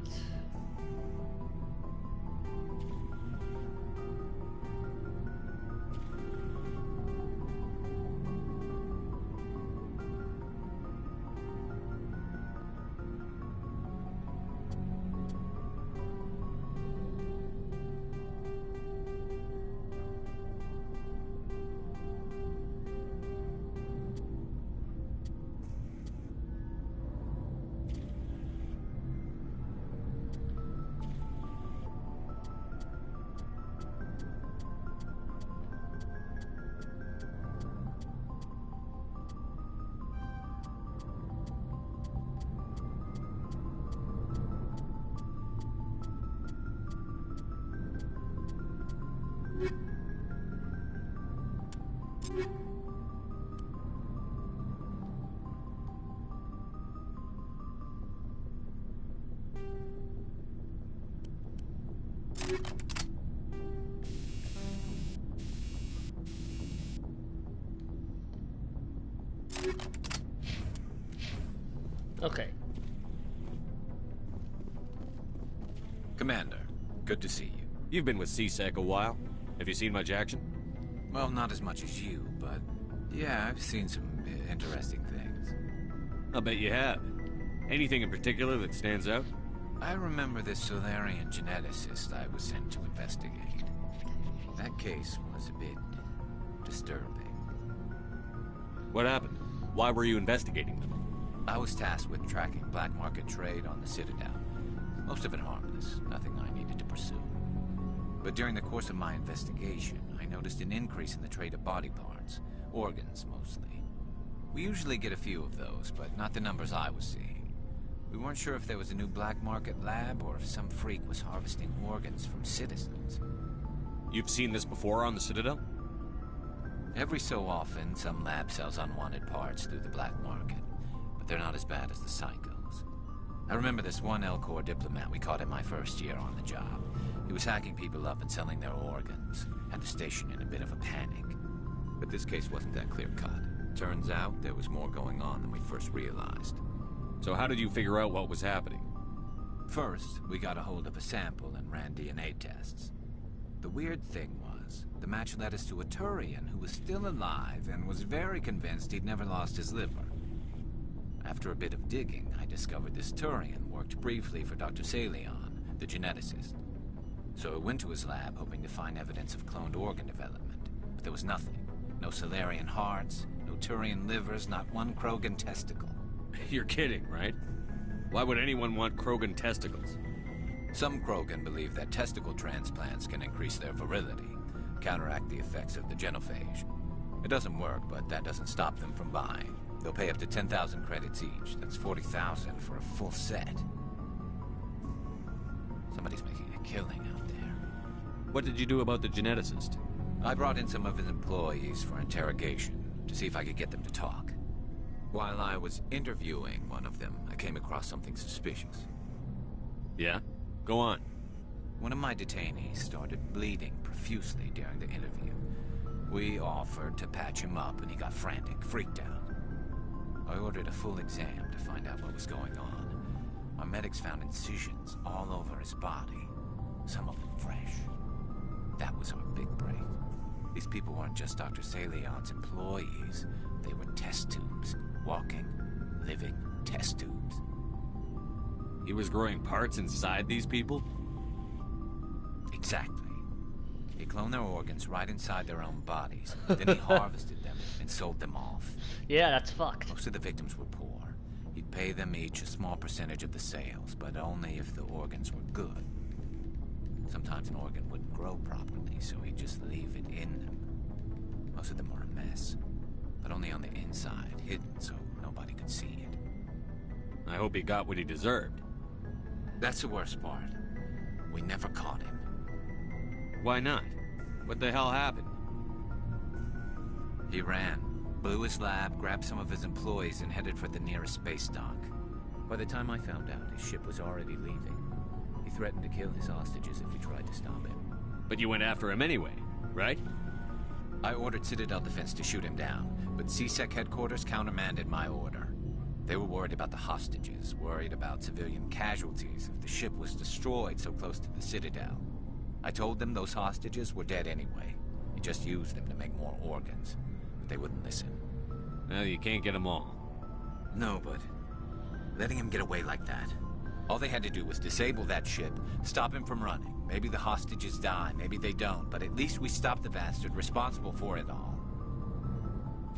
Speaker 1: Okay.
Speaker 10: Commander, good to see you.
Speaker 3: You've been with C-Sec a while. Have you seen much action?
Speaker 10: Well, not as much as you, but yeah, I've seen some interesting things.
Speaker 3: I'll bet you have. Anything in particular that stands out?
Speaker 10: I remember this Solarian geneticist I was sent to investigate. That case was a bit disturbing.
Speaker 3: What happened? Why were you investigating them?
Speaker 10: I was tasked with tracking black market trade on the Citadel. Most of it harmless, nothing I needed to pursue. But during the course of my investigation, I noticed an increase in the trade of body parts, organs mostly. We usually get a few of those, but not the numbers I was seeing. We weren't sure if there was a new black market lab or if some freak was harvesting organs from citizens.
Speaker 3: You've seen this before on the Citadel?
Speaker 10: Every so often, some lab sells unwanted parts through the black market, but they're not as bad as the psychos. I remember this one Elcor diplomat we caught in my first year on the job. He was hacking people up and selling their organs. Had the station in a bit of a panic. But this case wasn't that clear-cut. Turns out there was more going on than we first realized.
Speaker 3: So how did you figure out what was happening?
Speaker 10: First, we got a hold of a sample and ran DNA tests. The weird thing was, the match led us to a Turian who was still alive and was very convinced he'd never lost his liver. After a bit of digging, I discovered this Turian worked briefly for Dr. Salion, the geneticist. So I went to his lab hoping to find evidence of cloned organ development, but there was nothing. No Solarian hearts, no Turian livers, not one Krogan testicle.
Speaker 3: You're kidding, right? Why would anyone want Krogan testicles?
Speaker 10: Some Krogan believe that testicle transplants can increase their virility, counteract the effects of the genophage. It doesn't work, but that doesn't stop them from buying. They'll pay up to 10,000 credits each. That's 40,000 for a full set. Somebody's making a killing out there.
Speaker 3: What did you do about the geneticist?
Speaker 10: I brought in some of his employees for interrogation, to see if I could get them to talk. While I was interviewing one of them, I came across something suspicious.
Speaker 3: Yeah? Go on.
Speaker 10: One of my detainees started bleeding profusely during the interview. We offered to patch him up and he got frantic, freaked out. I ordered a full exam to find out what was going on. Our medics found incisions all over his body, some of them fresh. That was our big break. These people weren't just Dr. Salion's employees. They were test tubes. Walking, living test tubes.
Speaker 3: He was growing parts inside these people?
Speaker 10: Exactly. He cloned their organs right inside their own bodies. Then he harvested them and sold them off.
Speaker 1: Yeah, that's fucked.
Speaker 10: Most of the victims were poor. He'd pay them each a small percentage of the sales, but only if the organs were good. Sometimes an organ wouldn't grow properly, so he'd just leave it in them. Most of them were a mess, but only on the inside, hidden so nobody could see it.
Speaker 3: I hope he got what he deserved.
Speaker 10: That's the worst part. We never caught him.
Speaker 3: Why not? What the hell happened?
Speaker 10: He ran, blew his lab, grabbed some of his employees, and headed for the nearest space dock. By the time I found out, his ship was already leaving. He threatened to kill his hostages if we tried to stop him.
Speaker 3: But you went after him anyway, right?
Speaker 10: I ordered Citadel Defense to shoot him down, but C-Sec headquarters countermanded my order. They were worried about the hostages, worried about civilian casualties if the ship was destroyed so close to the Citadel. I told them those hostages were dead anyway. He just used them to make more organs. But they wouldn't listen.
Speaker 3: Well, you can't get them all.
Speaker 10: No, but letting him get away like that. All they had to do was disable that ship, stop him from running. Maybe the hostages die, maybe they don't, but at least we stopped the bastard responsible for it all.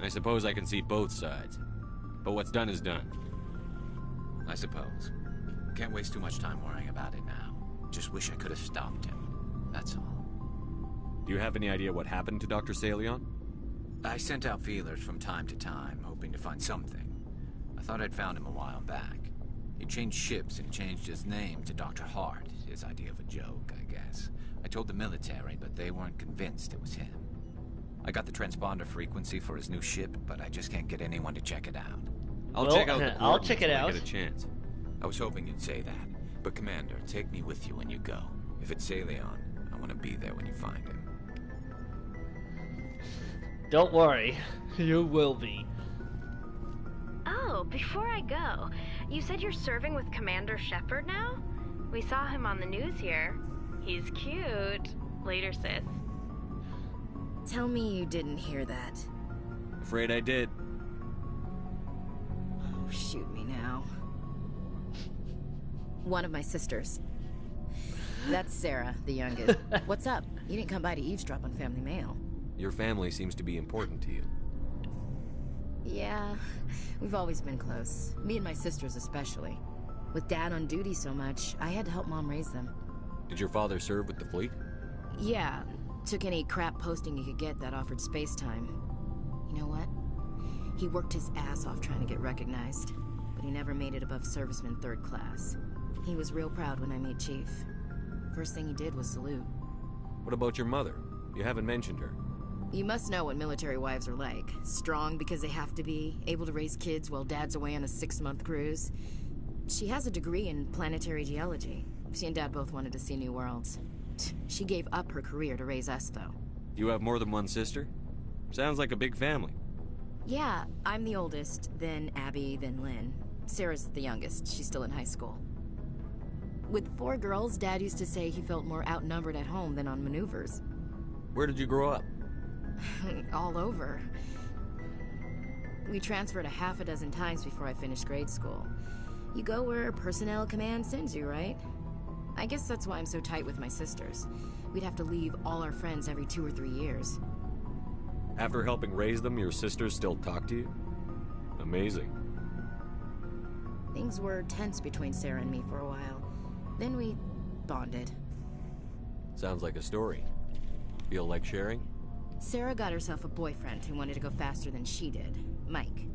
Speaker 3: I suppose I can see both sides. But what's done is done.
Speaker 10: I suppose. Can't waste too much time worrying about it now. Just wish I could have stopped him. That's all.
Speaker 3: Do you have any idea what happened to Dr. Salion?
Speaker 10: I sent out feelers from time to time, hoping to find something. I thought I'd found him a while back. He changed ships and changed his name to Dr. Hart, his idea of a joke, I guess. I told the military, but they weren't convinced it was him. I got the transponder frequency for his new ship, but I just can't get anyone to check it out.
Speaker 3: I'll check out the
Speaker 1: I'll check it out.
Speaker 3: when I get a chance.
Speaker 10: I was hoping you'd say that, but Commander, take me with you when you go. If it's Salion, I want to be there when you find him.
Speaker 1: Don't worry, you will be.
Speaker 11: Oh, before I go, you said you're serving with Commander Shepard now?
Speaker 9: We saw him on the news here. He's cute. Later, sis.
Speaker 7: Tell me you didn't hear that.
Speaker 3: Afraid I did.
Speaker 7: Oh, shoot me now. One of my sisters. That's Sarah, the youngest. What's up? You didn't come by to eavesdrop on Family Mail.
Speaker 3: Your family seems to be important to you.
Speaker 7: Yeah, we've always been close. Me and my sisters especially. With Dad on duty so much, I had to help Mom raise them.
Speaker 3: Did your father serve with the fleet?
Speaker 7: Yeah, took any crap posting he could get that offered space time. You know what? He worked his ass off trying to get recognized, but he never made it above serviceman 3rd class. He was real proud when I made Chief. First thing he did was salute.
Speaker 3: What about your mother? You haven't mentioned her.
Speaker 7: You must know what military wives are like. Strong because they have to be, able to raise kids while Dad's away on a 6-month cruise. She has a degree in planetary geology. She and Dad both wanted to see new worlds. She gave up her career to raise us, though.
Speaker 3: You have more than one sister? Sounds like a big family.
Speaker 7: Yeah, I'm the oldest, then Abby, then Lynn. Sarah's the youngest. She's still in high school. With 4 girls, Dad used to say he felt more outnumbered at home than on maneuvers.
Speaker 3: Where did you grow up?
Speaker 7: All over. We transferred a half a dozen times before I finished grade school. You go where personnel command sends you, right? I guess that's why I'm so tight with my sisters. We'd have to leave all our friends every 2 or 3 years.
Speaker 3: After helping raise them, your sisters still talk to you? Amazing.
Speaker 7: Things were tense between Sarah and me for a while. Then we bonded.
Speaker 3: Sounds like a story. Feel like sharing?
Speaker 7: Sarah got herself a boyfriend who wanted to go faster than she did, Mike.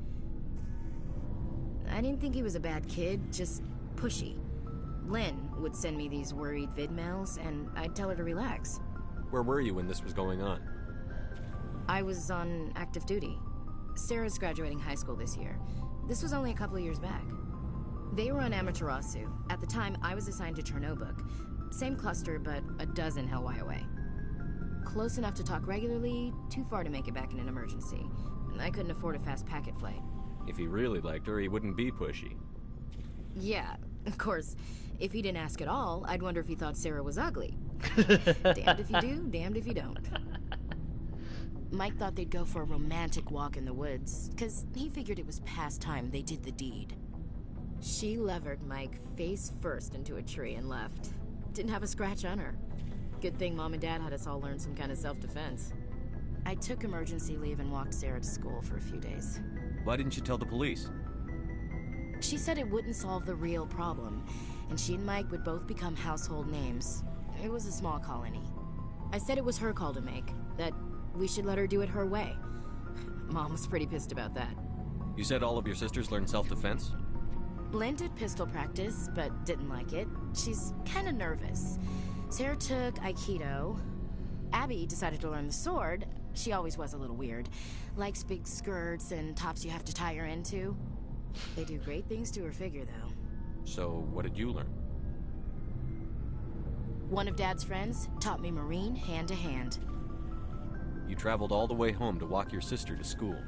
Speaker 7: I didn't think he was a bad kid, just pushy. Lynn would send me these worried vidmails, and I'd tell her to relax.
Speaker 3: Where were you when this was going on?
Speaker 7: I was on active duty. Sarah's graduating high school this year. This was only a couple of years back. They were on Amaterasu. At the time, I was assigned to Chernobog. Same cluster, but a dozen Hellwire away. Close enough to talk regularly, too far to make it back in an emergency. I couldn't afford a fast packet flight.
Speaker 3: If he really liked her, he wouldn't be pushy.
Speaker 7: Yeah, of course. If he didn't ask at all, I'd wonder if he thought Sarah was ugly. Damned if you do, damned if you don't. Mike thought they'd go for a romantic walk in the woods, because he figured it was past time they did the deed. She levered Mike face first into a tree and left. Didn't have a scratch on her. Good thing Mom and Dad had us all learn some kind of self-defense. I took emergency leave and walked Sarah to school for a few days.
Speaker 3: Why didn't you tell the police?
Speaker 7: She said it wouldn't solve the real problem, and she and Mike would both become household names. It was a small colony. I said it was her call to make, that we should let her do it her way. Mom was pretty pissed about that.
Speaker 3: You said all of your sisters learned self-defense?
Speaker 7: Lynn did pistol practice, but didn't like it. She's kind of nervous. Sarah took Aikido. Abby decided to learn the sword. She always was a little weird. Likes big skirts and tops you have to tie her into. They do great things to her figure, though.
Speaker 3: So, what did you learn?
Speaker 7: One of Dad's friends taught me Marine hand to hand.
Speaker 3: You traveled all the way home to walk your sister to school.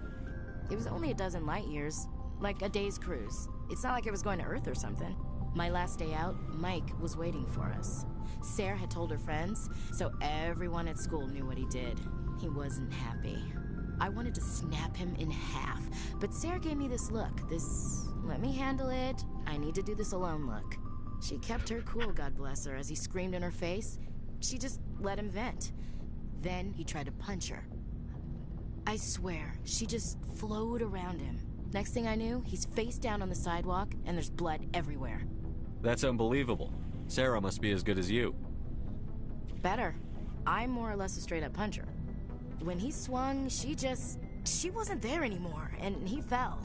Speaker 7: It was only a dozen light years, like a day's cruise. It's not like I was going to Earth or something. My last day out, Mike was waiting for us. Sarah had told her friends, so everyone at school knew what he did. He wasn't happy. I wanted to snap him in half, but Sarah gave me this look, this let me handle it, I need to do this alone look. She kept her cool, God bless her, as he screamed in her face. She just let him vent. Then he tried to punch her. I swear, she just flowed around him. Next thing I knew, he's face down on the sidewalk, and there's blood everywhere.
Speaker 3: That's unbelievable. Sarah must be as good as you.
Speaker 7: Better. I'm more or less a straight-up puncher. When he swung, she wasn't there anymore, and he fell.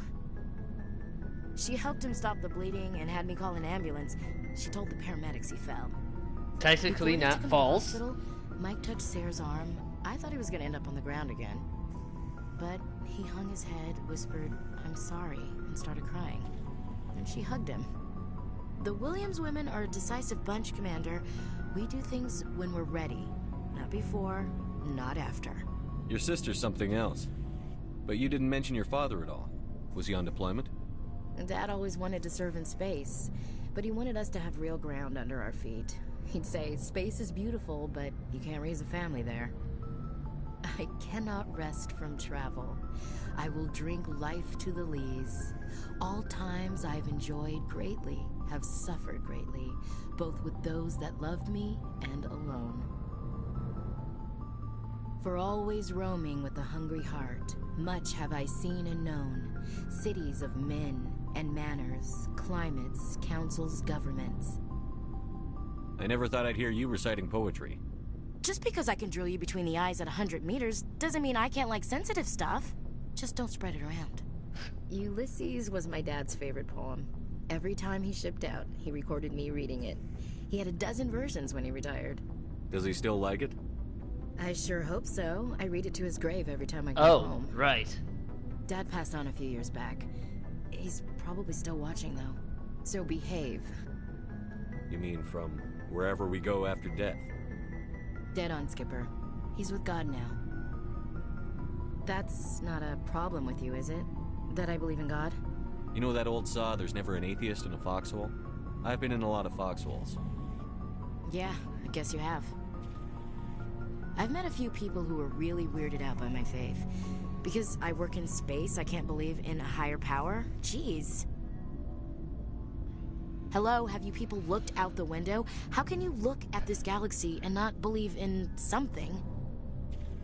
Speaker 7: She helped him stop the bleeding and had me call an ambulance. She told the paramedics he fell.
Speaker 1: Technically not false.
Speaker 7: Mike touched Sarah's arm. I thought he was gonna end up on the ground again. But he hung his head, whispered, "I'm sorry," and started crying. And she hugged him. The Williams women are a decisive bunch, Commander. We do things when we're ready. Not before, not after.
Speaker 3: Your sister's something else. But you didn't mention your father at all. Was he on deployment?
Speaker 7: Dad always wanted to serve in space. But he wanted us to have real ground under our feet. He'd say, space is beautiful, but you can't raise a family there. I cannot rest from travel. I will drink life to the lees. All times I've enjoyed greatly, have suffered greatly, both with those that loved me and alone. For always roaming with a hungry heart, much have I seen and known, cities of men and manners, climates, councils, governments.
Speaker 3: I never thought I'd hear you reciting poetry.
Speaker 7: Just because I can drill you between the eyes at 100 meters doesn't mean I can't like sensitive stuff. Just don't spread it around. Ulysses was my dad's favorite poem. Every time he shipped out, he recorded me reading it. He had a dozen versions when he retired.
Speaker 3: Does he still like it?
Speaker 7: I sure hope so. I read it to his grave every time I go home.
Speaker 1: Oh, right.
Speaker 7: Dad passed on a few years back. He's probably still watching, though. So behave.
Speaker 3: You mean from wherever we go after death?
Speaker 7: Dead on, Skipper. He's with God now. That's not a problem with you, is it? That I believe in God?
Speaker 3: You know that old saw, there's never an atheist in a foxhole? I've been in a lot of foxholes.
Speaker 7: Yeah, I guess you have. I've met a few people who were really weirded out by my faith. Because I work in space, I can't believe in a higher power? Jeez. Hello, have you people looked out the window? How can you look at this galaxy and not believe in something?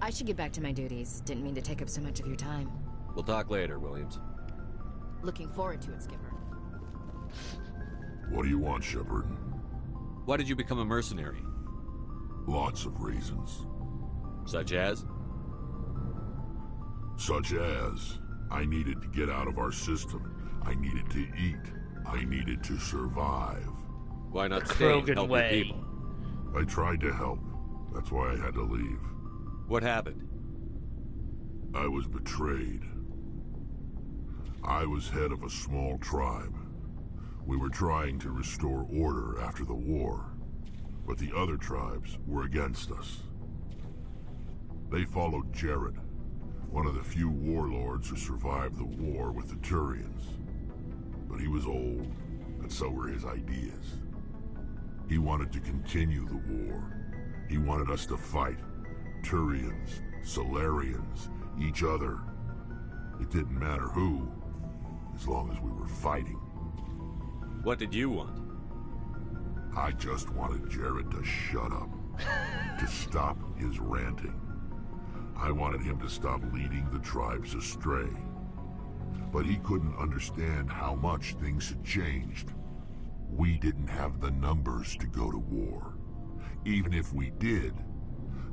Speaker 7: I should get back to my duties. Didn't mean to take up so much of your time.
Speaker 3: We'll talk later, Williams.
Speaker 7: Looking forward to it, Skipper.
Speaker 13: What do you want, Shepard?
Speaker 3: Why did you become a mercenary?
Speaker 13: Lots of reasons.
Speaker 3: Such as?
Speaker 13: Such as, I needed to get out of our system. I needed to eat. I needed to survive.
Speaker 3: Why not stay and help your people?
Speaker 13: I tried to help. That's why I had to leave.
Speaker 3: What happened?
Speaker 13: I was betrayed. I was head of a small tribe. We were trying to restore order after the war, but the other tribes were against us. They followed Jared, one of the few warlords who survived the war with the Turians. But he was old, and so were his ideas. He wanted to continue the war. He wanted us to fight. Turians, Solarians, each other. It didn't matter who, as long as we were fighting.
Speaker 3: What did you want?
Speaker 13: I just wanted Jared to shut up, to stop his ranting. I wanted him to stop leading the tribes astray. But he couldn't understand how much things had changed. We didn't have the numbers to go to war. Even if we did,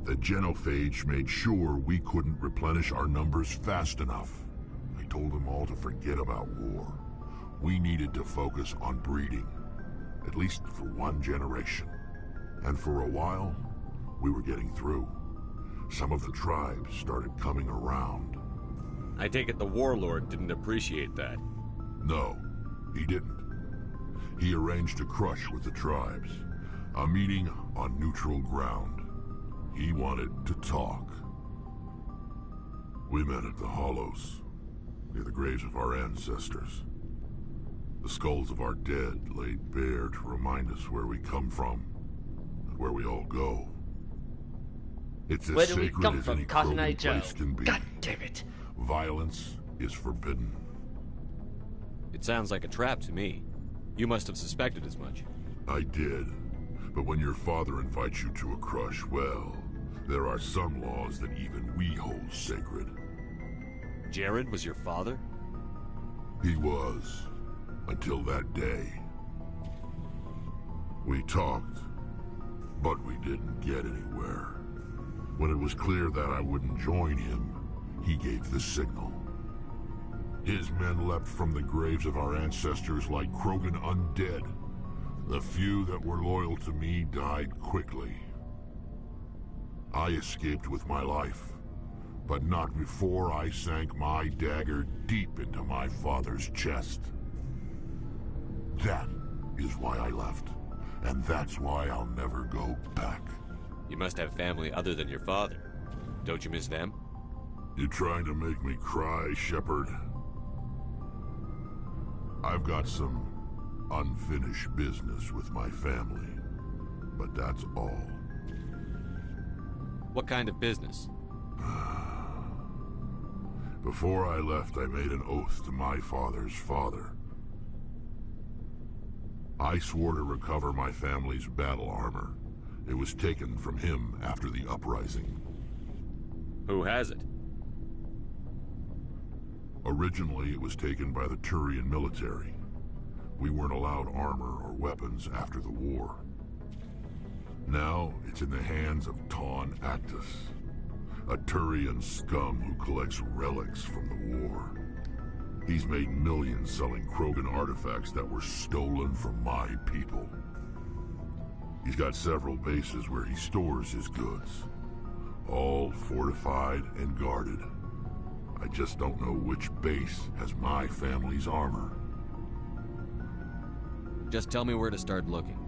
Speaker 13: the genophage made sure we couldn't replenish our numbers fast enough. I told them all to forget about war. We needed to focus on breeding, at least for one generation. And for a while, we were getting through. Some of the tribes started coming around.
Speaker 3: I take it the warlord didn't appreciate that.
Speaker 13: No, he didn't. He arranged a crush with the tribes, a meeting on neutral ground. He wanted to talk. We met at the Hollows, near the graves of our ancestors. The skulls of our dead laid bare to remind us where we come from, and where we all go. It's as sacred as any Krogan place can be.
Speaker 1: God damn it.
Speaker 13: Violence is forbidden.
Speaker 3: It sounds like a trap to me. You must have suspected as much.
Speaker 13: I did. But when your father invites you to a crush, well, there are some laws that even we hold sacred.
Speaker 3: Jared was your father?
Speaker 13: He was. Until that day. We talked, but we didn't get anywhere. When it was clear that I wouldn't join him, he gave the signal. His men leapt from the graves of our ancestors like Krogan undead. The few that were loyal to me died quickly. I escaped with my life, but not before I sank my dagger deep into my father's chest. That is why I left, and that's why I'll never go back.
Speaker 3: You must have family other than your father. Don't you miss them?
Speaker 13: You're trying to make me cry, Shepard. I've got some unfinished business with my family. But that's all.
Speaker 3: What kind of business?
Speaker 13: Before I left, I made an oath to my father's father. I swore to recover my family's battle armor. It was taken from him after the uprising.
Speaker 3: Who has it?
Speaker 13: Originally, it was taken by the Turian military. We weren't allowed armor or weapons after the war. Now, it's in the hands of Taun Actus, a Turian scum who collects relics from the war. He's made millions selling Krogan artifacts that were stolen from my people. He's got several bases where he stores his goods, all fortified and guarded. I just don't know which base has my family's armor.
Speaker 3: Just tell me where to start looking.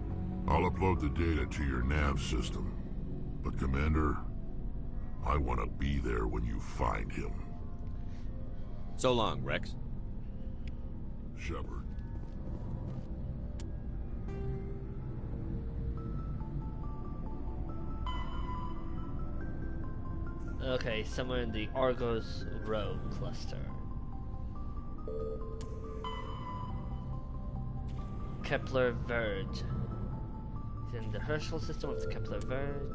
Speaker 13: I'll upload the data to your nav system. But Commander, I want to be there when you find him.
Speaker 3: So long, Rex.
Speaker 13: Shepard.
Speaker 1: Okay, somewhere in the Argos Rho cluster. Kepler Verge. It's in the Herschel system of the Kepler Verge.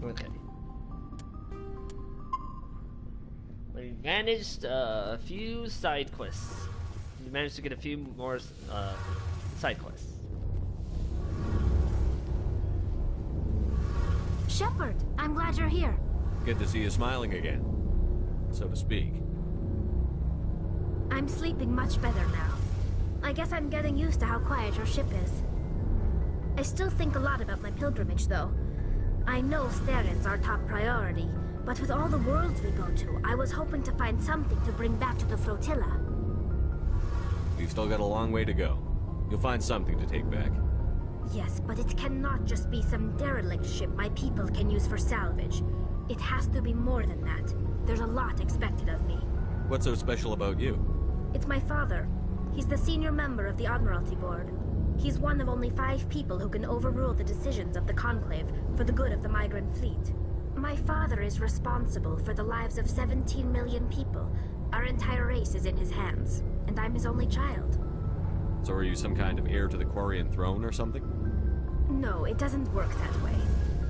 Speaker 1: Okay. We managed a few side quests. We managed to get a few more side quests.
Speaker 16: Shepard, I'm glad you're here.
Speaker 3: Good to see you smiling again, so to speak.
Speaker 16: I'm sleeping much better now. I guess I'm getting used to how quiet your ship is. I still think a lot about my pilgrimage, though. I know Steren's our top priority, but with all the worlds we go to, I was hoping to find something to bring back to the flotilla.
Speaker 3: You've still got a long way to go. You'll find something to take back.
Speaker 16: Yes, but it cannot just be some derelict ship my people can use for salvage. It has to be more than that. There's a lot expected of me.
Speaker 3: What's so special about you?
Speaker 16: It's my father. He's the senior member of the Admiralty Board. He's one of only 5 people who can overrule the decisions of the Conclave for the good of the migrant fleet. My father is responsible for the lives of 17 million people. Our entire race is in his hands, and I'm his only child.
Speaker 3: So are you some kind of heir to the Quarian throne or something?
Speaker 16: No, it doesn't work that way.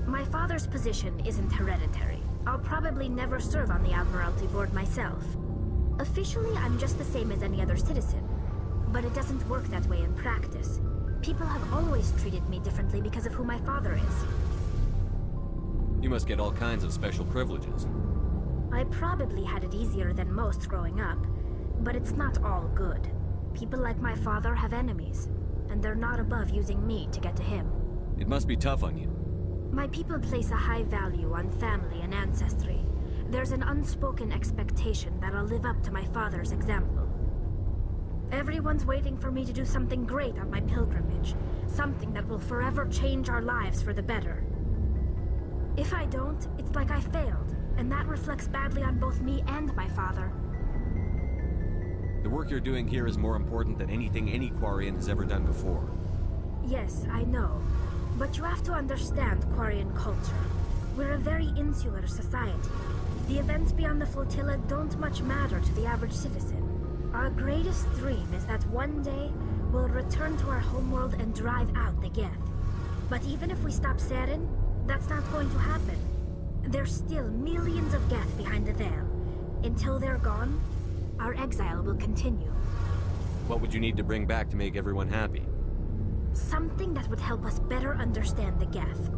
Speaker 16: My father's position isn't hereditary. I'll probably never serve on the Admiralty Board myself. Officially, I'm just the same as any other citizen. But it doesn't work that way in practice. People have always treated me differently because of who my father is.
Speaker 3: You must get all kinds of special privileges.
Speaker 16: I probably had it easier than most growing up, but it's not all good. People like my father have enemies, and they're not above using me to get to him.
Speaker 3: It must be tough on you.
Speaker 16: My people place a high value on family and ancestry. There's an unspoken expectation that I'll live up to my father's example. Everyone's waiting for me to do something great on my pilgrimage, something that will forever change our lives for the better. If I don't, it's like I failed, and that reflects badly on both me and my father.
Speaker 3: The work you're doing here is more important than anything any Quarian has ever done before.
Speaker 16: Yes, I know. But you have to understand Quarian culture. We're a very insular society. The events beyond the flotilla don't much matter to the average citizen. Our greatest dream is that one day we'll return to our homeworld and drive out the Geth. But even if we stop Saren, that's not going to happen. There's still millions of Geth behind the veil. Until they're gone, our exile will continue.
Speaker 3: What would you need to bring back to make everyone happy?
Speaker 16: Something that would help us better understand the Geth.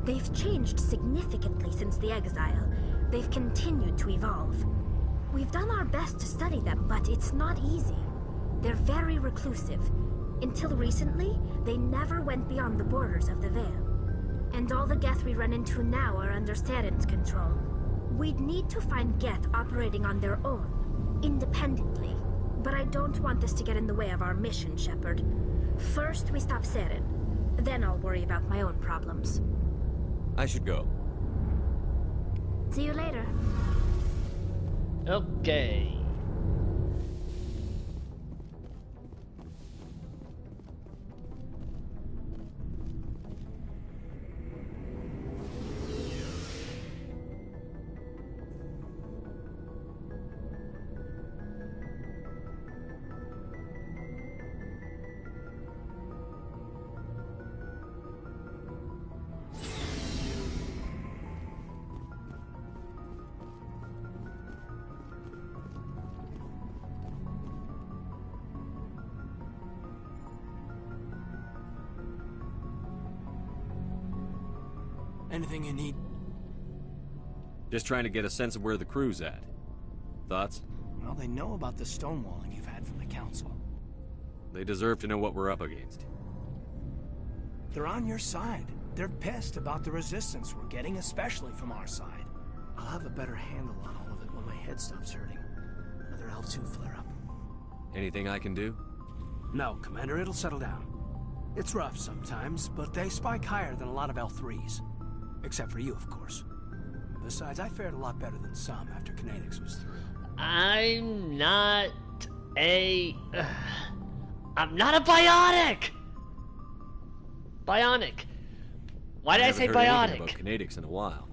Speaker 16: They've changed significantly since the exile. They've continued to evolve. We've done our best to study them, but it's not easy. They're very reclusive. Until recently, they never went beyond the borders of the Veil. And all the Geth we run into now are under Saren's control. We'd need to find Geth operating on their own, independently. But I don't want this to get in the way of our mission, Shepard. First, we stop Saren. Then I'll worry about my own problems.
Speaker 3: I should go.
Speaker 16: See you later.
Speaker 1: Okay.
Speaker 6: Anything you need?
Speaker 3: Just trying to get a sense of where the crew's at. Thoughts?
Speaker 6: Well, they know about the stonewalling you've had from the Council.
Speaker 3: They deserve to know what we're up against.
Speaker 6: They're on your side. They're pissed about the resistance we're getting, especially from our side. I'll have a better handle on all of it when my head stops hurting. Another L2 flare-up.
Speaker 3: Anything I can do?
Speaker 6: No, Commander, it'll settle down. It's rough sometimes, but they spike higher than a lot of L3s. Except for you, of course. Besides, I fared a lot better than some after Kinetics was through.
Speaker 1: I'm not a biotic! Bionic. Why did I say biotic?
Speaker 3: About Kinetics in a while.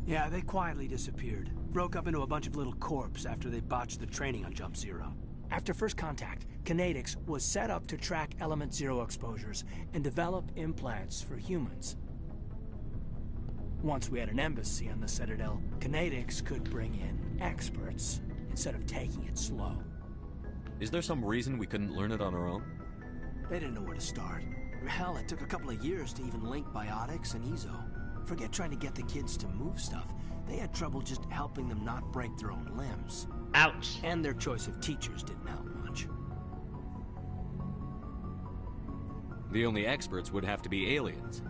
Speaker 6: Yeah, they quietly disappeared. Broke up into a bunch of little corps after they botched the training on Jump Zero. After first contact, Kinetics was set up to track Element Zero exposures and develop implants for humans. Once we had an embassy on the Citadel, Kinetics could bring in experts instead of taking it slow.
Speaker 3: Is there some reason we couldn't learn it on our own?
Speaker 6: They didn't know where to start. Hell, it took a couple of years to even link biotics and EZO. Forget trying to get the kids to move stuff. They had trouble just helping them not break their own limbs.
Speaker 1: Ouch.
Speaker 6: And their choice of teachers didn't help much.
Speaker 3: The only experts would have to be aliens.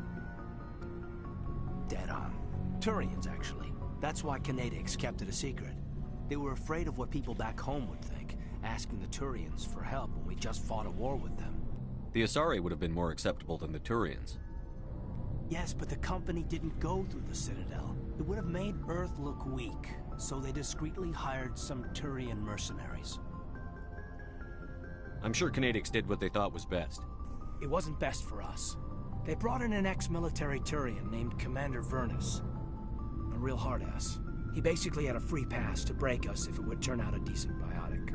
Speaker 6: Dead on. Turians, actually. That's why Kinetics kept it a secret. They were afraid of what people back home would think, asking the Turians for help when we just fought a war with them.
Speaker 3: The Asari would have been more acceptable than the Turians.
Speaker 6: Yes, but the company didn't go through the Citadel. It would have made Earth look weak, so they discreetly hired some Turian mercenaries.
Speaker 3: I'm sure Kinetics did what they thought was best.
Speaker 6: It wasn't best for us. They brought in an ex-military Turian named Commander Vernus. A real hard-ass. He basically had a free pass to break us if it would turn out a decent biotic.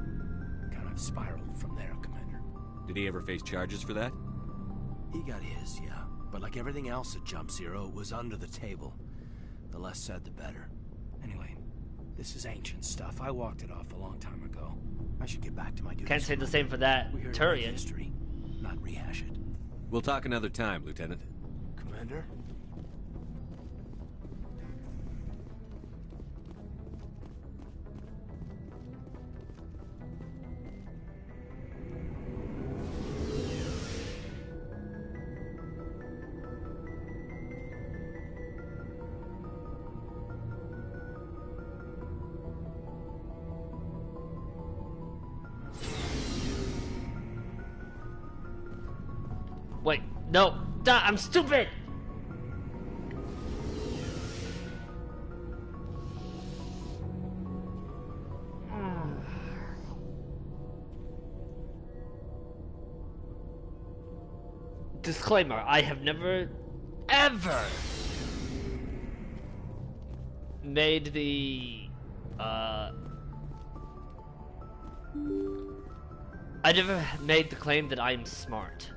Speaker 6: Kind of spiraled from there, Commander.
Speaker 3: Did he ever face charges for that?
Speaker 6: He got his, yeah. But like everything else at Jump Zero, it was under the table. The less said, the better. Anyway, this is ancient stuff. I walked it off a long time ago. I should get back to my duties.
Speaker 1: Can't say the same for that Turian.
Speaker 6: History, not rehash it.
Speaker 3: We'll talk another time, Lieutenant.
Speaker 6: Commander?
Speaker 1: Wait, no, I'm stupid! Disclaimer, I have never, ever made the, I never made the claim that I'm smart.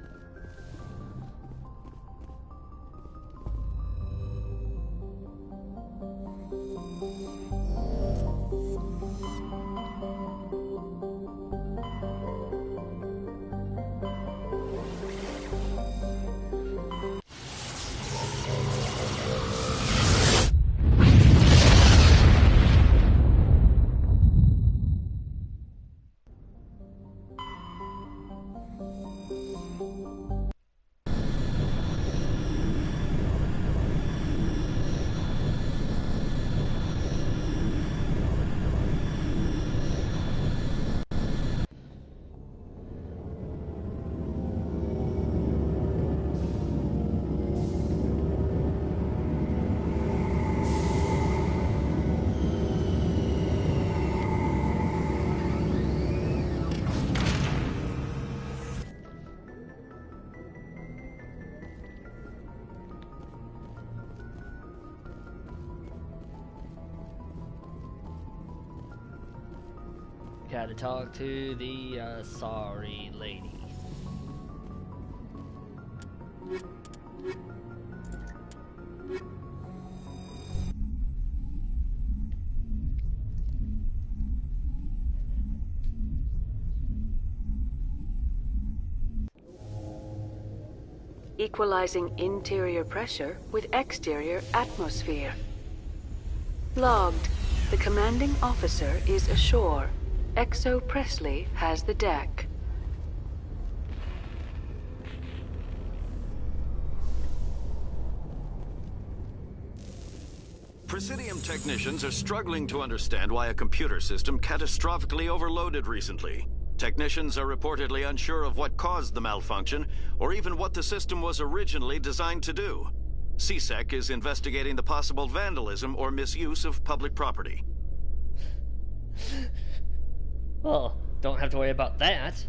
Speaker 1: Gotta talk to the sorry lady.
Speaker 17: Equalizing interior pressure with exterior atmosphere. Logged. The commanding officer is ashore. XO Presley has the deck.
Speaker 22: Presidium technicians are struggling to understand why a computer system catastrophically overloaded recently. Technicians are reportedly unsure of what caused the malfunction, or even what the system was originally designed to do. CSEC is investigating the possible vandalism or misuse of public property.
Speaker 1: Well, don't have to worry about that.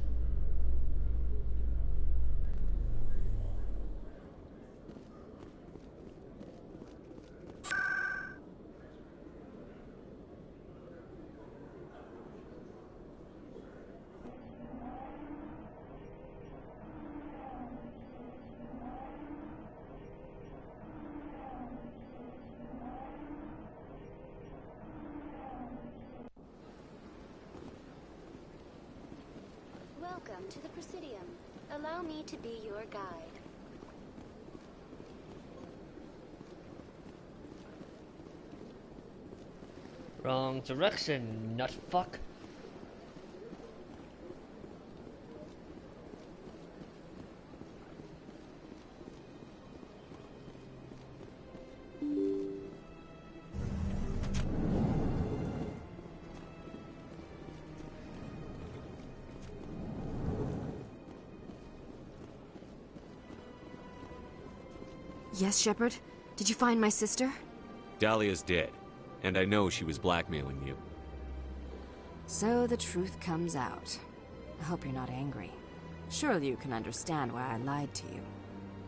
Speaker 8: Welcome to the Presidium. Allow me to be your guide.
Speaker 1: Wrong direction, nutfuck.
Speaker 12: Yes, Shepard? Did you find my sister?
Speaker 3: Dahlia's dead, and I know she was blackmailing you.
Speaker 12: So the truth comes out. I hope you're not angry. Surely you can understand why I lied to you.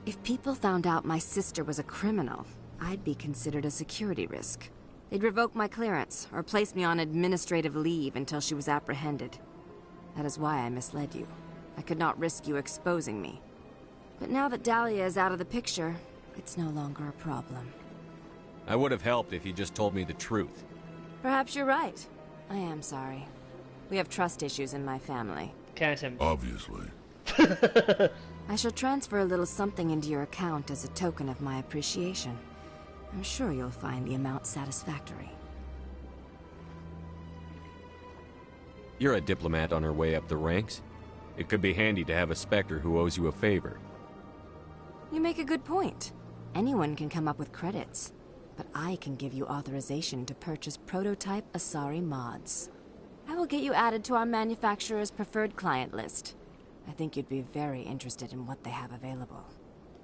Speaker 12: If people found out my sister was a criminal, I'd be considered a security risk. They'd revoke my clearance, or place me on administrative leave until she was apprehended. That is why I misled you. I could not risk you exposing me. But now that Dahlia is out of the picture, it's no longer a problem.
Speaker 3: I would have helped if you just told me the truth.
Speaker 12: Perhaps you're right. I am sorry. We have trust issues in my family.
Speaker 13: Obviously.
Speaker 12: I shall transfer a little something into your account as a token of my appreciation. I'm sure you'll find the amount satisfactory.
Speaker 3: You're a diplomat on her way up the ranks. It could be handy to have a Spectre who owes you a favor.
Speaker 12: You make a good point. Anyone can come up with credits, but I can give you authorization to purchase prototype Asari mods. I will get you added to our manufacturer's preferred client list. I think you'd be very interested in what they have available.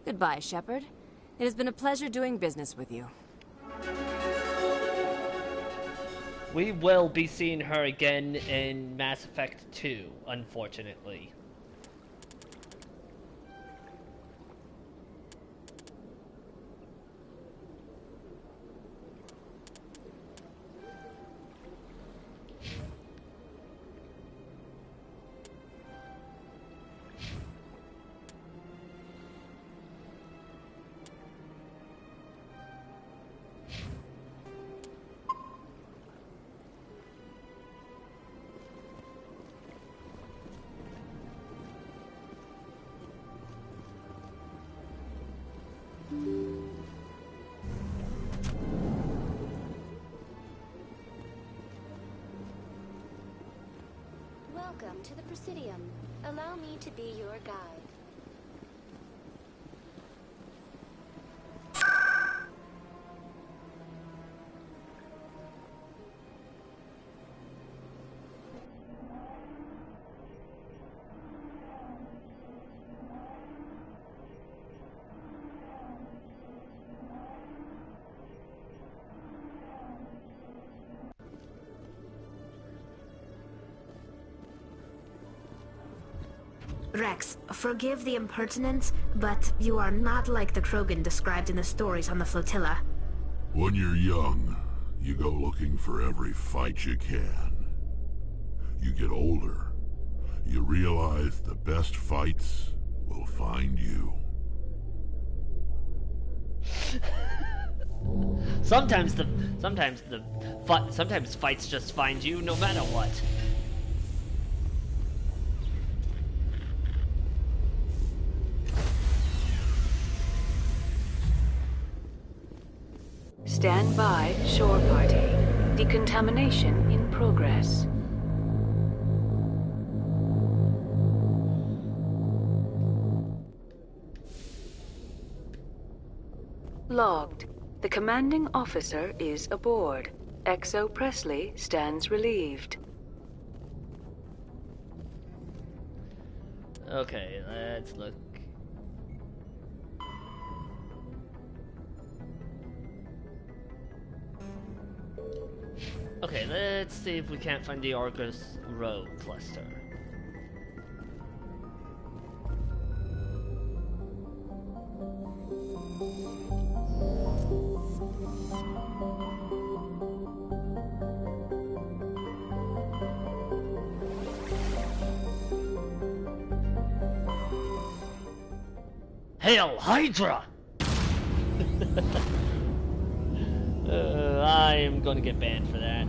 Speaker 12: Goodbye, Shepard. It has been a pleasure doing business with you.
Speaker 1: We will be seeing her again in Mass Effect 2, unfortunately.
Speaker 8: Welcome to the Presidium. Allow me to be your guide.
Speaker 16: Rex, forgive the impertinence, but you are not like the Krogan described in the stories on the flotilla.
Speaker 13: When you're young, you go looking for every fight you can. You get older, you realize the best fights will find you.
Speaker 1: Sometimes fights just find you no matter what.
Speaker 17: Stand by, shore party. Decontamination in progress. Logged. The commanding officer is aboard. XO Presley stands relieved.
Speaker 1: Okay, let's look. Okay, let's see if we can't find the Argus Row cluster. Hail Hydra! I am going to get banned for that.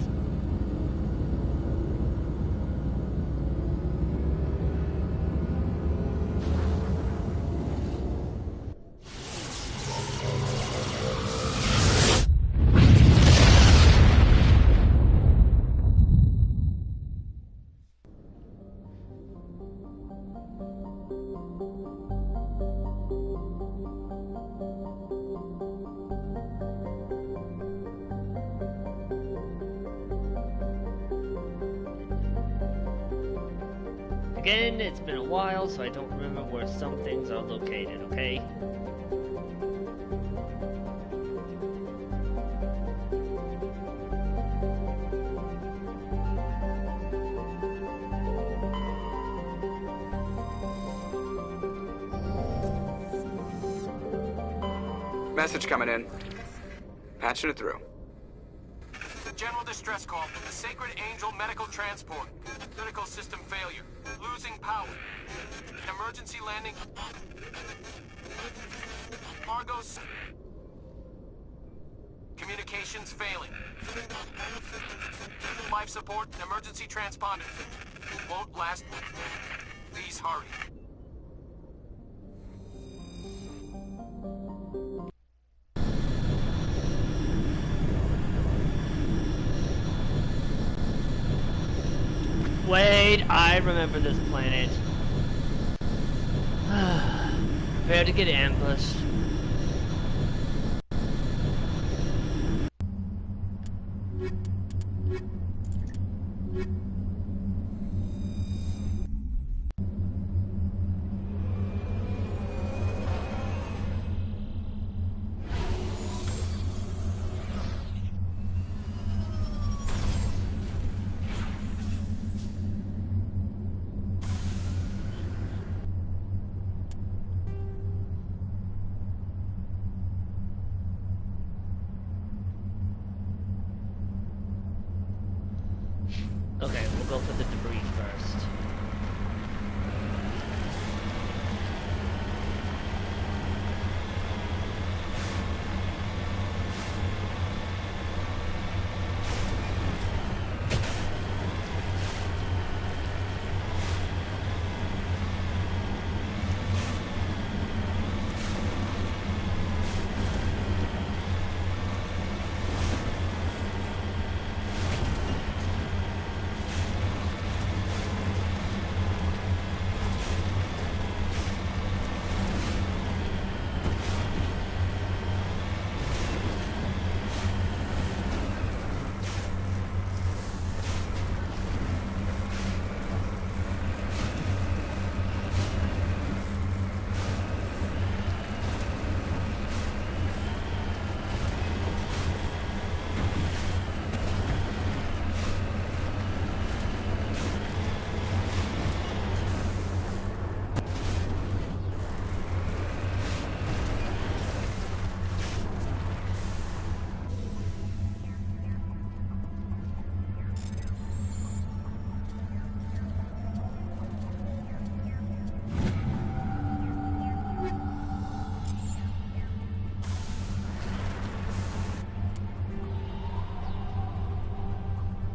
Speaker 1: Again, it's been a while, so I don't remember where some things are located, okay?
Speaker 15: Message coming in. Patching it through.
Speaker 2: General distress call from the Sacred Angel Medical Transport. Critical system failure. Losing power. Emergency landing. Argos. Communications failing. Life support and emergency transponder. Won't last. Please hurry.
Speaker 1: Wait, I remember this planet. Prepare to get ambushed. Okay, we'll go for the debris first.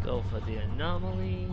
Speaker 1: Go for the anomaly.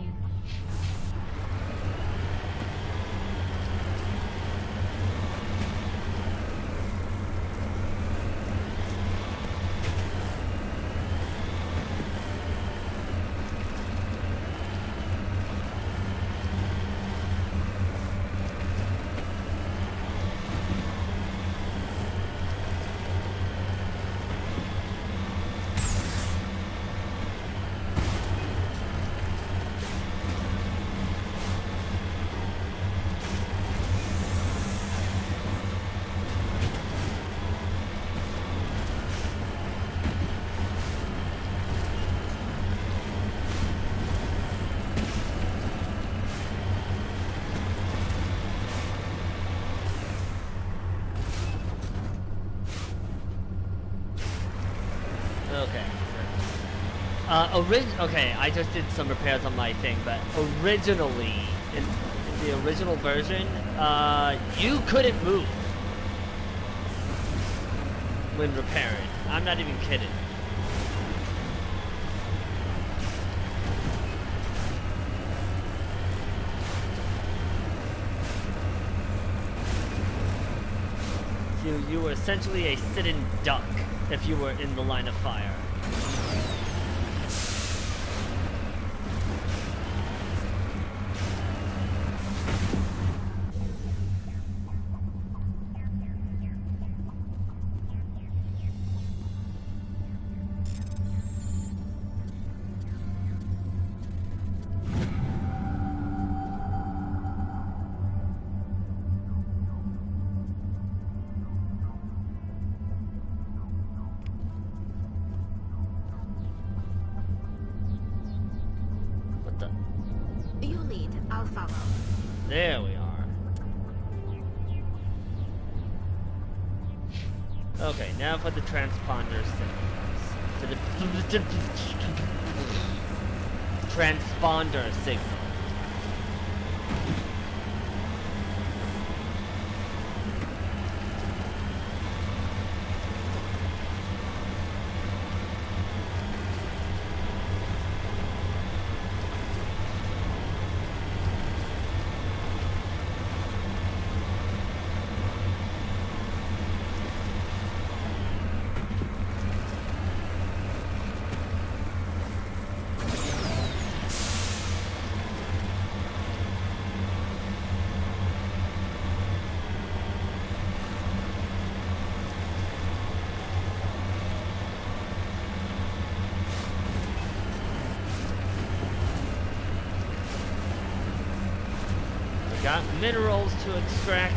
Speaker 1: Okay, I just did some repairs on my thing, but originally, in the original version, you couldn't move when repairing. I'm not even kidding. You were essentially a sit-in duck if you were in the line of fire. There we are. Okay, now for the transponder signals. To the transponder signal. Got minerals to extract.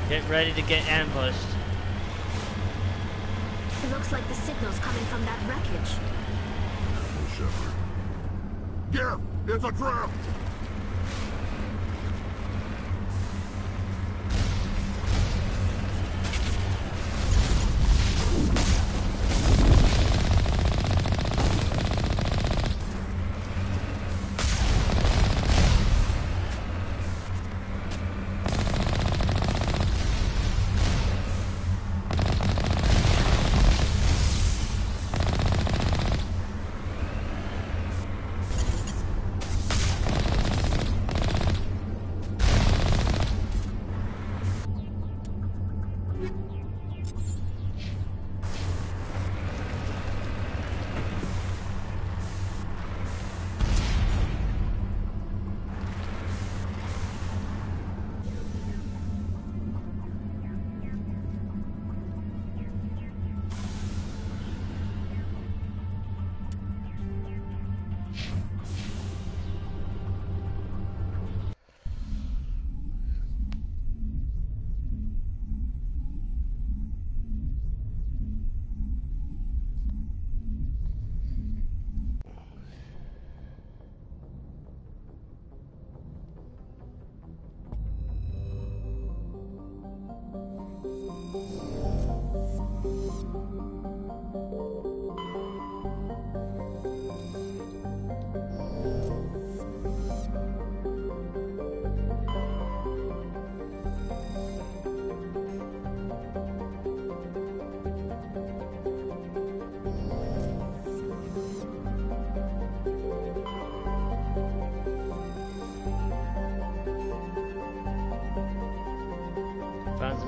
Speaker 1: Get ready to get ambushed.
Speaker 16: It looks like the signal's coming from that wreckage.
Speaker 13: Shepard. Geth! It's a trap!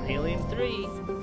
Speaker 1: Helium-3.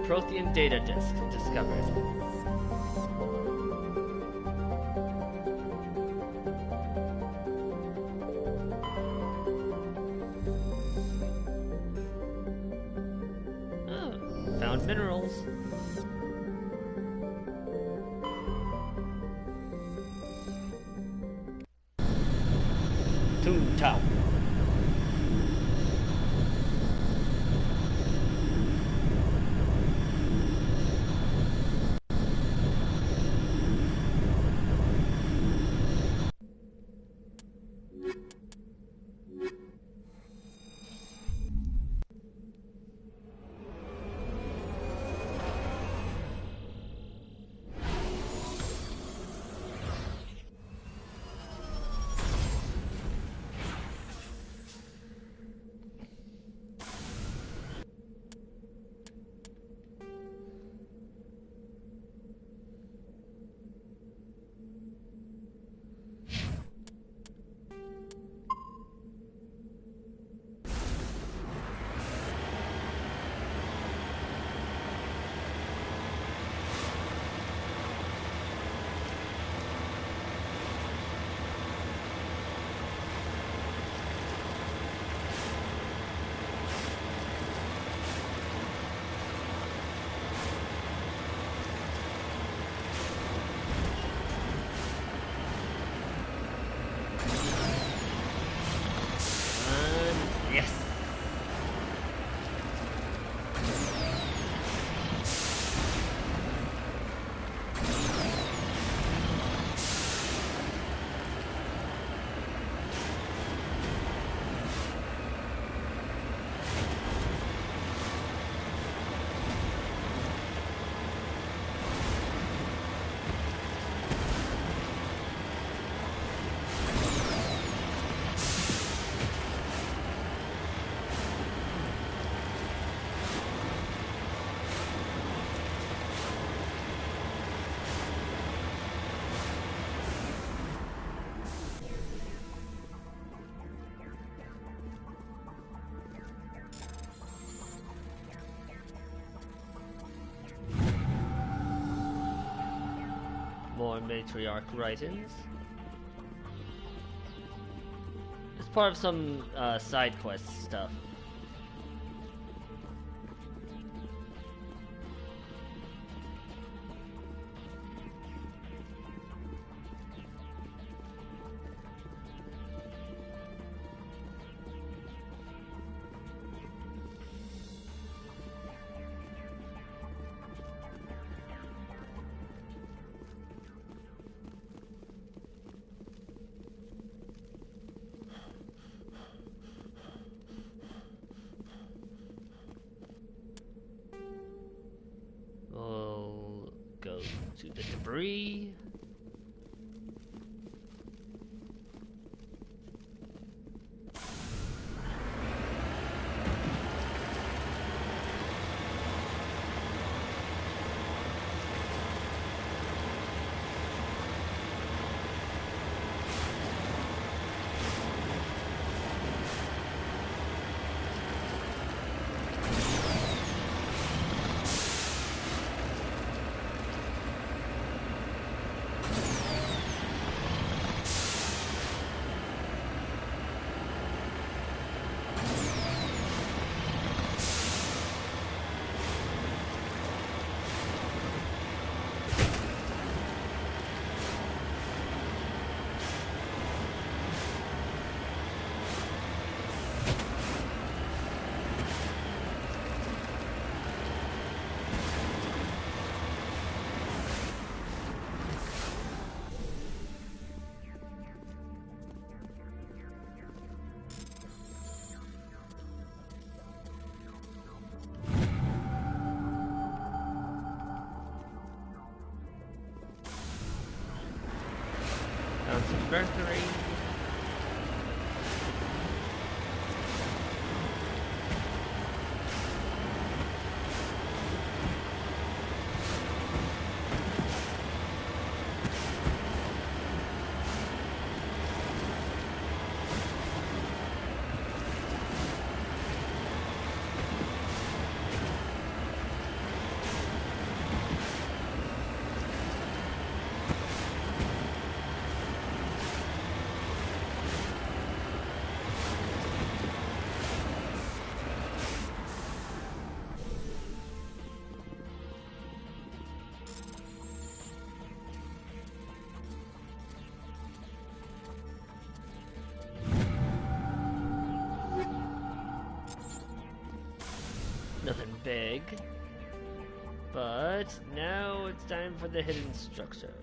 Speaker 1: Prothean data disk discovered. Oh, found minerals. Toontown. Yes. More matriarch writings. It's part of some side quest stuff. We'll go to the debris. big. But now it's time for the hidden structure.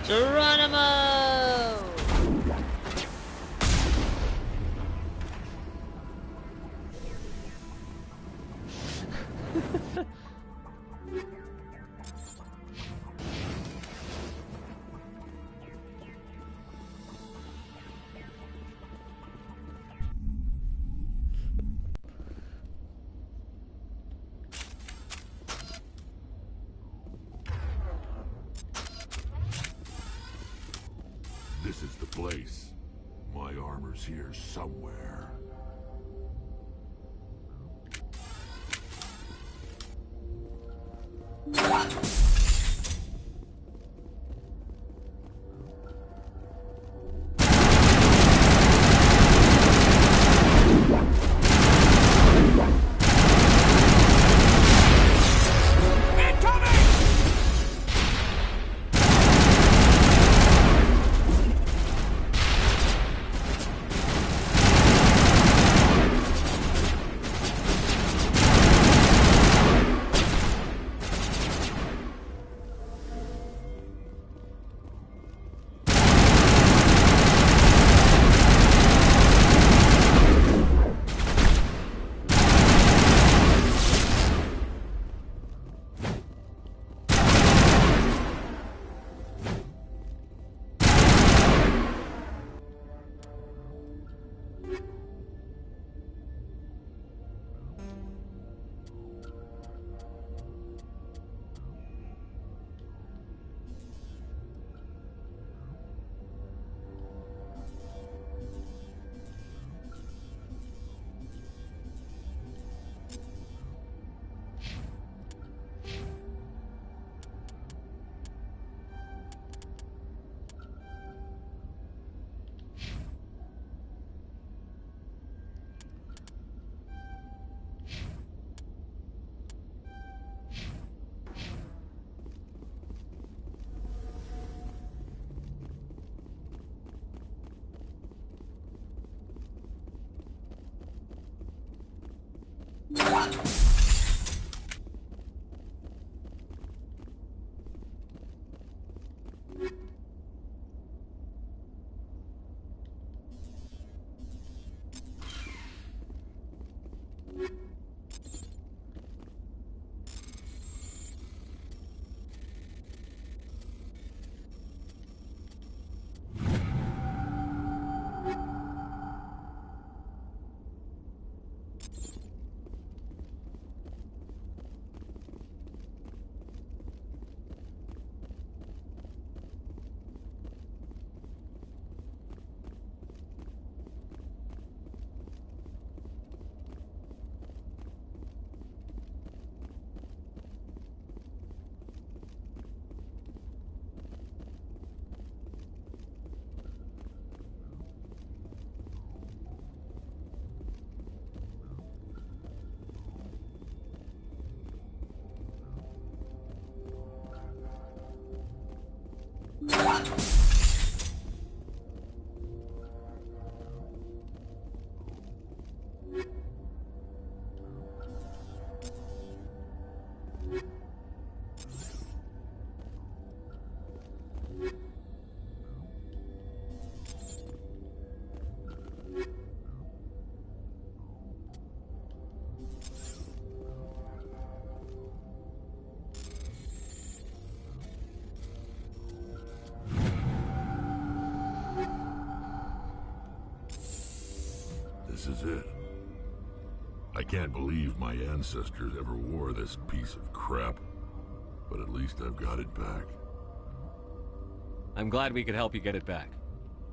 Speaker 1: Geronimo!
Speaker 13: This is the place. My armor's here somewhere. This is it. I can't believe my ancestors ever wore this piece of crap, but at least I've got it back.
Speaker 3: I'm glad we could help you get it back.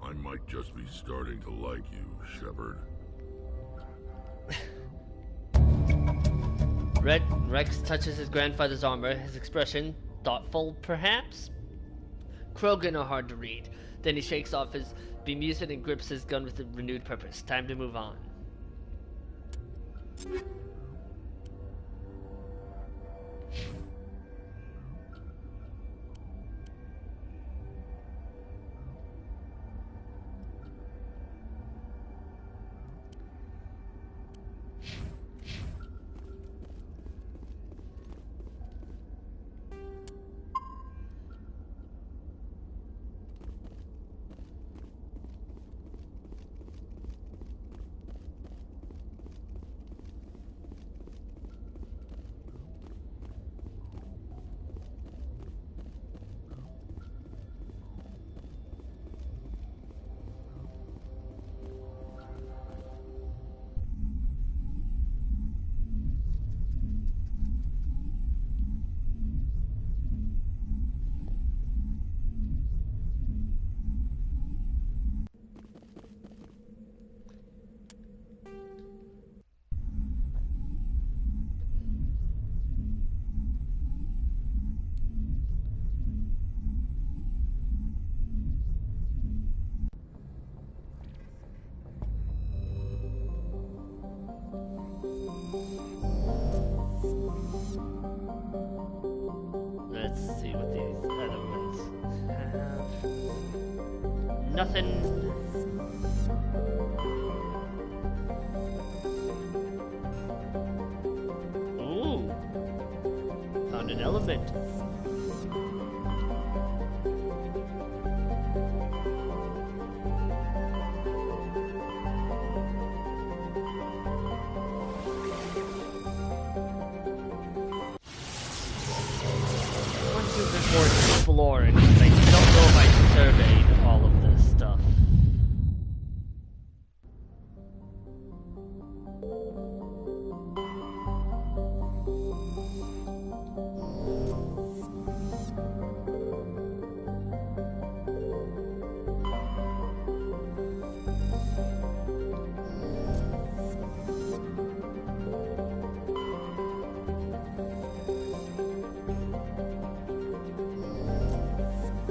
Speaker 13: I might just be starting to like you, Shepard.
Speaker 1: Rex touches his grandfather's armor, his expression thoughtful, perhaps? Krogan are hard to read. Then he shakes off his bemused and grips his gun with a renewed purpose. Time to move on. Let's see what these other ones have. Nothing. Ooh. Found an element. More exploring. I don't know if I surveyed all of this stuff.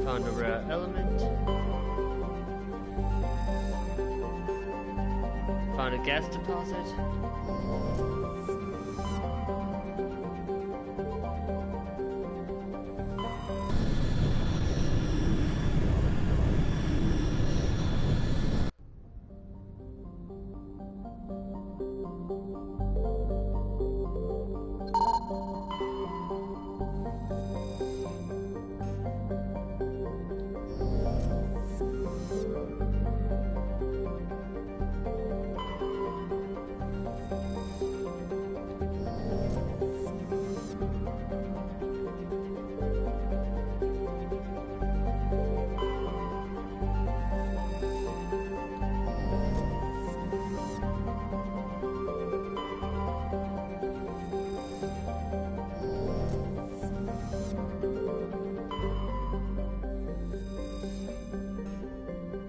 Speaker 1: Found a rare element. Found a gas deposit.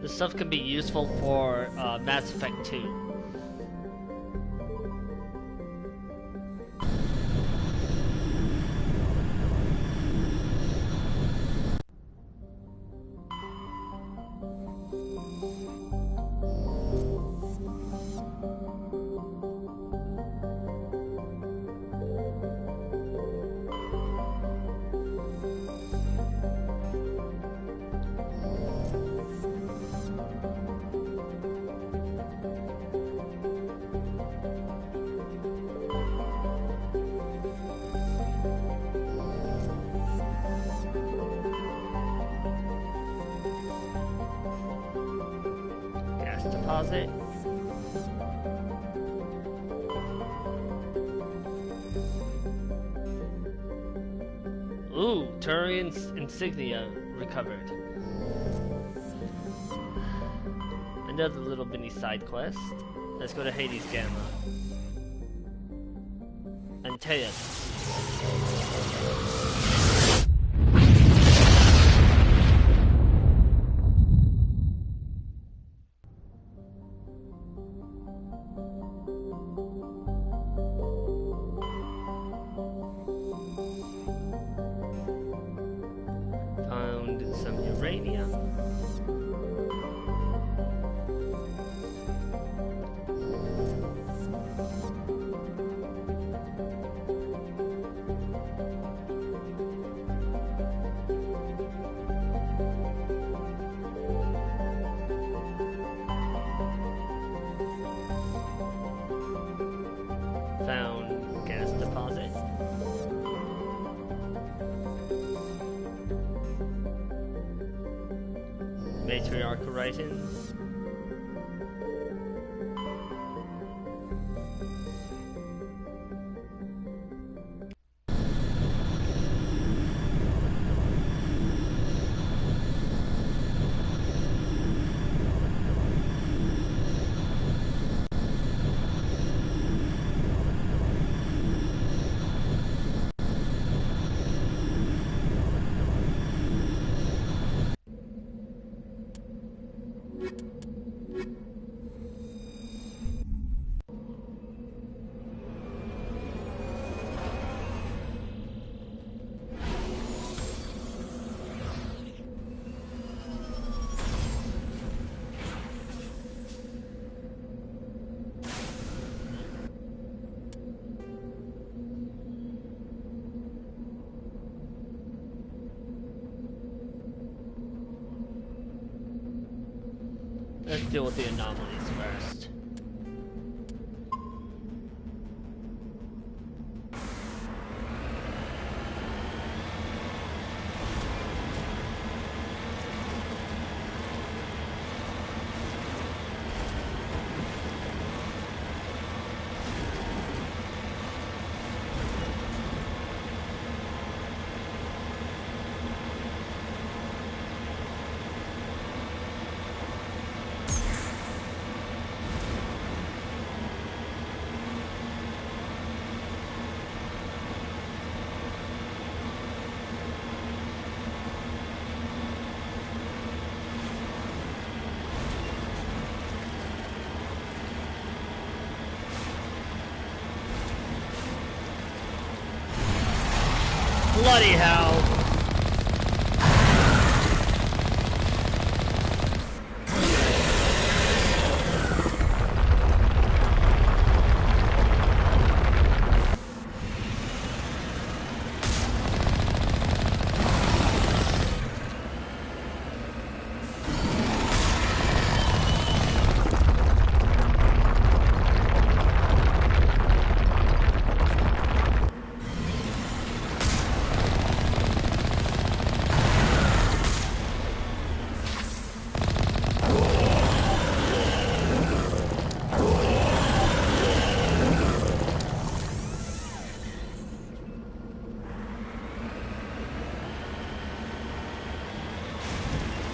Speaker 1: This stuff can be useful for Mass Effect 2. deposit. Ooh, Turian's insignia recovered. Another little mini side quest. Let's go to Hades Gamma. Antaeus. Found some uranium. Found gas deposit. Matriarch Horizons. Let's deal with the anomalies first. Bloody hell!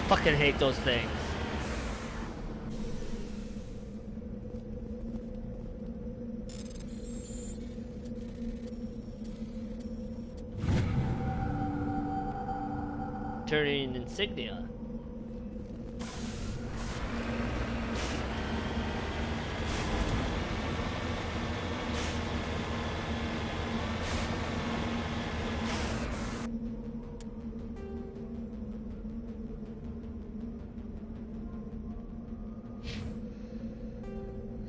Speaker 1: Fucking hate those things. Turian insignia.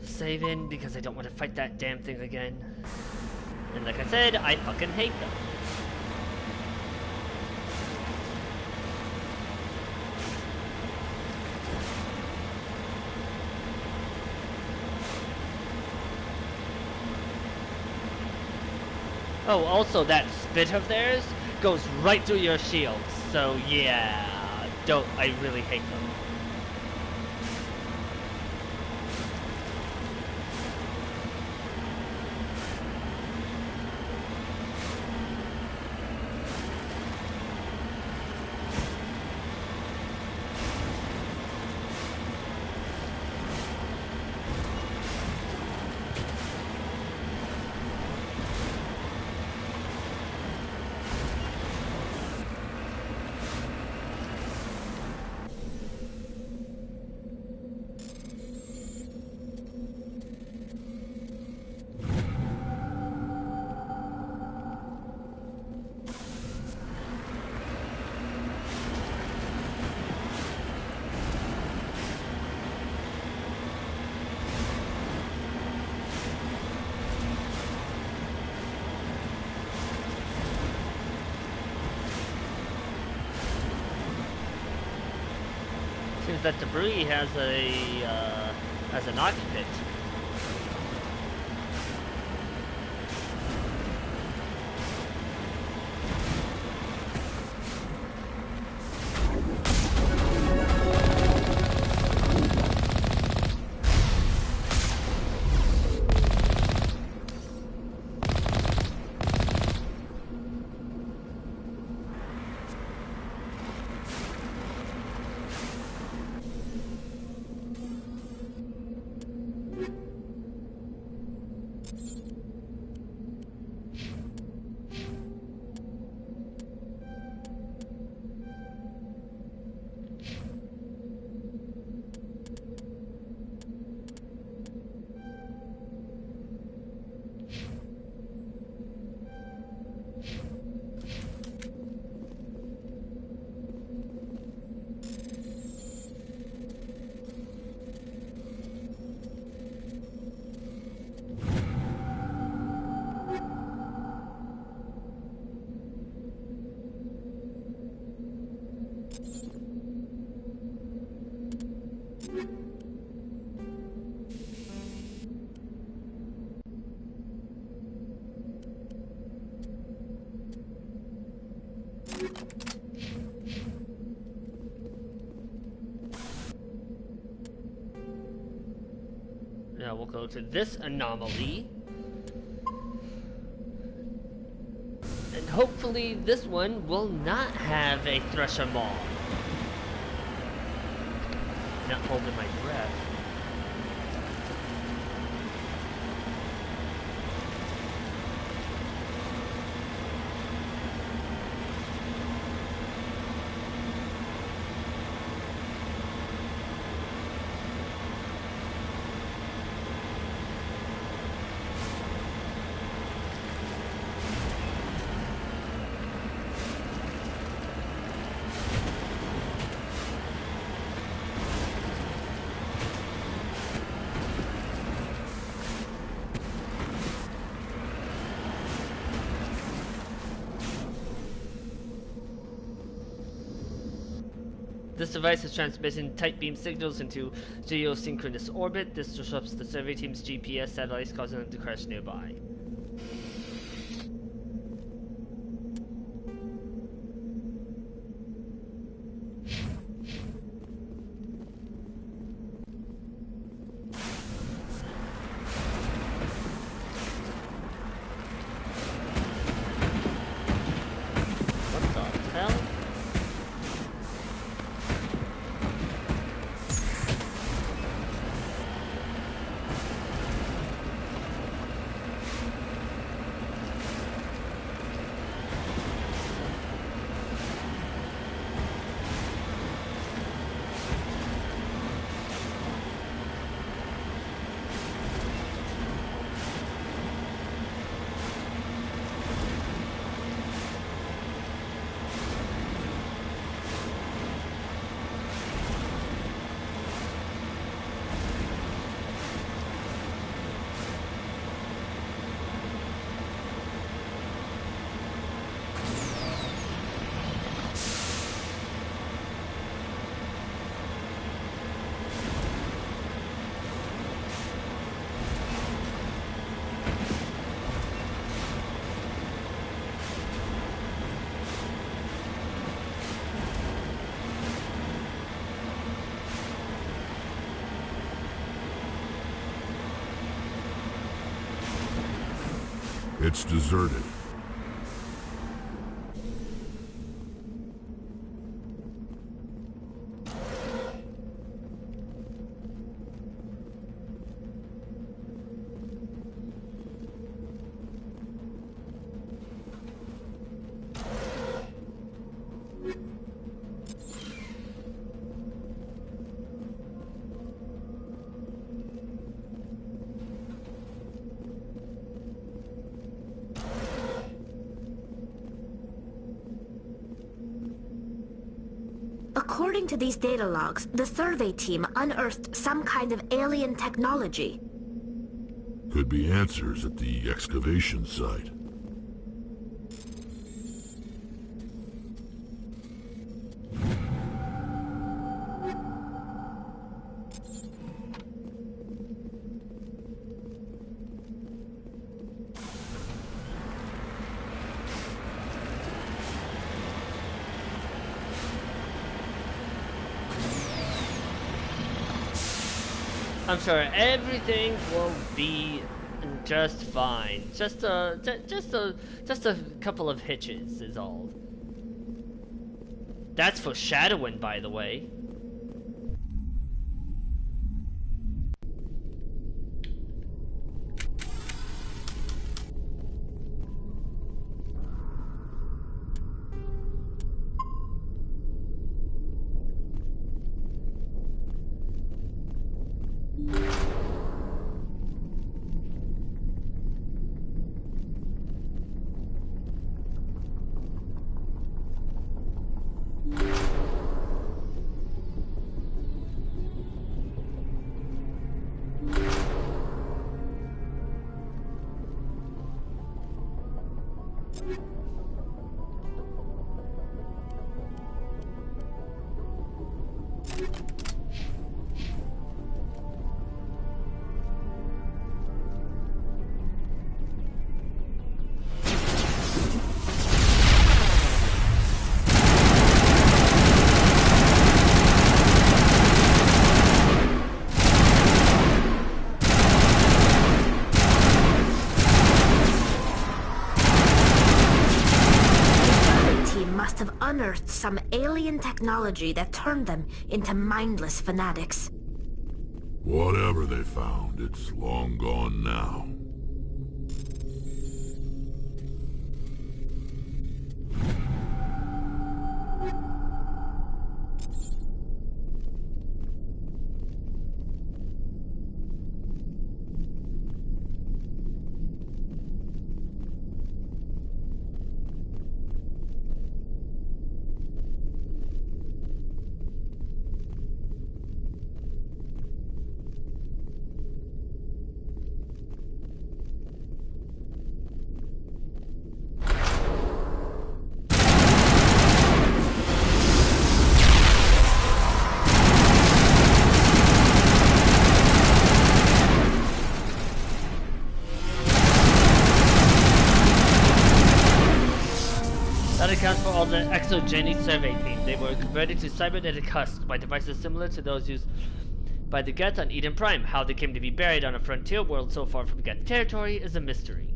Speaker 1: Save in because I don't want to fight that damn thing again. And like I said, I fucking hate them. Oh, also that spit of theirs goes right through your shields. So yeah, I really hate them. seems that debris has an occupant. Now we'll go to this anomaly. And hopefully this one will not have a Thresher Maw. Not holding my breath. This device is transmitting tight beam signals into geosynchronous orbit. This disrupts the survey team's GPS satellites, causing them to crash nearby.
Speaker 13: It's deserted.
Speaker 16: According to these data logs, the survey team unearthed some kind of alien technology.
Speaker 13: Could be answers at the excavation site.
Speaker 1: I'm sure everything will be just fine. Just a couple of hitches is all. That's foreshadowing, by the way.
Speaker 16: Unearthed some alien technology that turned them into mindless fanatics.
Speaker 13: Whatever they found, it's long gone now.
Speaker 1: Accounts for all the exogeny survey themes. They were converted to cybernetic husks by devices similar to those used by the Geth on Eden Prime. How they came to be buried on a frontier world so far from Geth territory is a mystery.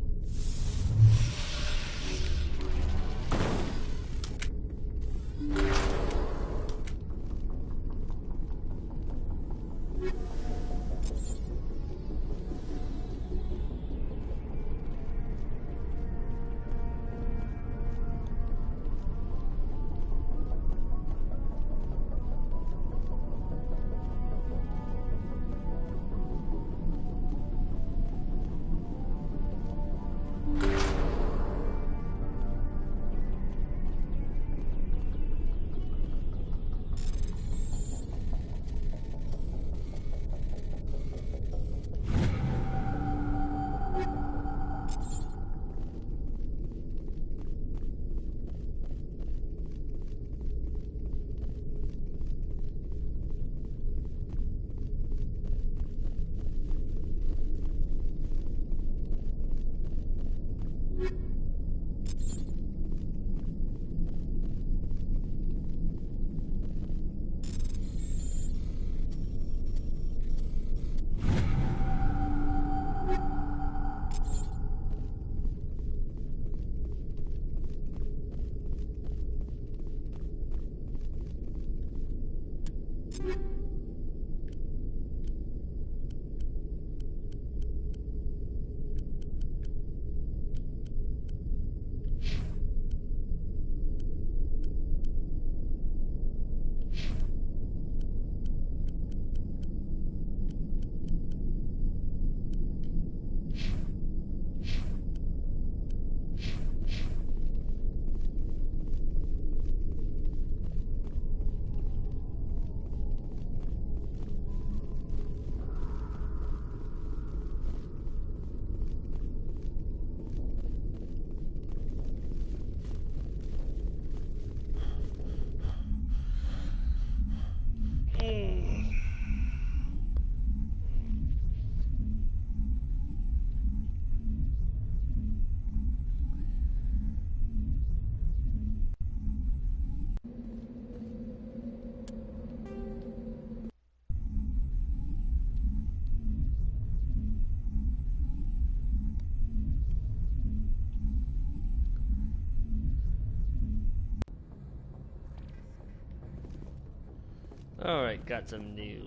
Speaker 1: Alright, got some new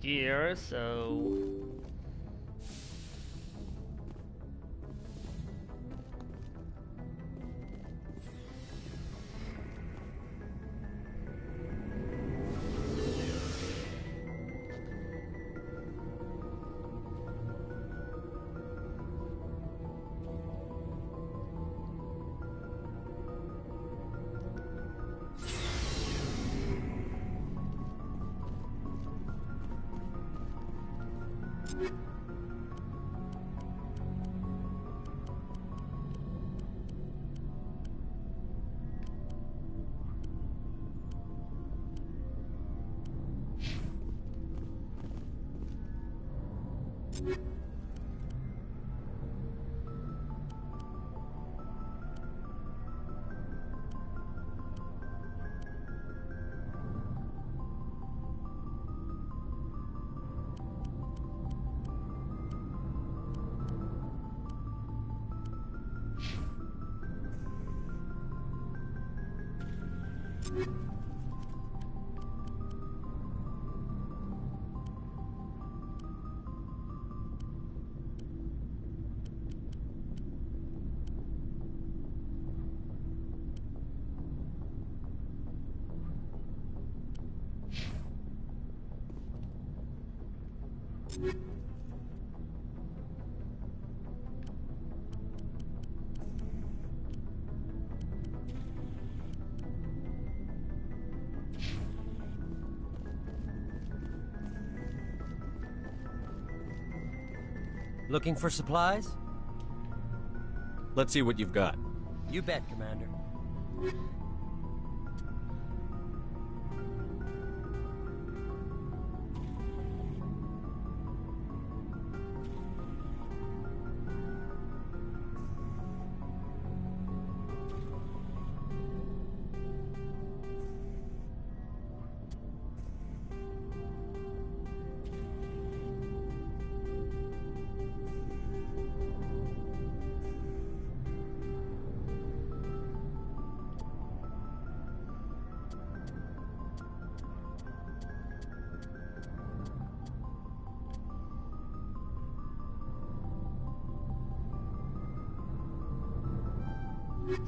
Speaker 1: gear, so...
Speaker 14: Looking for supplies?
Speaker 3: Let's see what you've got.
Speaker 14: You bet, Commander.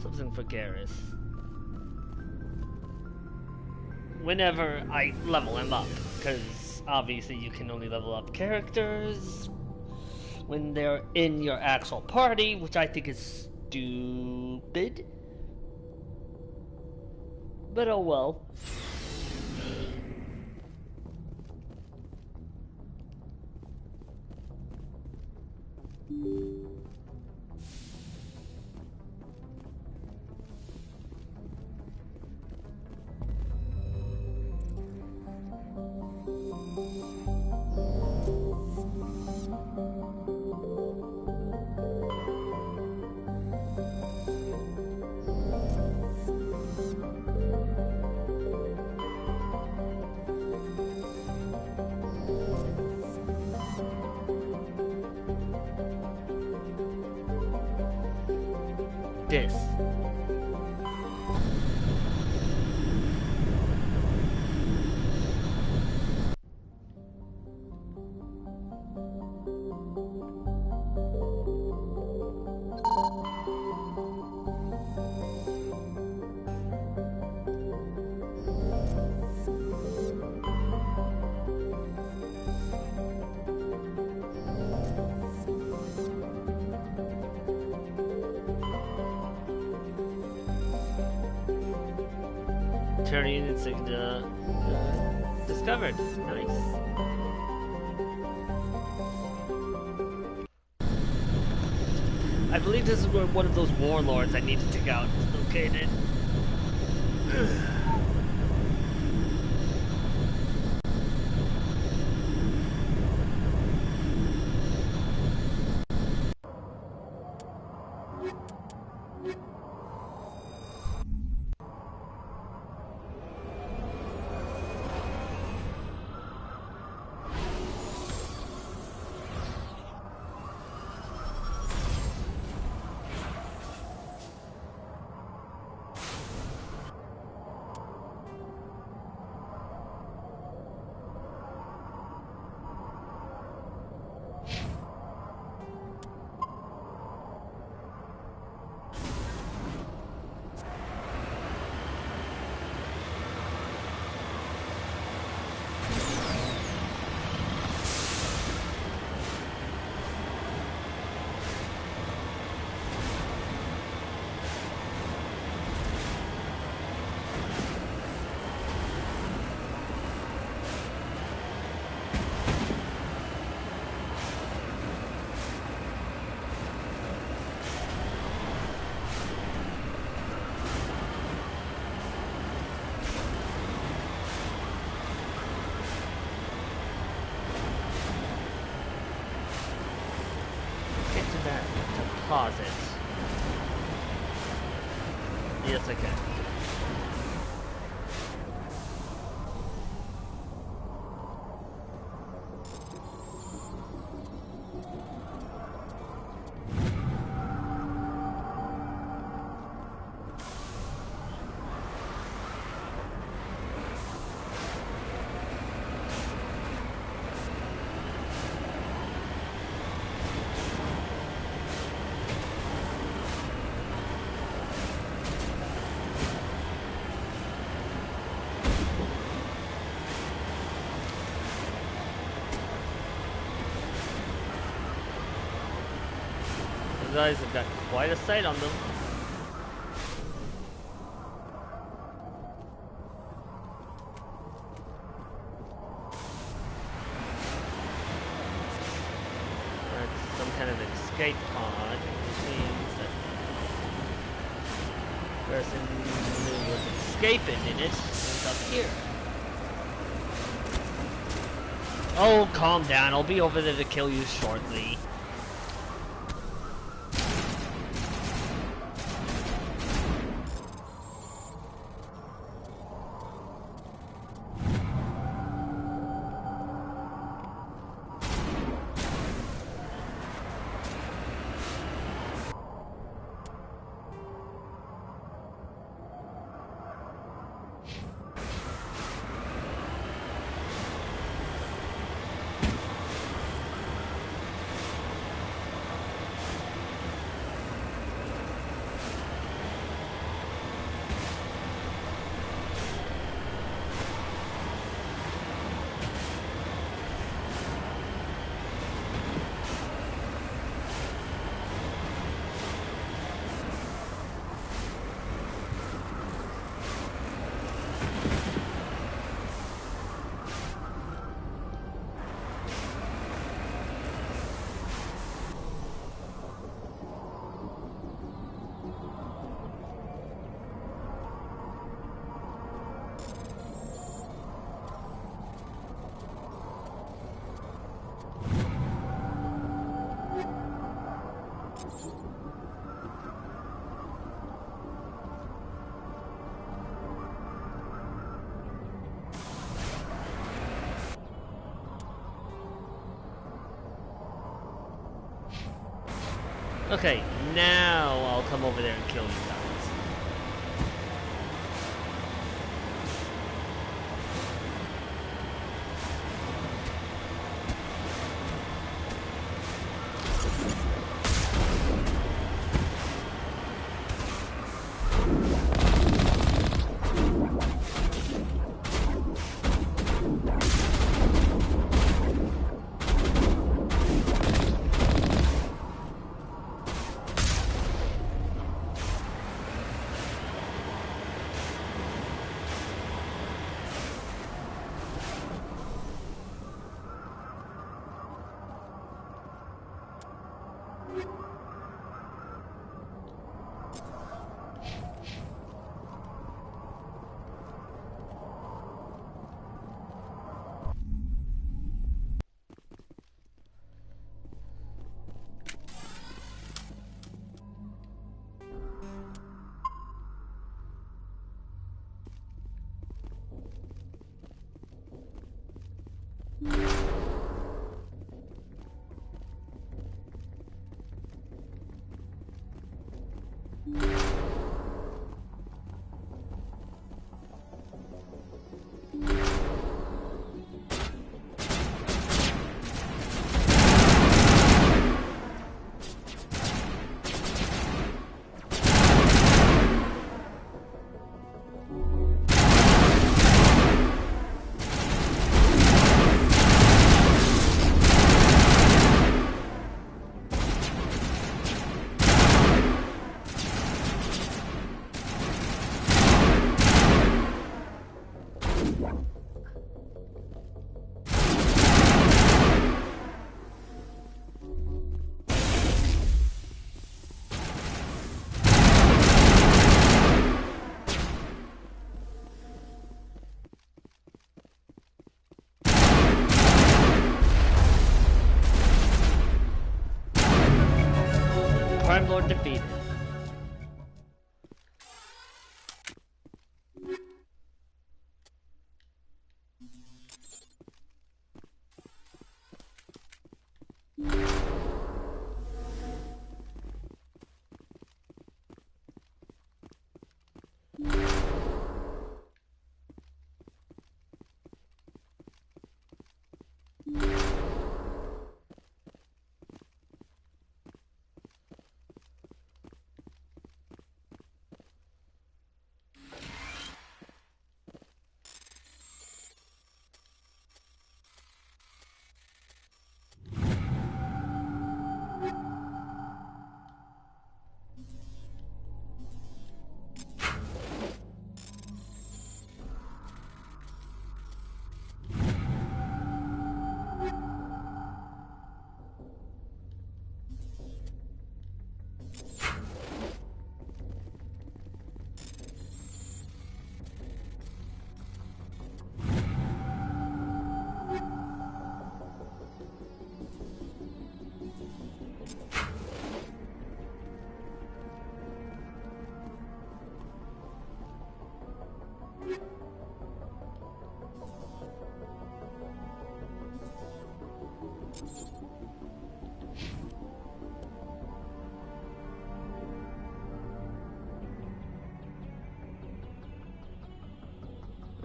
Speaker 1: Something for Garrus. Whenever I level him up, because obviously you can only level up characters when they're in your actual party, which I think is stupid. But oh well. This. Turian insignia discovered. Nice. I believe this is where one of those warlords I need to take out is located. Yes, I can. Those guys have got quite a sight on them. That's some kind of escape pod, which means that the person who was escaping in it is up here. Oh, calm down. I'll be over there to kill you shortly. Okay, now I'll come over there and kill you guys.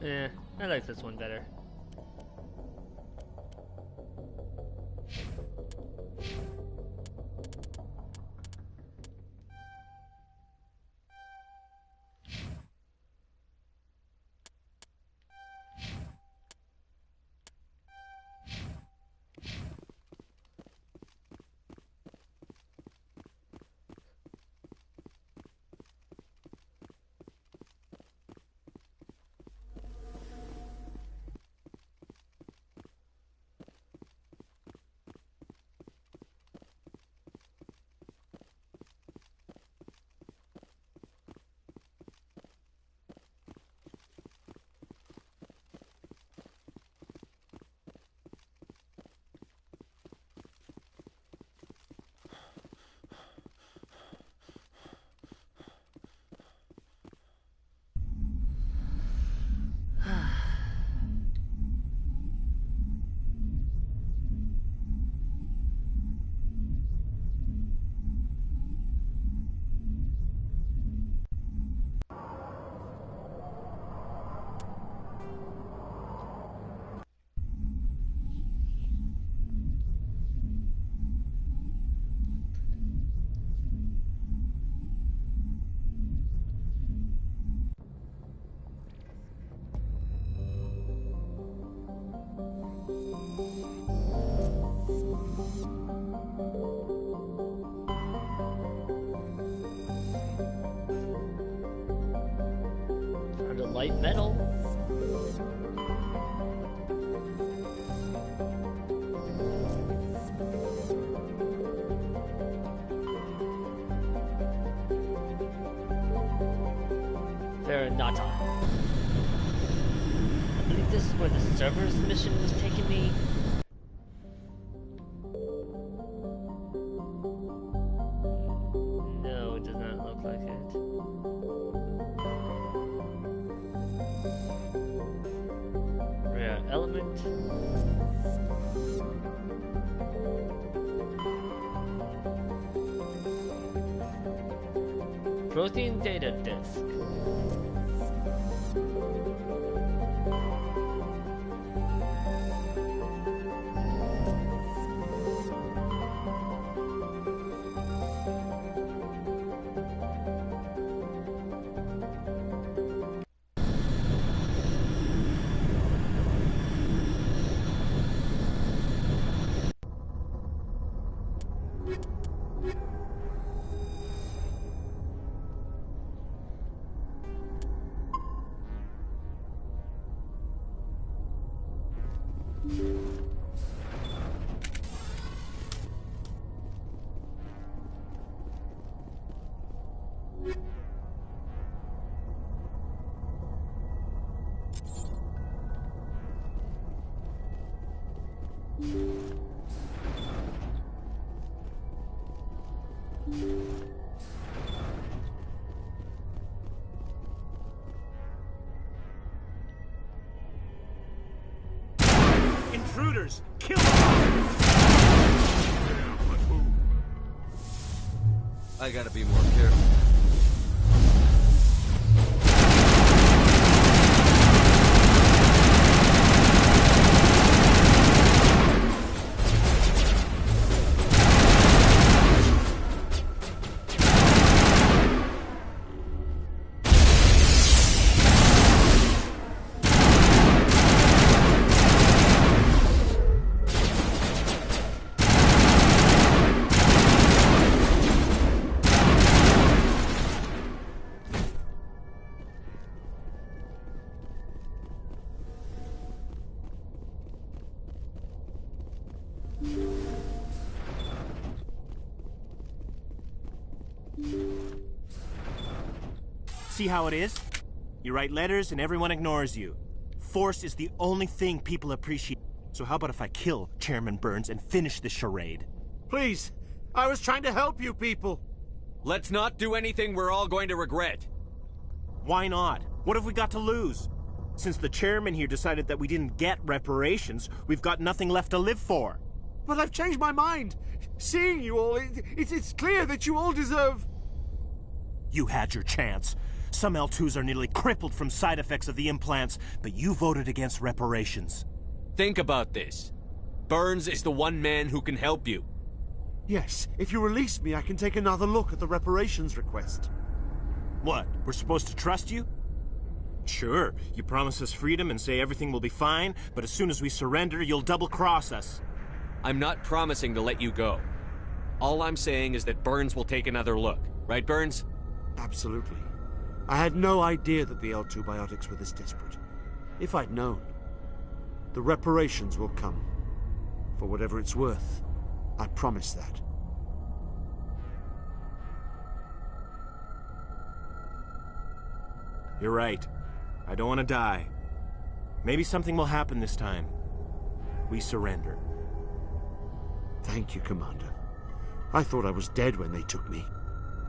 Speaker 1: Eh, I like this one better. Found a light metal. Veranata. I believe this is where the server's mission was taking me. No, it does not look like it. Rare element. Protein data disk.
Speaker 6: Intruders! Kill them!
Speaker 21: I gotta be more careful.
Speaker 6: See how it is? You write letters and everyone ignores you. Force is the only thing people appreciate. So how about if I kill Chairman Burns and finish this charade?
Speaker 4: Please! I was trying to help you people!
Speaker 3: Let's not do anything we're all going to regret.
Speaker 6: Why not? What have we got to lose? Since the chairman here decided that we didn't get reparations, we've got nothing left to live for.
Speaker 4: But I've changed my mind! Seeing you all, it's clear that you all deserve...
Speaker 5: You had your chance. Some L2s are nearly crippled from side effects of the implants, but you voted against reparations.
Speaker 3: Think about this. Burns is the one man who can help you.
Speaker 4: Yes, if you release me, I can take another look at the reparations request.
Speaker 5: What, we're supposed to trust you? Sure, you promise us freedom and say everything will be fine, but as soon as we surrender, you'll double-cross us.
Speaker 3: I'm not promising to let you go. All I'm saying is that Burns will take another look. Right, Burns?
Speaker 4: Absolutely. I had no idea that the L2 biotics were this desperate. If I'd known, the reparations will come. For whatever it's worth, I promise that.
Speaker 5: You're right. I don't want to die. Maybe something will happen this time. We surrender.
Speaker 4: Thank you, Commander. I thought I was dead when they took me.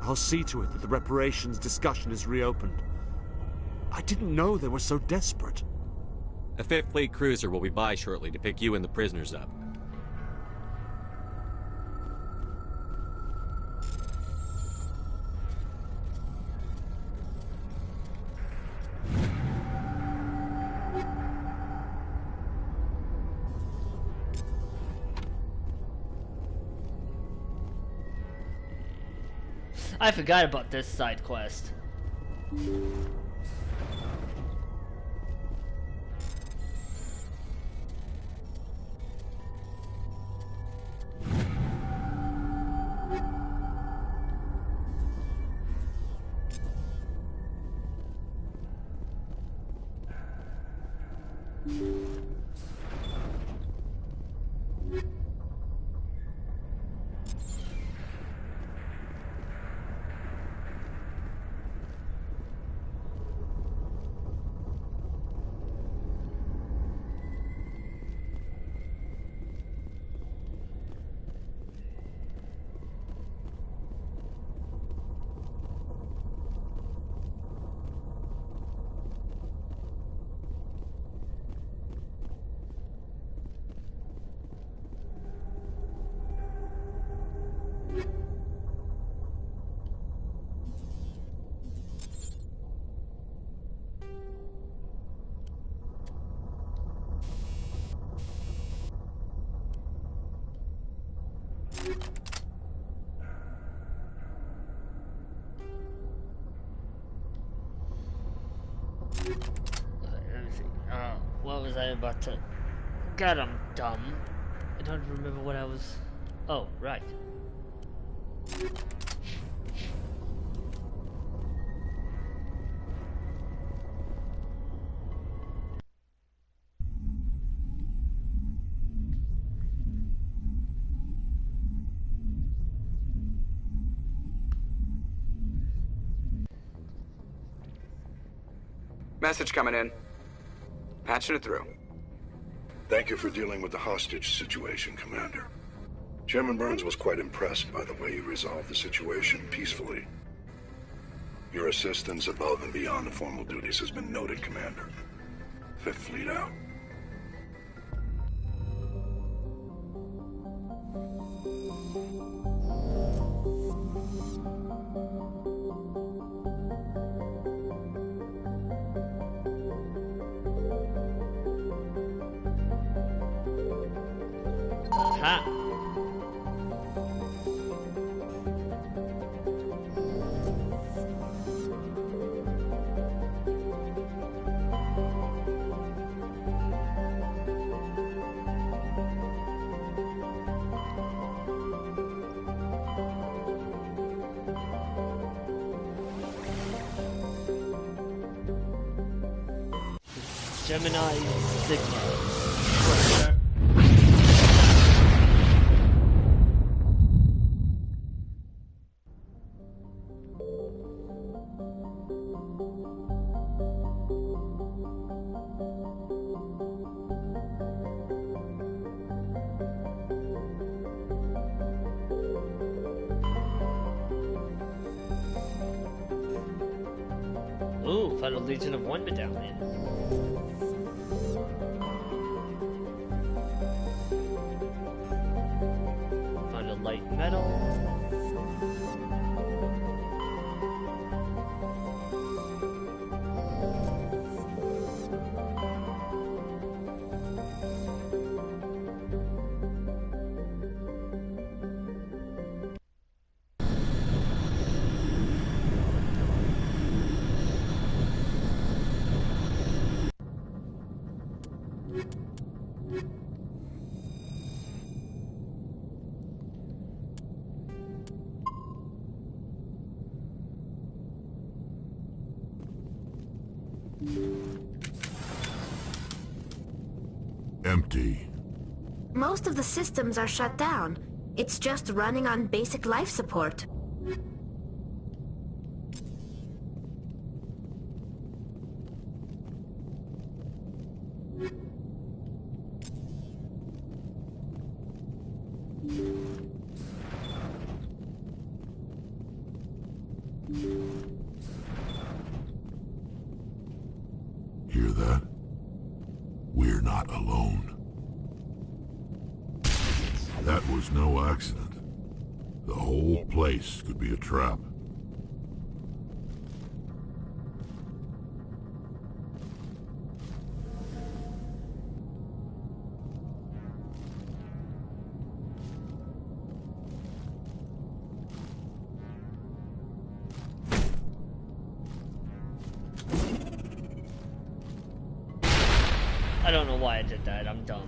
Speaker 4: I'll see to it that the reparations discussion is reopened. I didn't know they were so desperate.
Speaker 3: A 5th Fleet cruiser will be by shortly to pick you and the prisoners up.
Speaker 1: I forgot about this side quest. What was I about to... God, I'm dumb. I don't remember what I was... Oh, right.
Speaker 15: Message coming in. Patching it through.
Speaker 13: Thank you for dealing with the hostage situation, Commander. Chairman Burns was quite impressed by the way you resolved the situation peacefully. Your assistance above and beyond the formal duties has been noted, Commander. 5th Fleet out. Gemini Sigma. Ooh, found a Legion of One medallion. Found a light metal. Empty.
Speaker 16: Most of the systems are shut down. It's just running on basic life support.
Speaker 13: Hear that? We're not alone. That was no accident. The whole place could be a trap.
Speaker 1: I don't know why I did that. I'm dumb.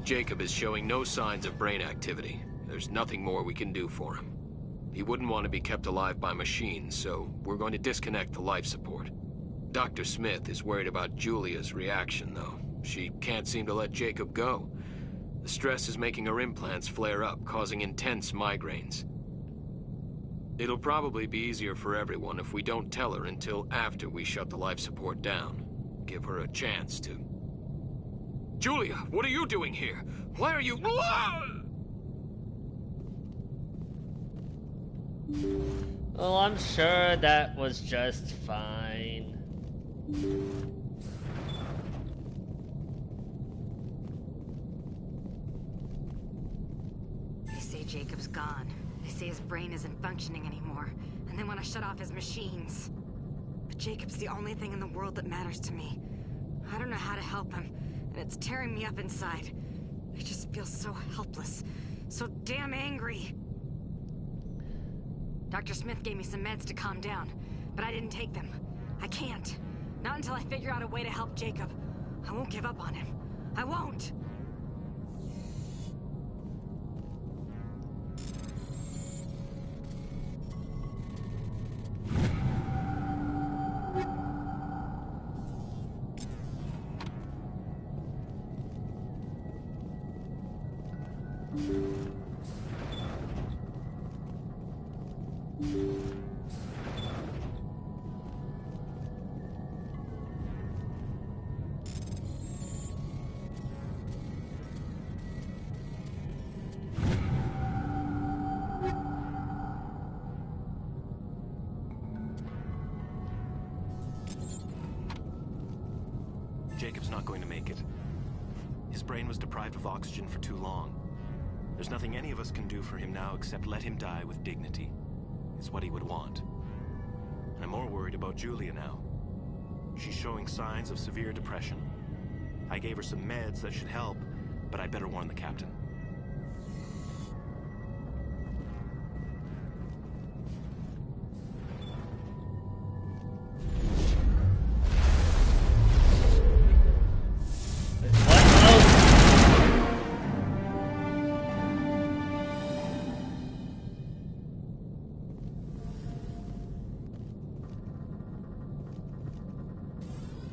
Speaker 2: Jacob is showing no signs of brain activity. There's nothing more we can do for him. He wouldn't want to be kept alive by machines, so we're going to disconnect the life support. Dr. Smith is worried about Julia's reaction, though. She can't seem to let Jacob go. The stress is making her implants flare up, causing intense migraines. It'll probably be easier for everyone if we don't tell her until after we shut the life support down. Give her a chance to... Julia, what are you doing here? Why are you...
Speaker 1: Well, I'm sure that was just fine.
Speaker 12: They say Jacob's gone. They say his brain isn't functioning anymore, and they want to shut off his machines. But Jacob's the only thing in the world that matters to me. I don't know how to help him, and it's tearing me up inside. I just feel so helpless, so damn angry. Dr. Smith gave me some meds to calm down, but I didn't take them. I can't. Not until I figure out a way to help Jacob. I won't give up on him. I won't!
Speaker 5: Jacob's not going to make it. His brain was deprived of oxygen for too long. There's nothing any of us can do for him now except let him die with dignity. It's what he would want. I'm more worried about Julia now. She's showing signs of severe depression. I gave her some meds that should help, but I'd better warn the captain.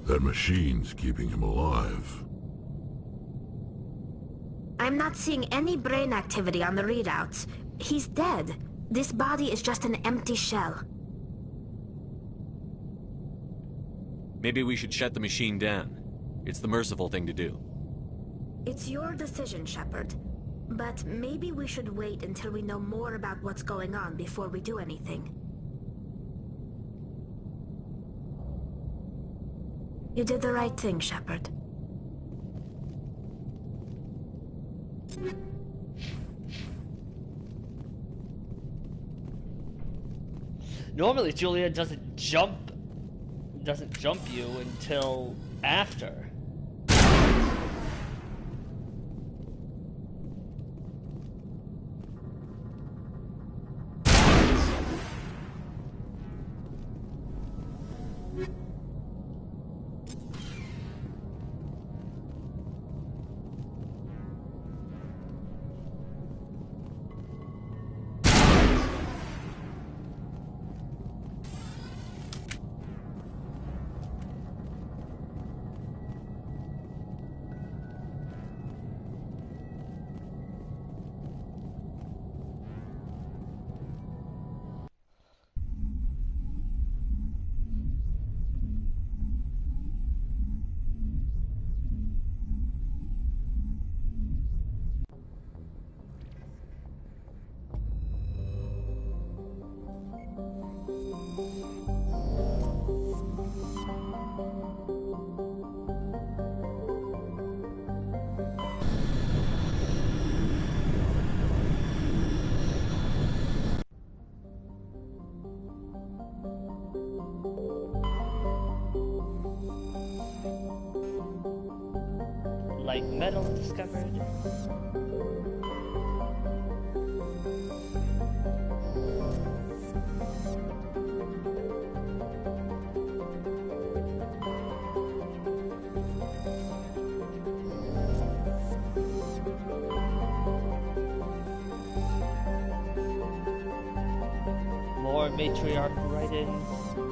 Speaker 13: That machine's keeping him alive.
Speaker 16: I'm not seeing any brain activity on the readouts. He's dead. This body is just an empty shell.
Speaker 3: Maybe we should shut the machine down. It's the merciful thing to do.
Speaker 16: It's your decision, Shepard. But maybe we should wait until we know more about what's going on before we do anything. You did the right thing, Shepard.
Speaker 1: Normally, Julia doesn't jump you until after. Light metal discovered. More matriarch writings.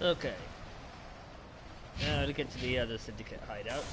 Speaker 1: Okay. Now to get to the other syndicate hideout.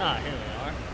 Speaker 1: Ah, here we are.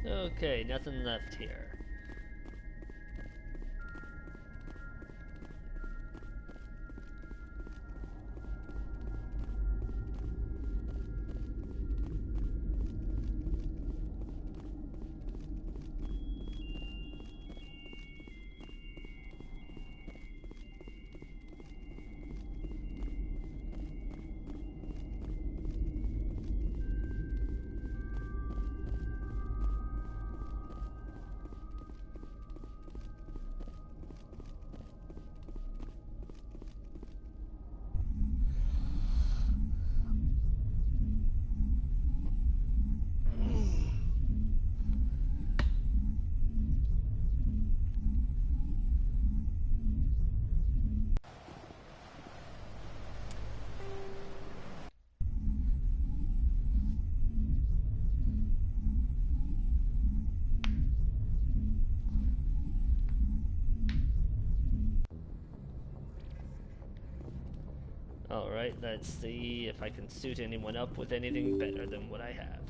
Speaker 1: Okay, nothing left here. Alright, let's see if I can suit anyone up with anything better than what I have.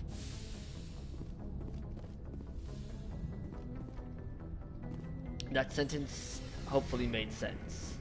Speaker 1: That sentence hopefully made sense.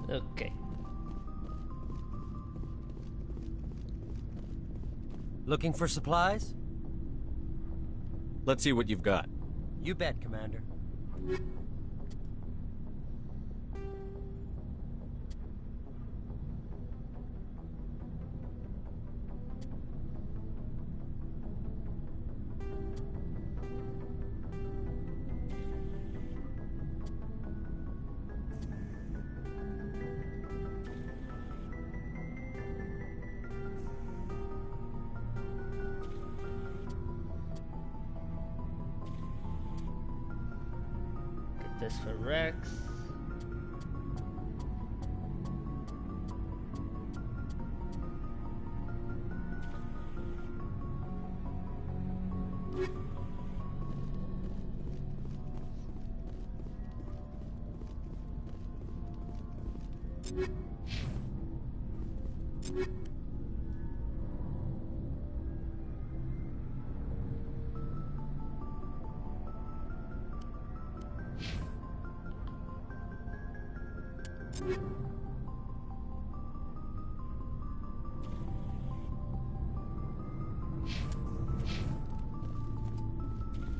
Speaker 1: Okay.
Speaker 14: Looking for supplies?
Speaker 3: Let's see what you've got.
Speaker 14: You bet, Commander.
Speaker 1: This for Rex.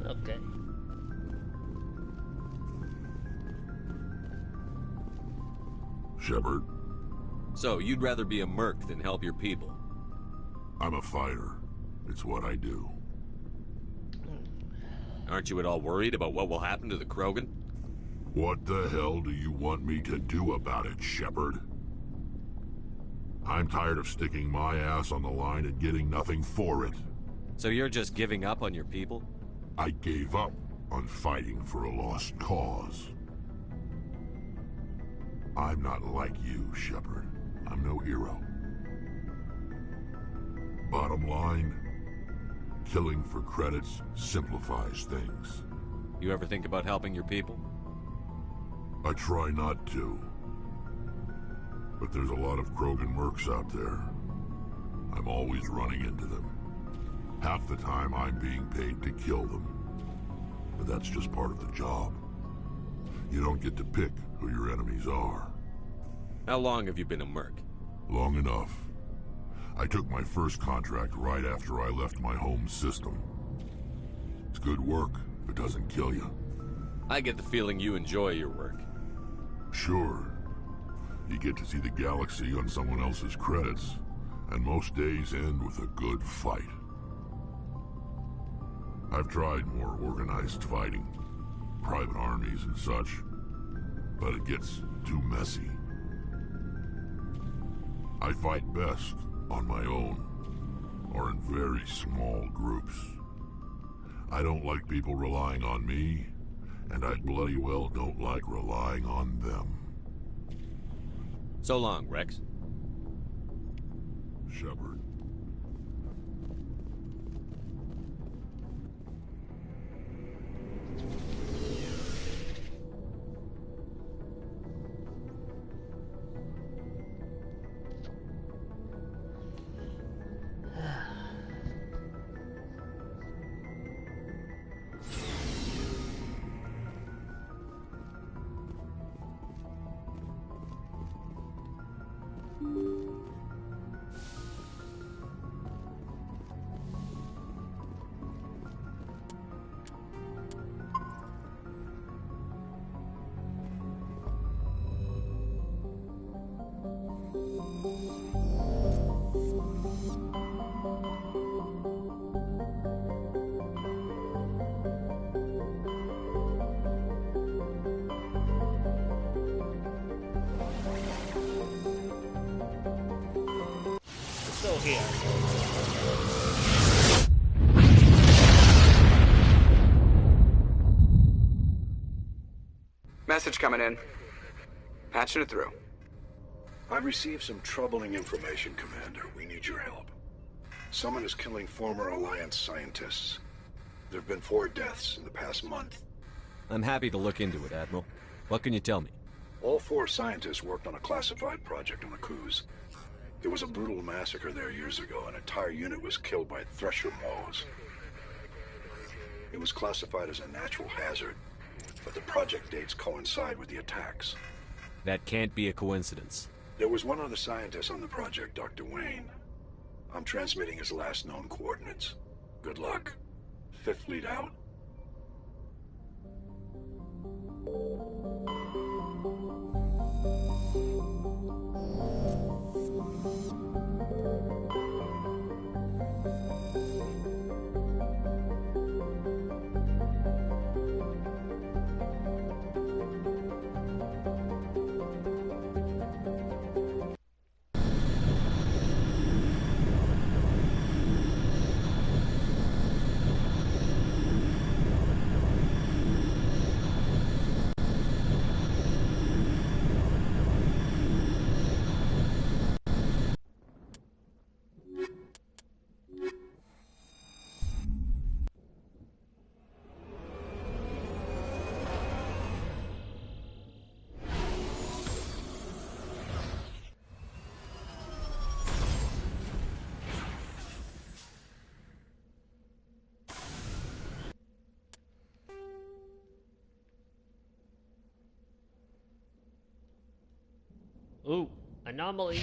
Speaker 1: Okay.
Speaker 13: Shepard?
Speaker 3: So, you'd rather be a merc than help your people?
Speaker 13: I'm a fighter. It's what I do.
Speaker 3: Aren't you at all worried about what will happen to the Krogan?
Speaker 13: What the hell do you want me to do about it, Shepard? I'm tired of sticking my ass on the line and getting nothing for it.
Speaker 3: So you're just giving up on your people?
Speaker 13: I gave up on fighting for a lost cause. I'm not like you, Shepard. I'm no hero. Bottom line, killing for credits simplifies things.
Speaker 3: You ever think about helping your people?
Speaker 13: I try not to. But there's a lot of Krogan mercs out there. I'm always running into them. Half the time I'm being paid to kill them. But that's just part of the job. You don't get to pick who your enemies are.
Speaker 3: How long have you been a merc?
Speaker 13: Long enough. I took my first contract right after I left my home system. It's good work if it doesn't kill you.
Speaker 3: I get the feeling you enjoy your work.
Speaker 13: Sure. You get to see the galaxy on someone else's credits, and most days end with a good fight. I've tried more organized fighting, private armies and such, but it gets too messy. I fight best on my own, or in very small groups. I don't like people relying on me, and I bloody well don't like relying on them.
Speaker 3: So long, Rex.
Speaker 13: Shepard.
Speaker 1: here.
Speaker 15: Message coming in. Patching it through.
Speaker 18: I've received some troubling information, Commander. We need your help. Someone is killing former Alliance scientists. There have been 4 deaths in the past month.
Speaker 3: I'm happy to look into it, Admiral. What can you tell me?
Speaker 18: All 4 scientists worked on a classified project on the Kuz. There was a brutal massacre there years ago. An entire unit was killed by Thresher Mows. It was classified as a natural hazard, but the project dates coincide with the attacks.
Speaker 3: That can't be a coincidence.
Speaker 18: There was one other scientist on the project, Dr. Wayne. I'm transmitting his last known coordinates. Good luck. 5th Fleet out.
Speaker 1: Ooh, anomaly.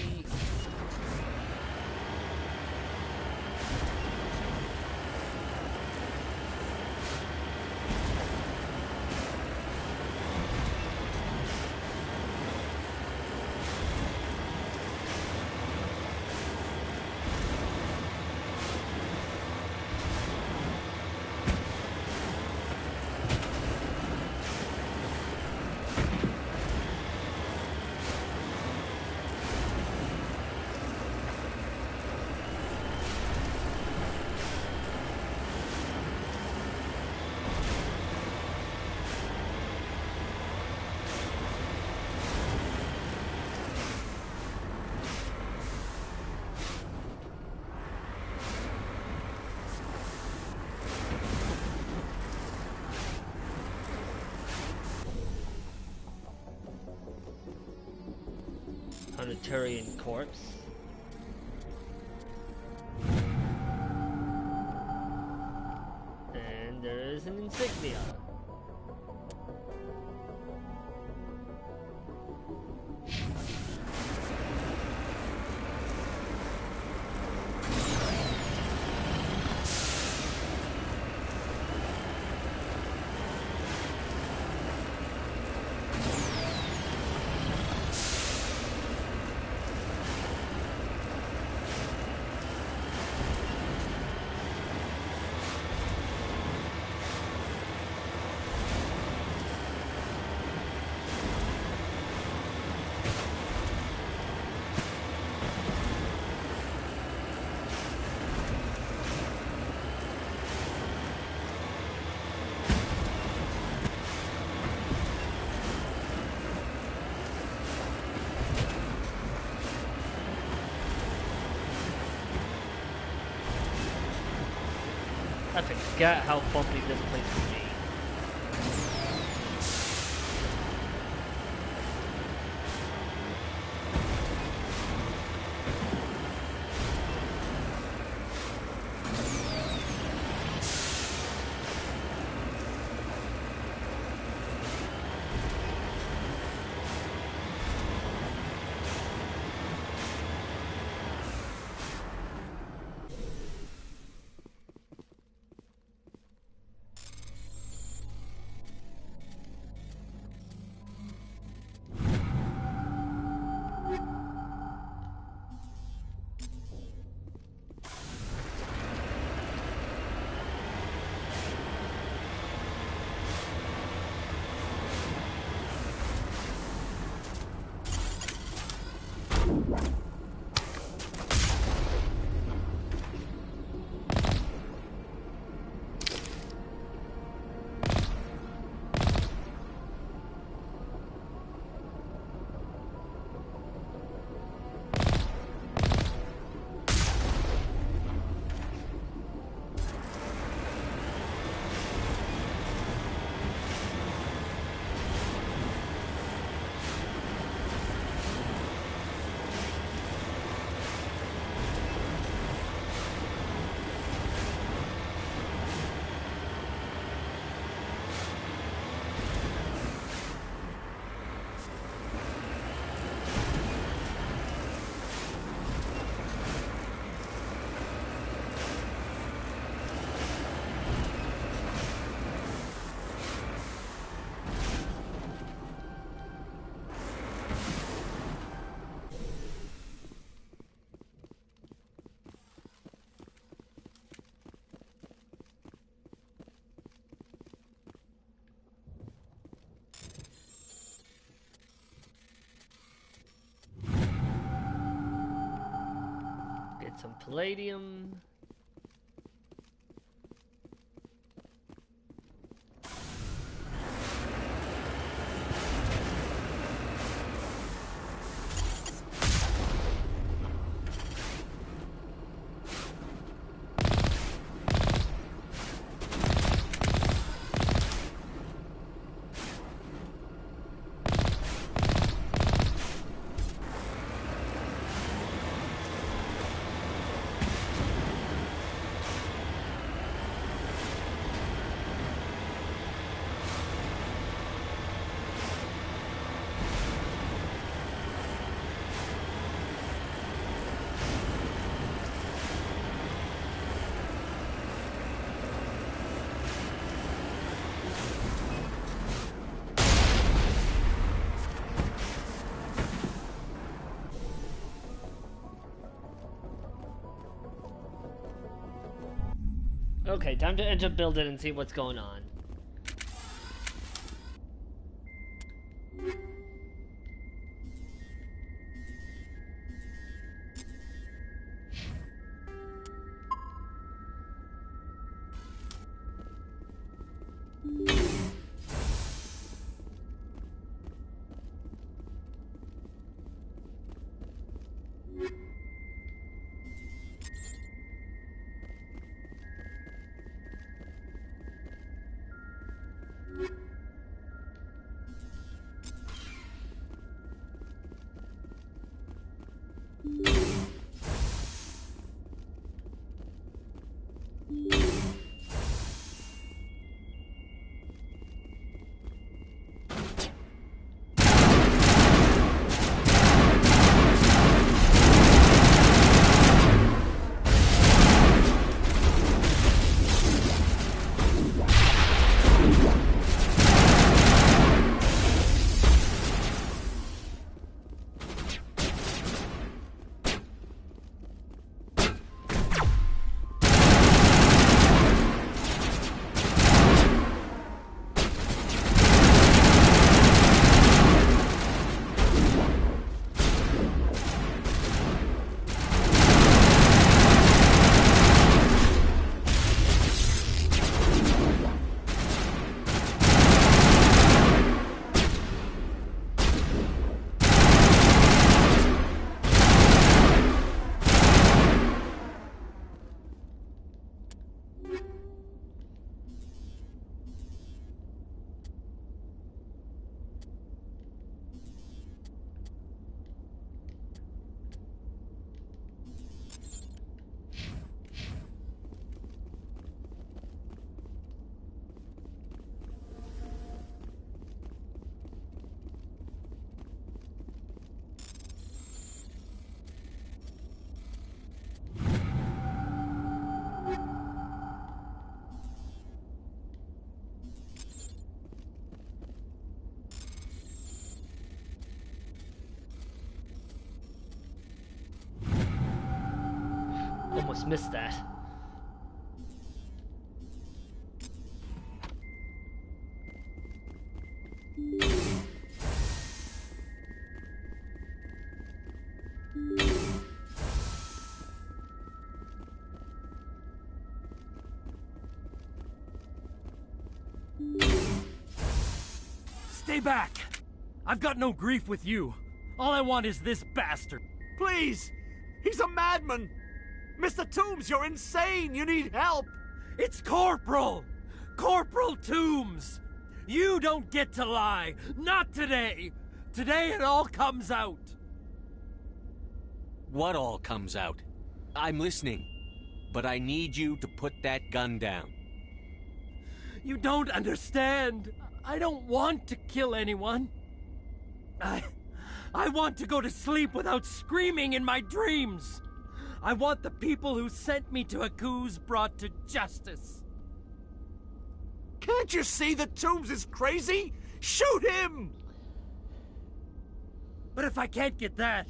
Speaker 1: Planetarian corpse. And there is an insignia. I forget how bumpy this place can be. some palladium. Okay, time to enter build it and see what's going on. Almost missed that.
Speaker 19: Stay back! I've got no grief with you. All I want is this bastard.
Speaker 4: Please! He's a madman! Mr. Toombs, you're insane! You need help!
Speaker 19: It's Corporal! Corporal Toombs! You don't get to lie! Not today! Today it all comes out!
Speaker 3: What all comes out? I'm listening. But I need you to put that gun down.
Speaker 19: You don't understand. I don't want to kill anyone. I want to go to sleep without screaming in my dreams. I want the people who sent me to Akuze brought to justice.
Speaker 4: Can't you see that Toombs is crazy? Shoot him!
Speaker 19: But if I can't get that,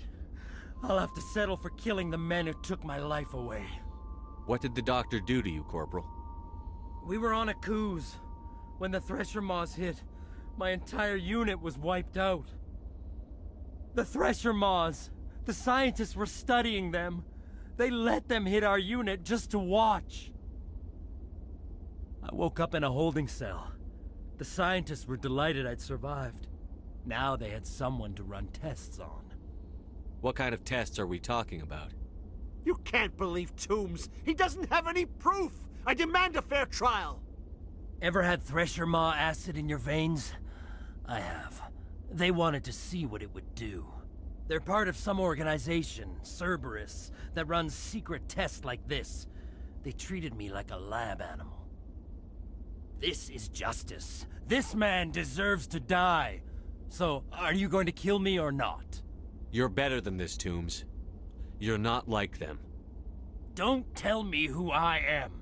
Speaker 19: I'll have to settle for killing the men who took my life away.
Speaker 3: What did the doctor do to you, Corporal?
Speaker 19: We were on Akuze. When the Thresher Maws hit, my entire unit was wiped out. The Thresher Maws, the scientists were studying them. They let them hit our unit just to watch. I woke up in a holding cell. The scientists were delighted I'd survived. Now they had someone to run tests on.
Speaker 3: What kind of tests are we talking about?
Speaker 4: You can't believe Toombs. He doesn't have any proof. I demand a fair trial.
Speaker 19: Ever had Thresher Maw acid in your veins? I have. They wanted to see what it would do. They're part of some organization, Cerberus, that runs secret tests like this. They treated me like a lab animal. This is justice. This man deserves to die. So, are you going to kill me or not?
Speaker 3: You're better than this, Toombs. You're not like them.
Speaker 19: Don't tell me who I am.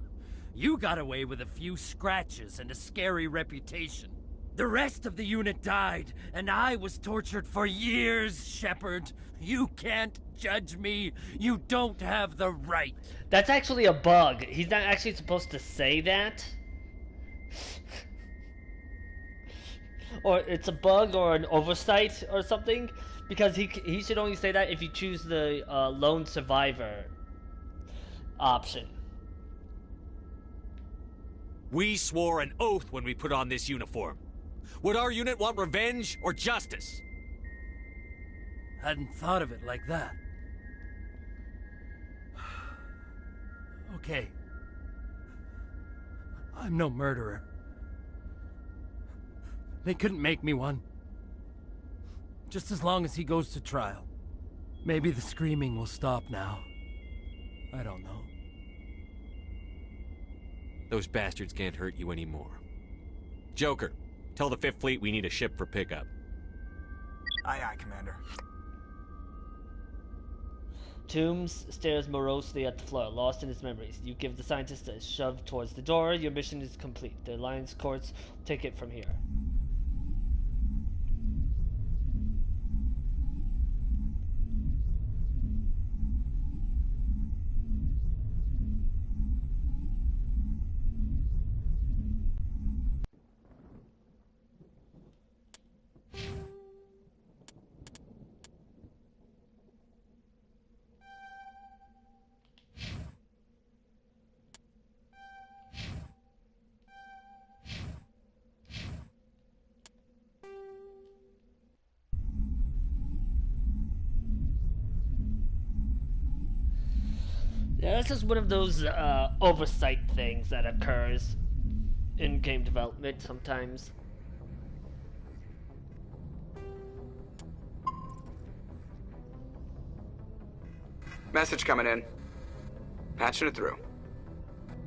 Speaker 19: You got away with a few scratches and a scary reputation. The rest of the unit died, and I was tortured for years, Shepard. You can't judge me. You don't have the right.
Speaker 1: That's actually a bug. He's not actually supposed to say that. Or it's a bug or an oversight or something. Because he should only say that if you choose the lone survivor option.
Speaker 3: We swore an oath when we put on this uniform. Would our unit want revenge or justice?
Speaker 19: Hadn't thought of it like that. Okay. I'm no murderer. They couldn't make me one. Just as long as he goes to trial. Maybe the screaming will stop now. I don't know.
Speaker 3: Those bastards can't hurt you anymore. Joker, tell the 5th Fleet we need a ship for pickup.
Speaker 6: Aye, aye, Commander.
Speaker 1: Toombs stares morosely at the floor, lost in his memories. You give the scientist a shove towards the door. Your mission is complete. The Alliance courts take it from here. Yeah, this is one of those oversight things that occurs in game development sometimes.
Speaker 15: Message coming in. Patching it through.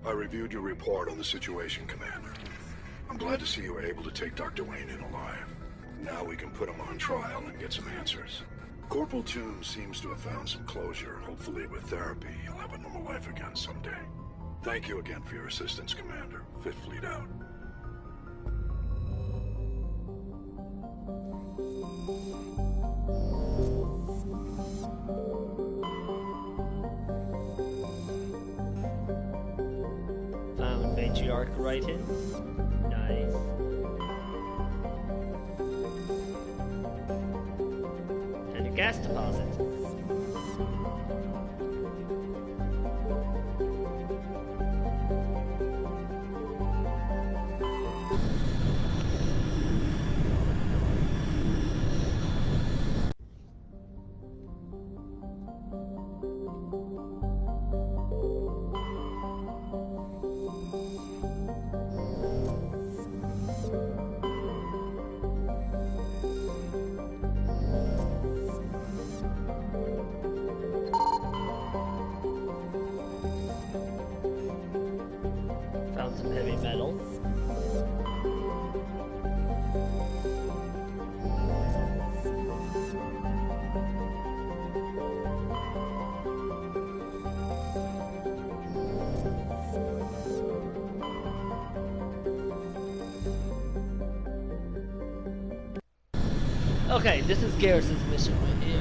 Speaker 18: I reviewed your report on the situation, Commander. I'm glad to see you were able to take Dr. Wayne in alive. Now we can put him on trial and get some answers. Corporal Toombs seems to have found some closure, and hopefully with therapy, he'll have a normal life again someday. Thank you again for your assistance, Commander. 5th Fleet out.
Speaker 1: Found matriarch writings. Nice. And a gas deposit. Found some heavy metal. Okay, this is Garrison's mission right here.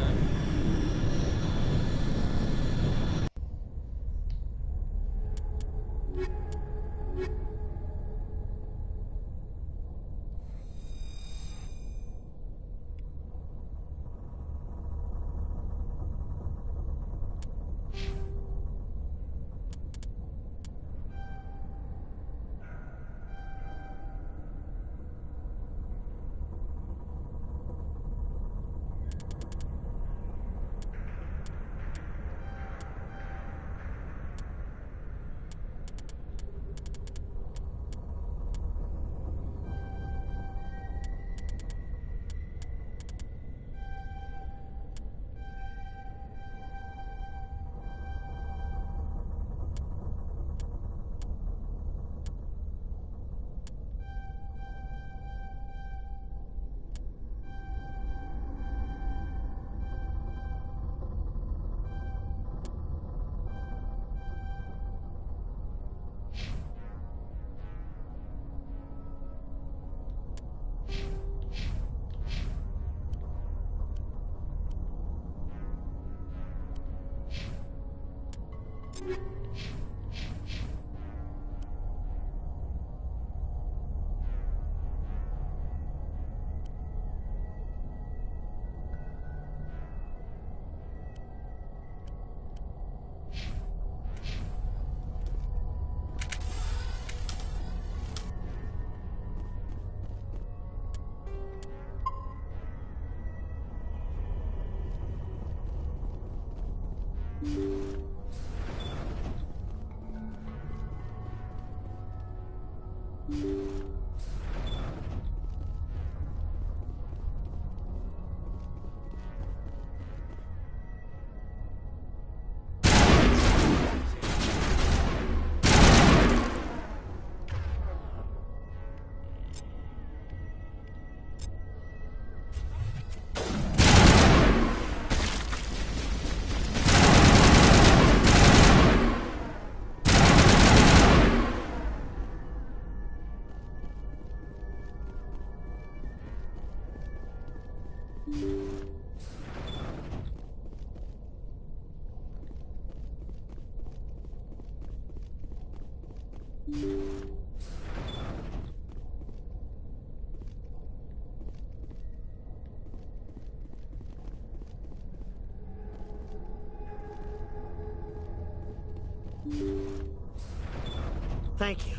Speaker 10: Thank you.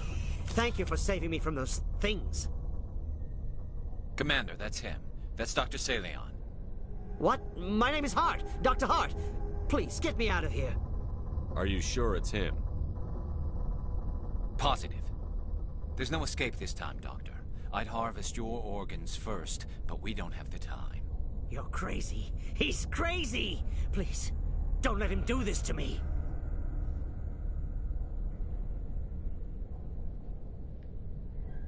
Speaker 10: Thank you for saving me from those things.
Speaker 20: Commander, that's him. That's Dr. Saleon.
Speaker 10: What? My name is Hart. Dr. Hart. Please, get me out of here.
Speaker 3: Are you sure it's him?
Speaker 20: Positive. There's no escape this time, Doctor. I'd harvest your organs first, but we don't have the time.
Speaker 10: You're crazy. He's crazy! Please, don't let him do this to me.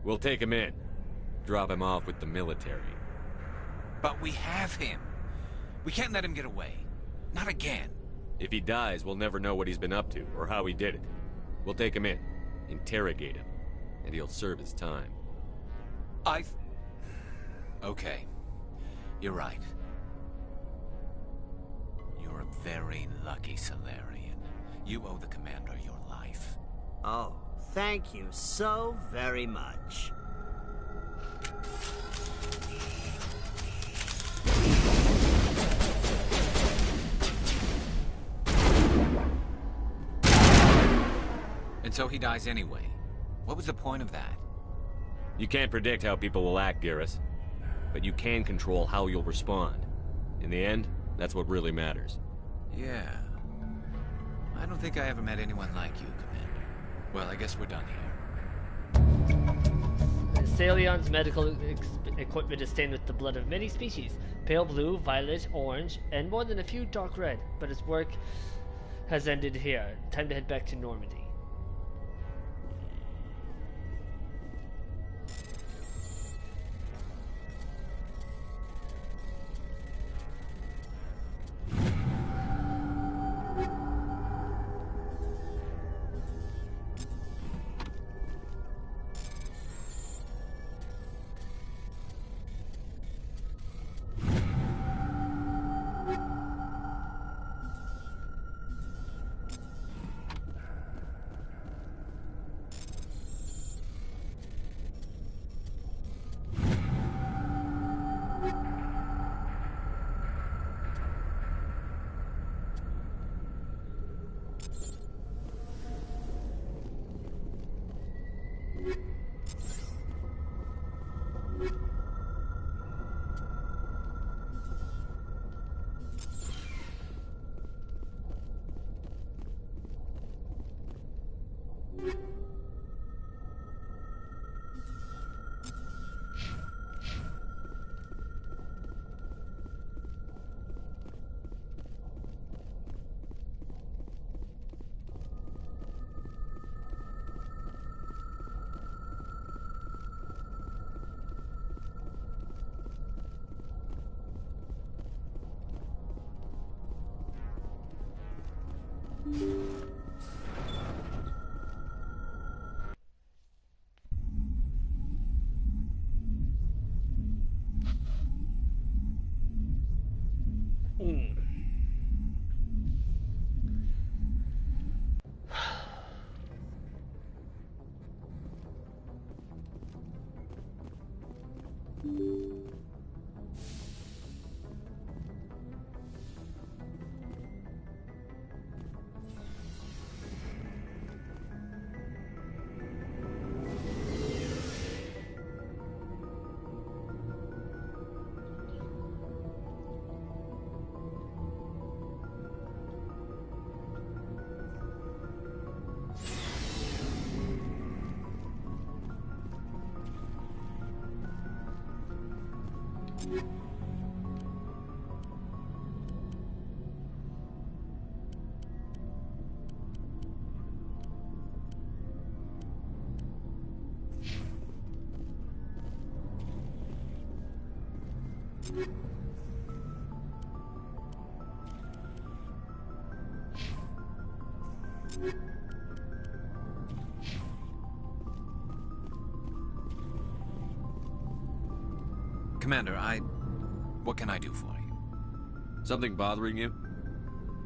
Speaker 3: We'll take him in. Drop him off with the military.
Speaker 20: But we have him. We can't let him get away. Not again.
Speaker 3: If he dies, we'll never know what he's been up to, or how he did it. We'll take him in, interrogate him, and he'll serve his time.
Speaker 20: Okay. You're right. You're a very lucky Salarian. You owe the Commander your life.
Speaker 10: Oh, thank you so very much.
Speaker 20: And so he dies anyway. What was the point of that?
Speaker 3: You can't predict how people will act, Garrus. But you can control how you'll respond. In the end, that's what really matters.
Speaker 20: Yeah. I don't think I ever met anyone like you, Commander. Well, I guess we're done here.
Speaker 1: Saleon's medical equipment is stained with the blood of many species. Pale blue, violet, orange, and more than a few dark red. But his work has ended here. Time to head back to Normandy.
Speaker 20: Commander, what can I do for you?
Speaker 3: Something bothering you?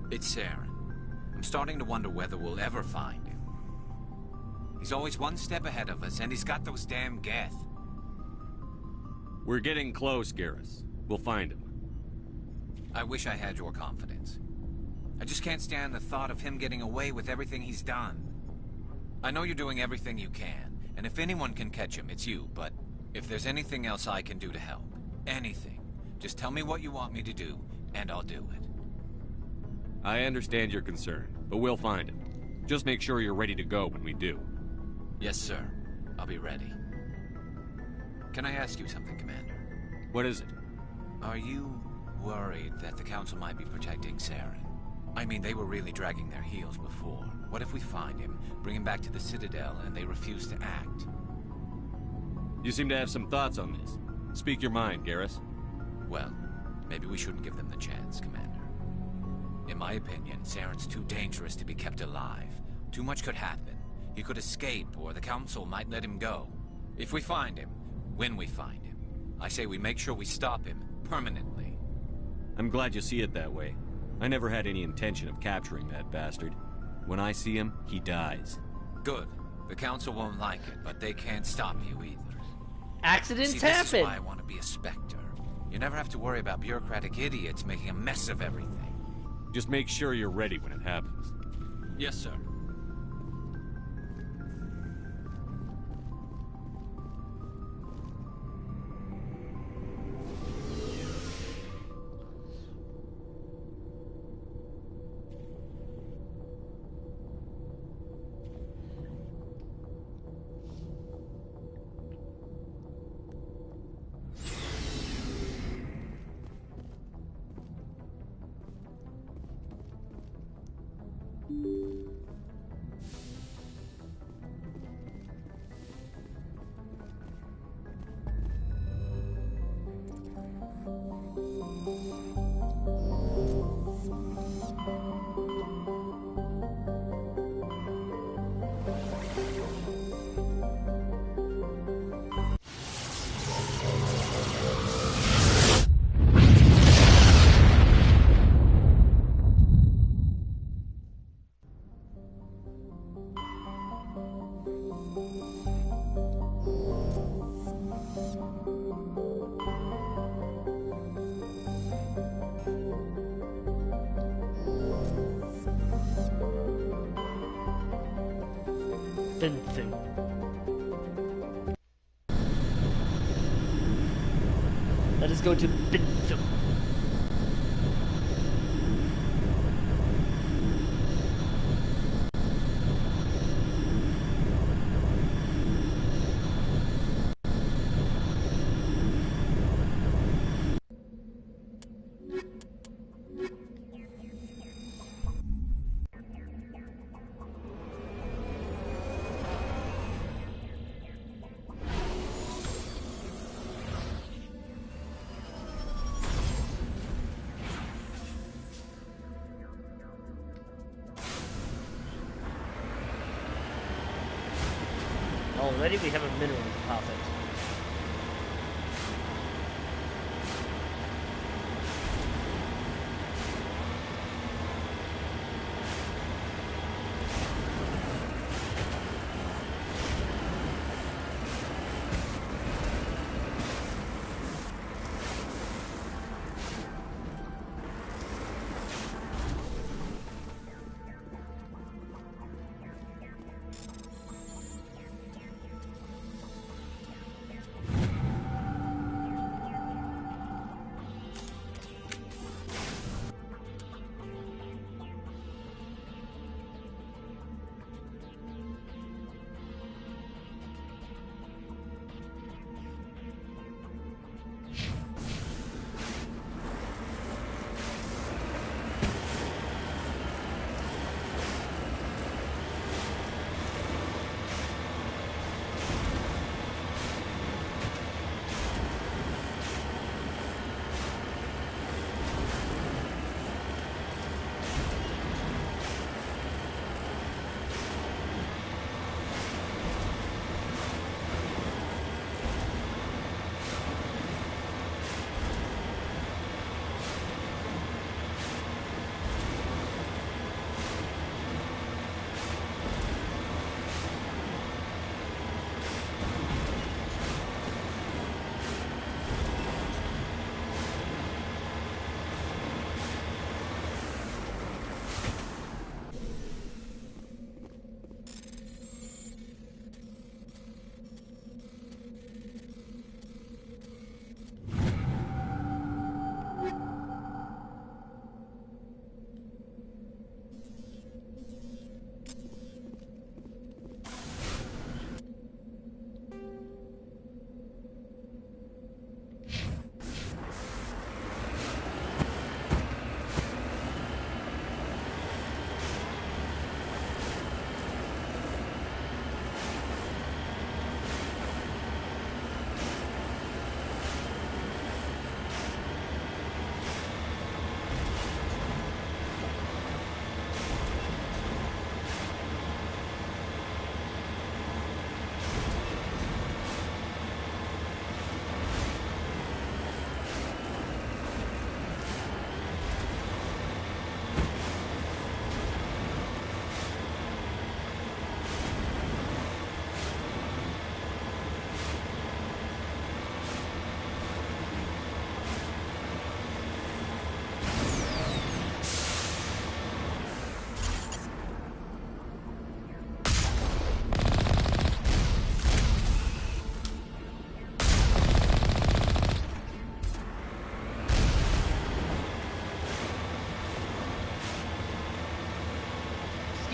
Speaker 20: It's Saren. I'm starting to wonder whether we'll ever find him. He's always one step ahead of us, and he's got those damn Geth.
Speaker 3: We're getting close, Garrus. We'll find him.
Speaker 20: I wish I had your confidence. I just can't stand the thought of him getting away with everything he's done. I know you're doing everything you can, and if anyone can catch him, it's you, but if there's anything else I can do to help, anything, just tell me what you want me to do, and I'll do it.
Speaker 3: I understand your concern, but we'll find him. Just make sure you're ready to go when we do.
Speaker 20: Yes, sir. I'll be ready. Can I ask you something, Commander?
Speaker 3: What is it?
Speaker 20: Are you worried that the Council might be protecting Saren? I mean, they were really dragging their heels before. What if we find him, bring him back to the Citadel, and they refuse to act?
Speaker 3: You seem to have some thoughts on this. Speak your mind, Garrus.
Speaker 20: Well, maybe we shouldn't give them the chance, Commander. In my opinion, Saren's too dangerous to be kept alive. Too much could happen. He could escape, or the Council might let him go. If we find him, when we find him, I say we make sure we stop him, permanently.
Speaker 3: I'm glad you see it that way. I never had any intention of capturing that bastard. When I see him, he dies.
Speaker 20: Good. The Council won't like it, but they can't stop you either.
Speaker 1: Accidents
Speaker 20: See,
Speaker 1: happen!
Speaker 20: This is why I want to be a Spectre. You never have to worry about bureaucratic idiots making a mess of everything.
Speaker 3: Just make sure you're ready when it happens.
Speaker 20: Yes, sir.
Speaker 1: Benthin. Let us go to Benthin. Already we have a mineral deposit.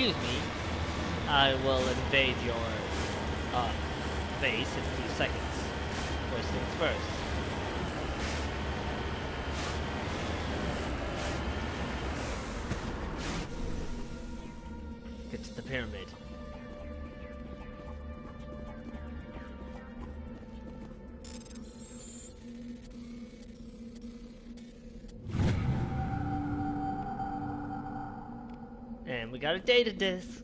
Speaker 1: excuse me, I will invade your base in a few seconds. First things first. Get to the pyramid. And we got a data disk.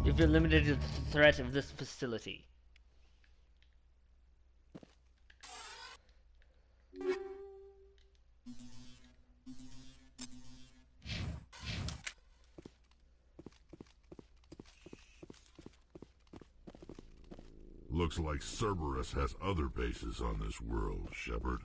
Speaker 1: You've been limited to the threat of this facility.
Speaker 13: Looks like Cerberus has other bases on this world, Shepard.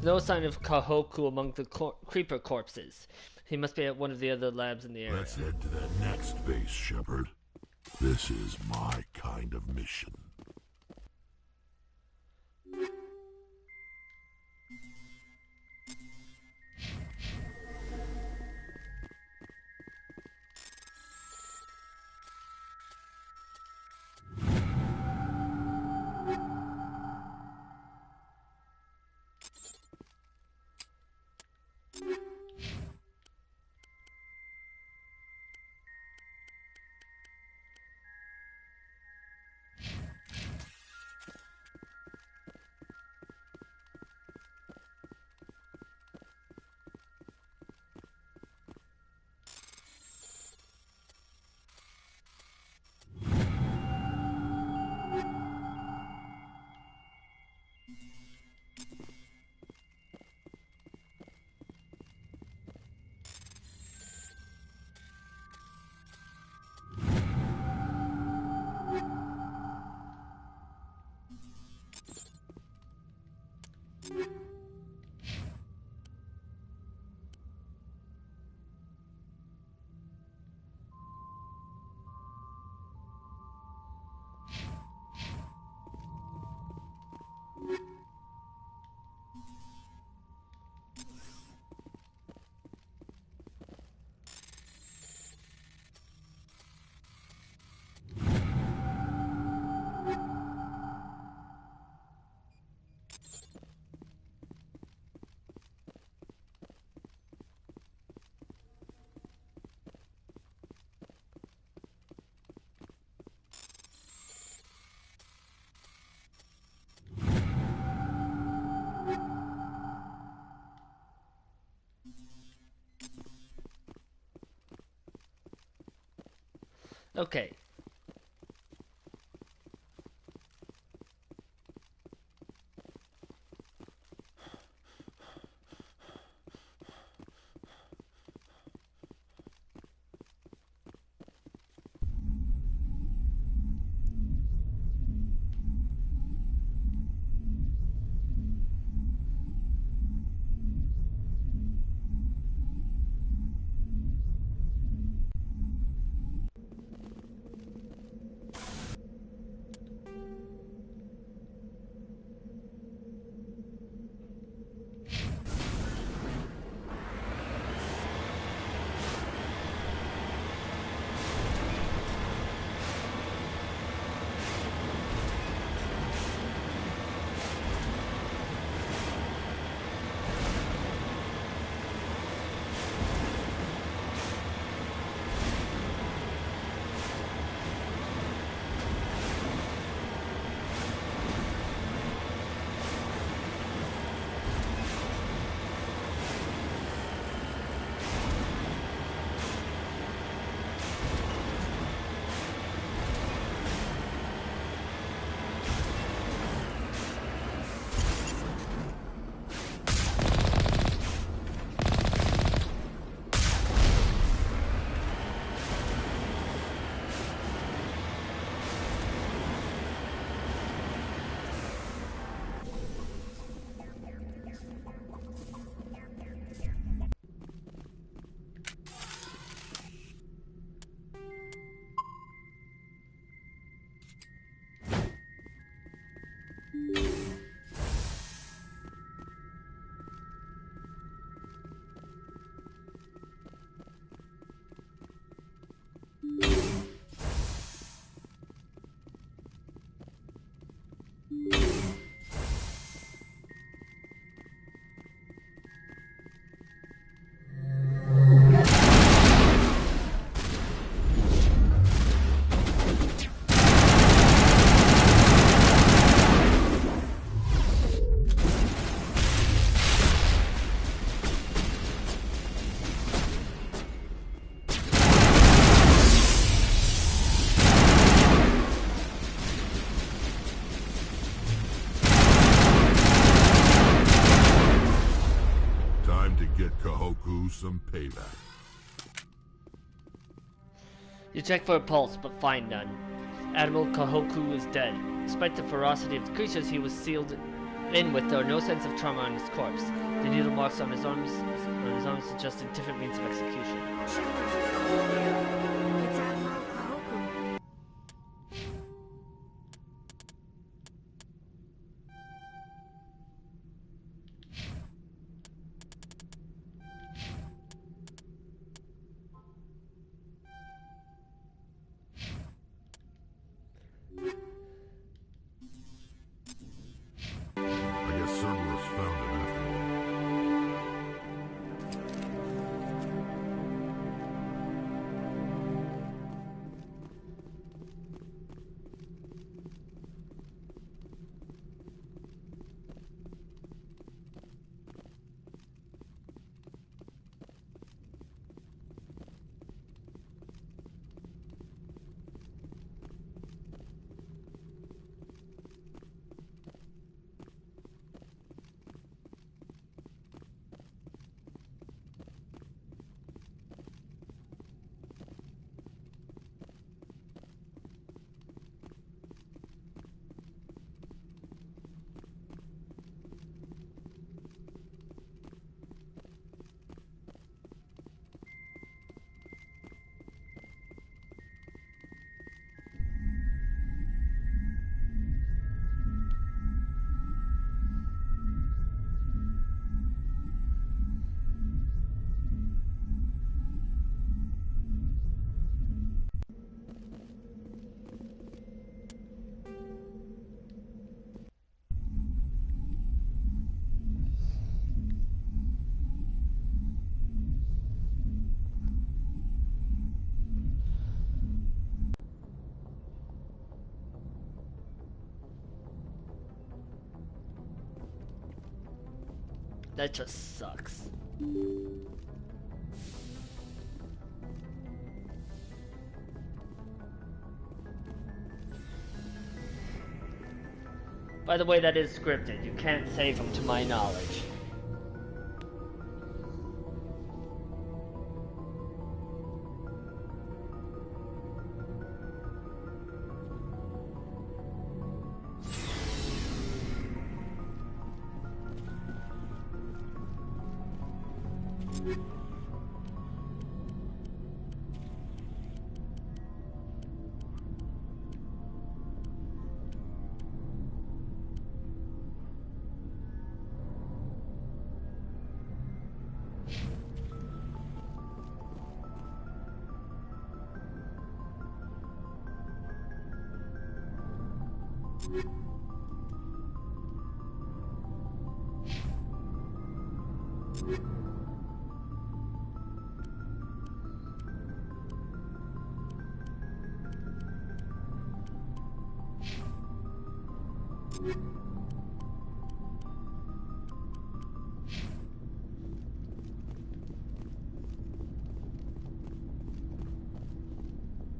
Speaker 1: no sign of Kahoku among the creeper corpses. He must be at one of the other labs in the area.
Speaker 13: Let's head to the next base, Shepard. This is my kind of mission.
Speaker 1: Okay.
Speaker 13: Some payback.
Speaker 1: You check for a pulse, but find none. Admiral Kahoku is dead. Despite the ferocity of the creatures, he was sealed In with, there are no signs of trauma on his corpse. The needle marks on his arms suggesting different means of execution.
Speaker 13: I guess Cerberus found him after all.
Speaker 1: That just sucks. By the way, that is scripted. You can't save him to my knowledge.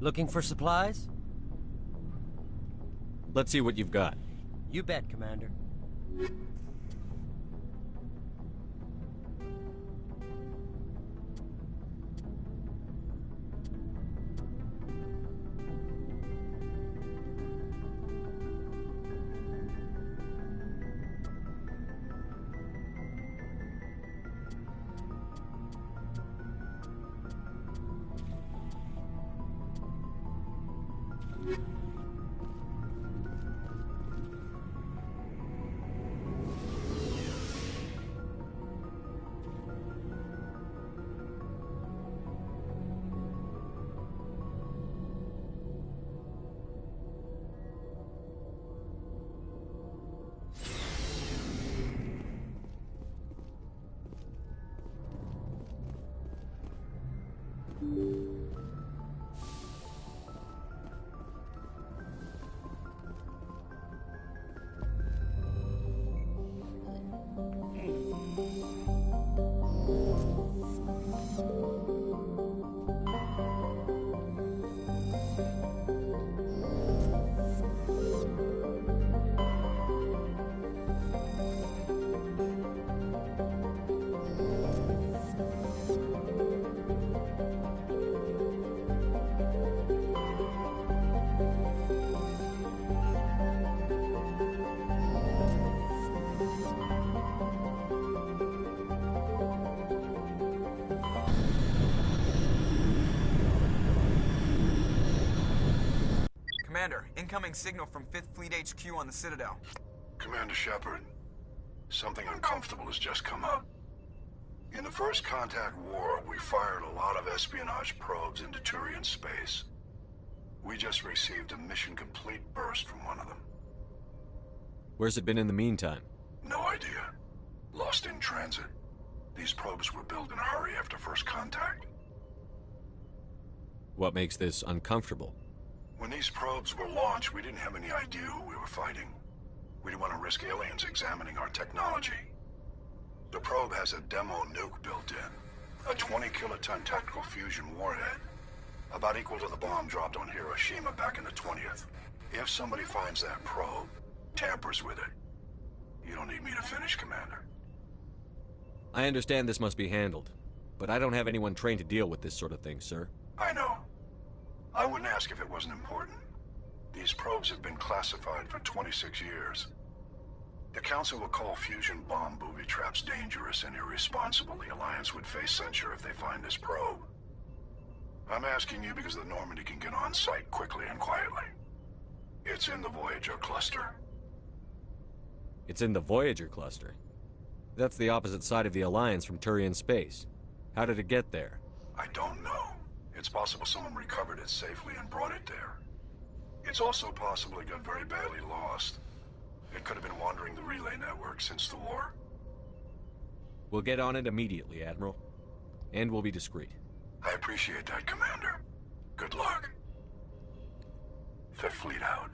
Speaker 14: Looking for supplies?
Speaker 3: Let's see what you've got.
Speaker 14: You bet, Commander.
Speaker 9: Commander, incoming signal from 5th Fleet HQ on the Citadel.
Speaker 18: Commander Shepard, something uncomfortable has just come up. In the First Contact War, we fired a lot of espionage probes into Turian space. We just received a mission complete burst from one of them.
Speaker 3: Where's it been in the meantime?
Speaker 18: No idea. Lost in transit. These probes were built in a hurry after First Contact.
Speaker 3: What makes this uncomfortable?
Speaker 18: When these probes were launched, we didn't have any idea who we were fighting. We didn't want to risk aliens examining our technology. The probe has a demo nuke built in. A 20-kiloton tactical fusion warhead. About equal to the bomb dropped on Hiroshima back in the 20th. If somebody finds that probe, tampers with it, you don't need me to finish, Commander.
Speaker 3: I understand this must be handled, but I don't have anyone trained to deal with this sort of thing, sir.
Speaker 18: I know. I wouldn't ask if it wasn't important. These probes have been classified for 26 years. The Council will call fusion bomb booby traps dangerous and irresponsible. The Alliance would face censure if they find this probe. I'm asking you because the Normandy can get on site quickly and quietly. It's in the Voyager cluster.
Speaker 3: It's in the Voyager cluster? That's the opposite side of the Alliance from Turian space. How did it get there?
Speaker 18: I don't know. It's possible someone recovered it safely and brought it there. It's also possible it got very badly lost. It could have been wandering the relay network since the war.
Speaker 3: We'll get on it immediately, Admiral. And we'll be discreet.
Speaker 18: I appreciate that, Commander. Good luck. Fifth Fleet out.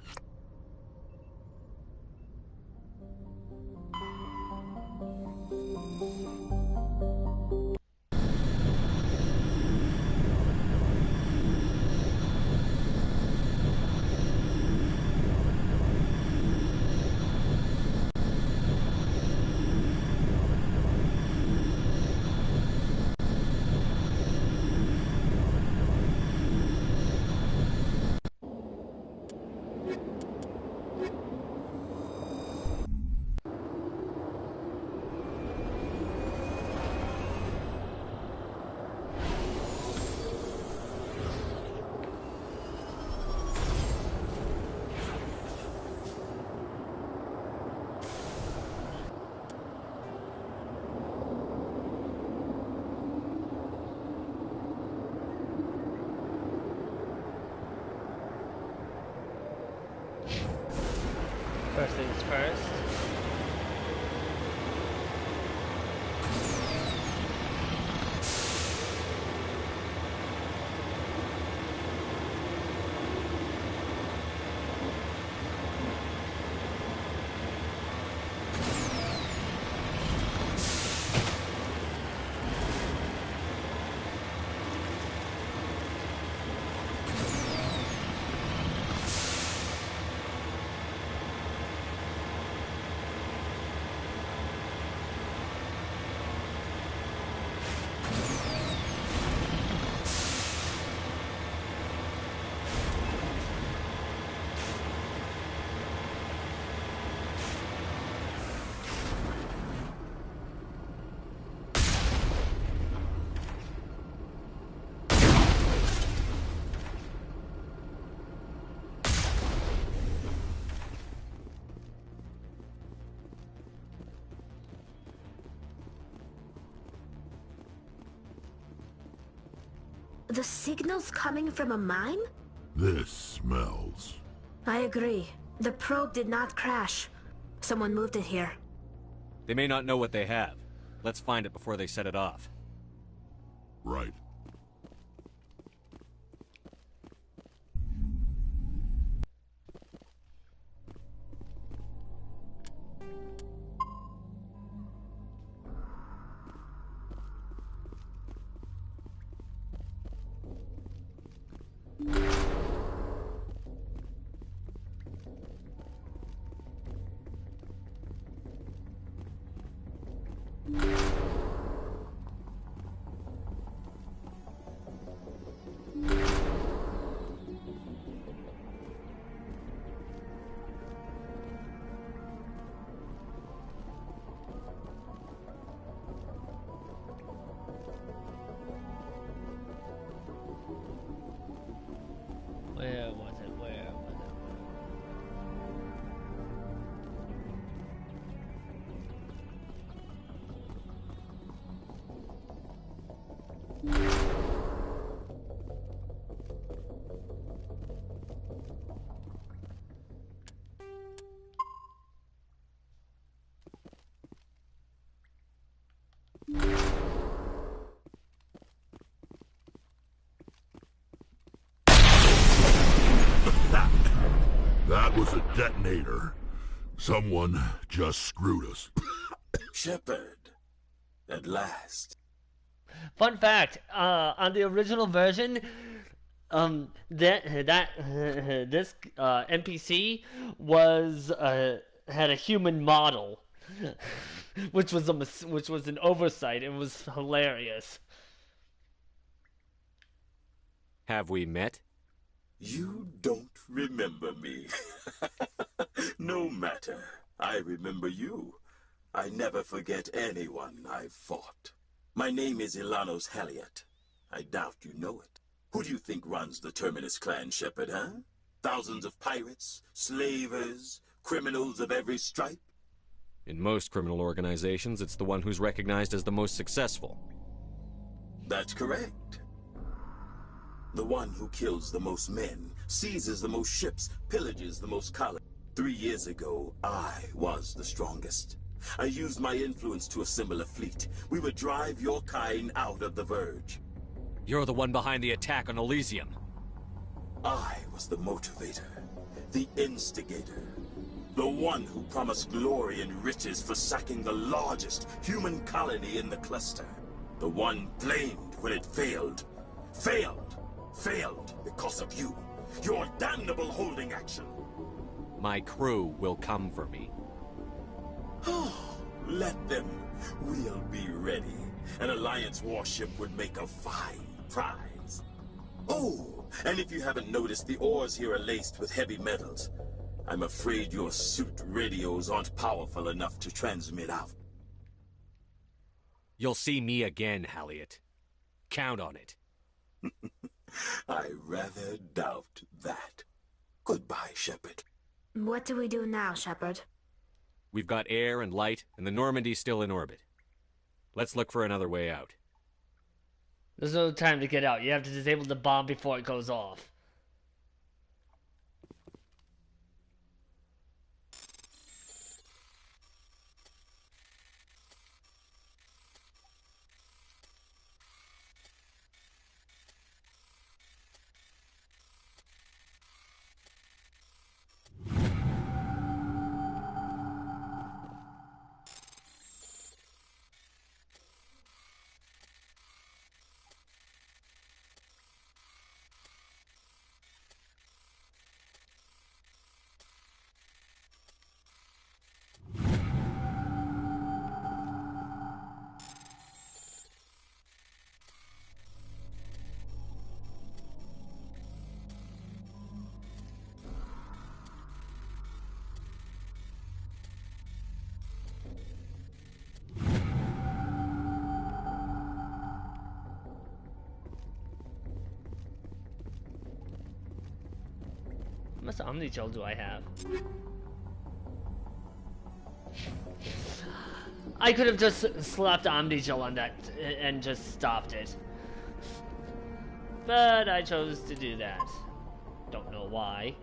Speaker 1: First things first.
Speaker 16: The signal's coming from a mine?
Speaker 13: This smells.
Speaker 16: I agree. The probe did not crash. Someone moved it here.
Speaker 3: They may not know what they have. Let's find it before they set it off.
Speaker 13: Right. was a detonator. Someone just screwed us.
Speaker 7: Shepard, at last.
Speaker 1: Fun fact, on the original version, this NPC was had a human model, which was an oversight. It was hilarious.
Speaker 3: Have we met?
Speaker 7: You don't remember me. No matter. I remember you. I never forget anyone I've fought. My name is Ilanos Haliat. I doubt you know it. Who do you think runs the Terminus clan, Shepard, huh? Thousands of pirates, slavers, criminals of every stripe?
Speaker 3: In most criminal organizations, it's the one who's recognized as the most successful.
Speaker 7: That's correct. The one who kills the most men, seizes the most ships, pillages the most colonies. 3 years ago, I was the strongest. I used my influence to assemble a fleet. We would drive your kind out of the Verge.
Speaker 3: You're the one behind the attack on Elysium.
Speaker 7: I was the motivator, the instigator, the one who promised glory and riches for sacking the largest human colony in the cluster. The one blamed when it failed. Failed because of you. Your damnable holding action.
Speaker 3: My crew will come for me.
Speaker 7: Let them. We'll be ready. An Alliance warship would make a fine prize. Oh, and if you haven't noticed, the ores here are laced with heavy metals. I'm afraid your suit radios aren't powerful enough to transmit out.
Speaker 3: You'll see me again, Haliat. Count on it.
Speaker 7: I rather doubt that. Goodbye, Shepard.
Speaker 16: What do we do now, Shepard?
Speaker 3: We've got air and light, and the Normandy's still in orbit. Let's look for another way out.
Speaker 1: There's no time to get out. You have to disable the bomb before it goes off. How much Omni-Gel do I have? I could have just slapped Omni-Gel on that and just stopped it. But I chose to do that. Don't know why.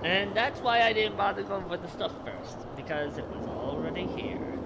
Speaker 1: And that's why I didn't bother going for the stuff first, because it was already here.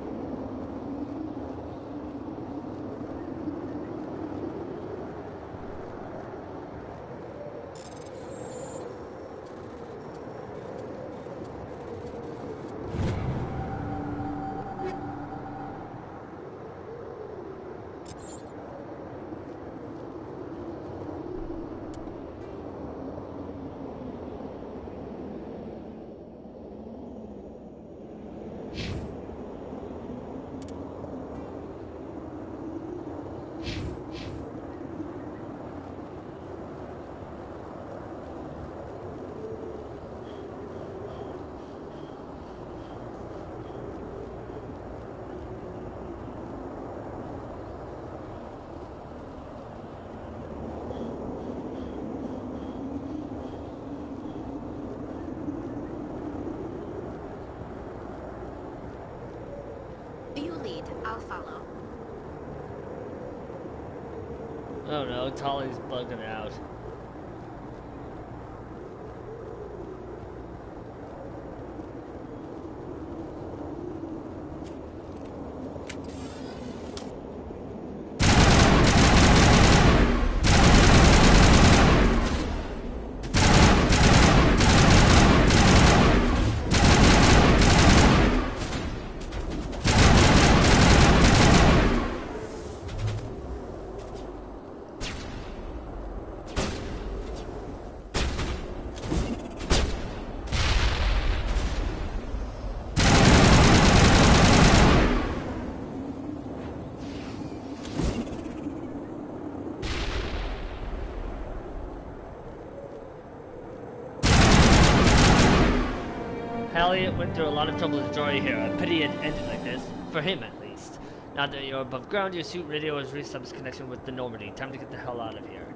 Speaker 16: I'll follow.
Speaker 1: Oh no, Tali's bugging out. Elliot went through a lot of trouble to join you here. I pity it ended like this, for him at least. Now that you're above ground, your suit radio has reestablished its connection with the Normandy. Time to get the hell out of here.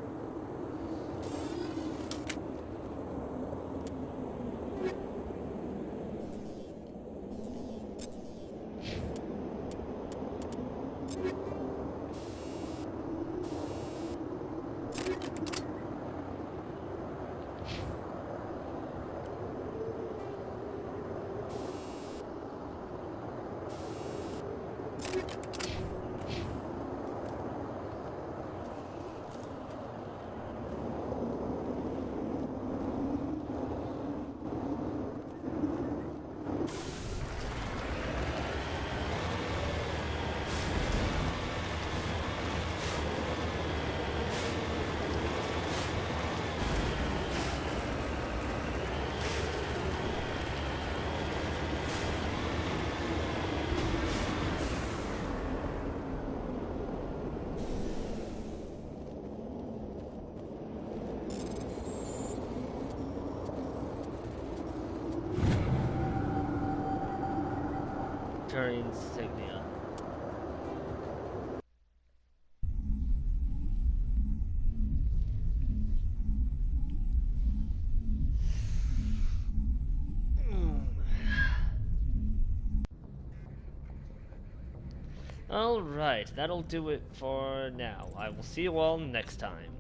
Speaker 1: Insignia. Alright, that'll do it for now. I will see you all next time.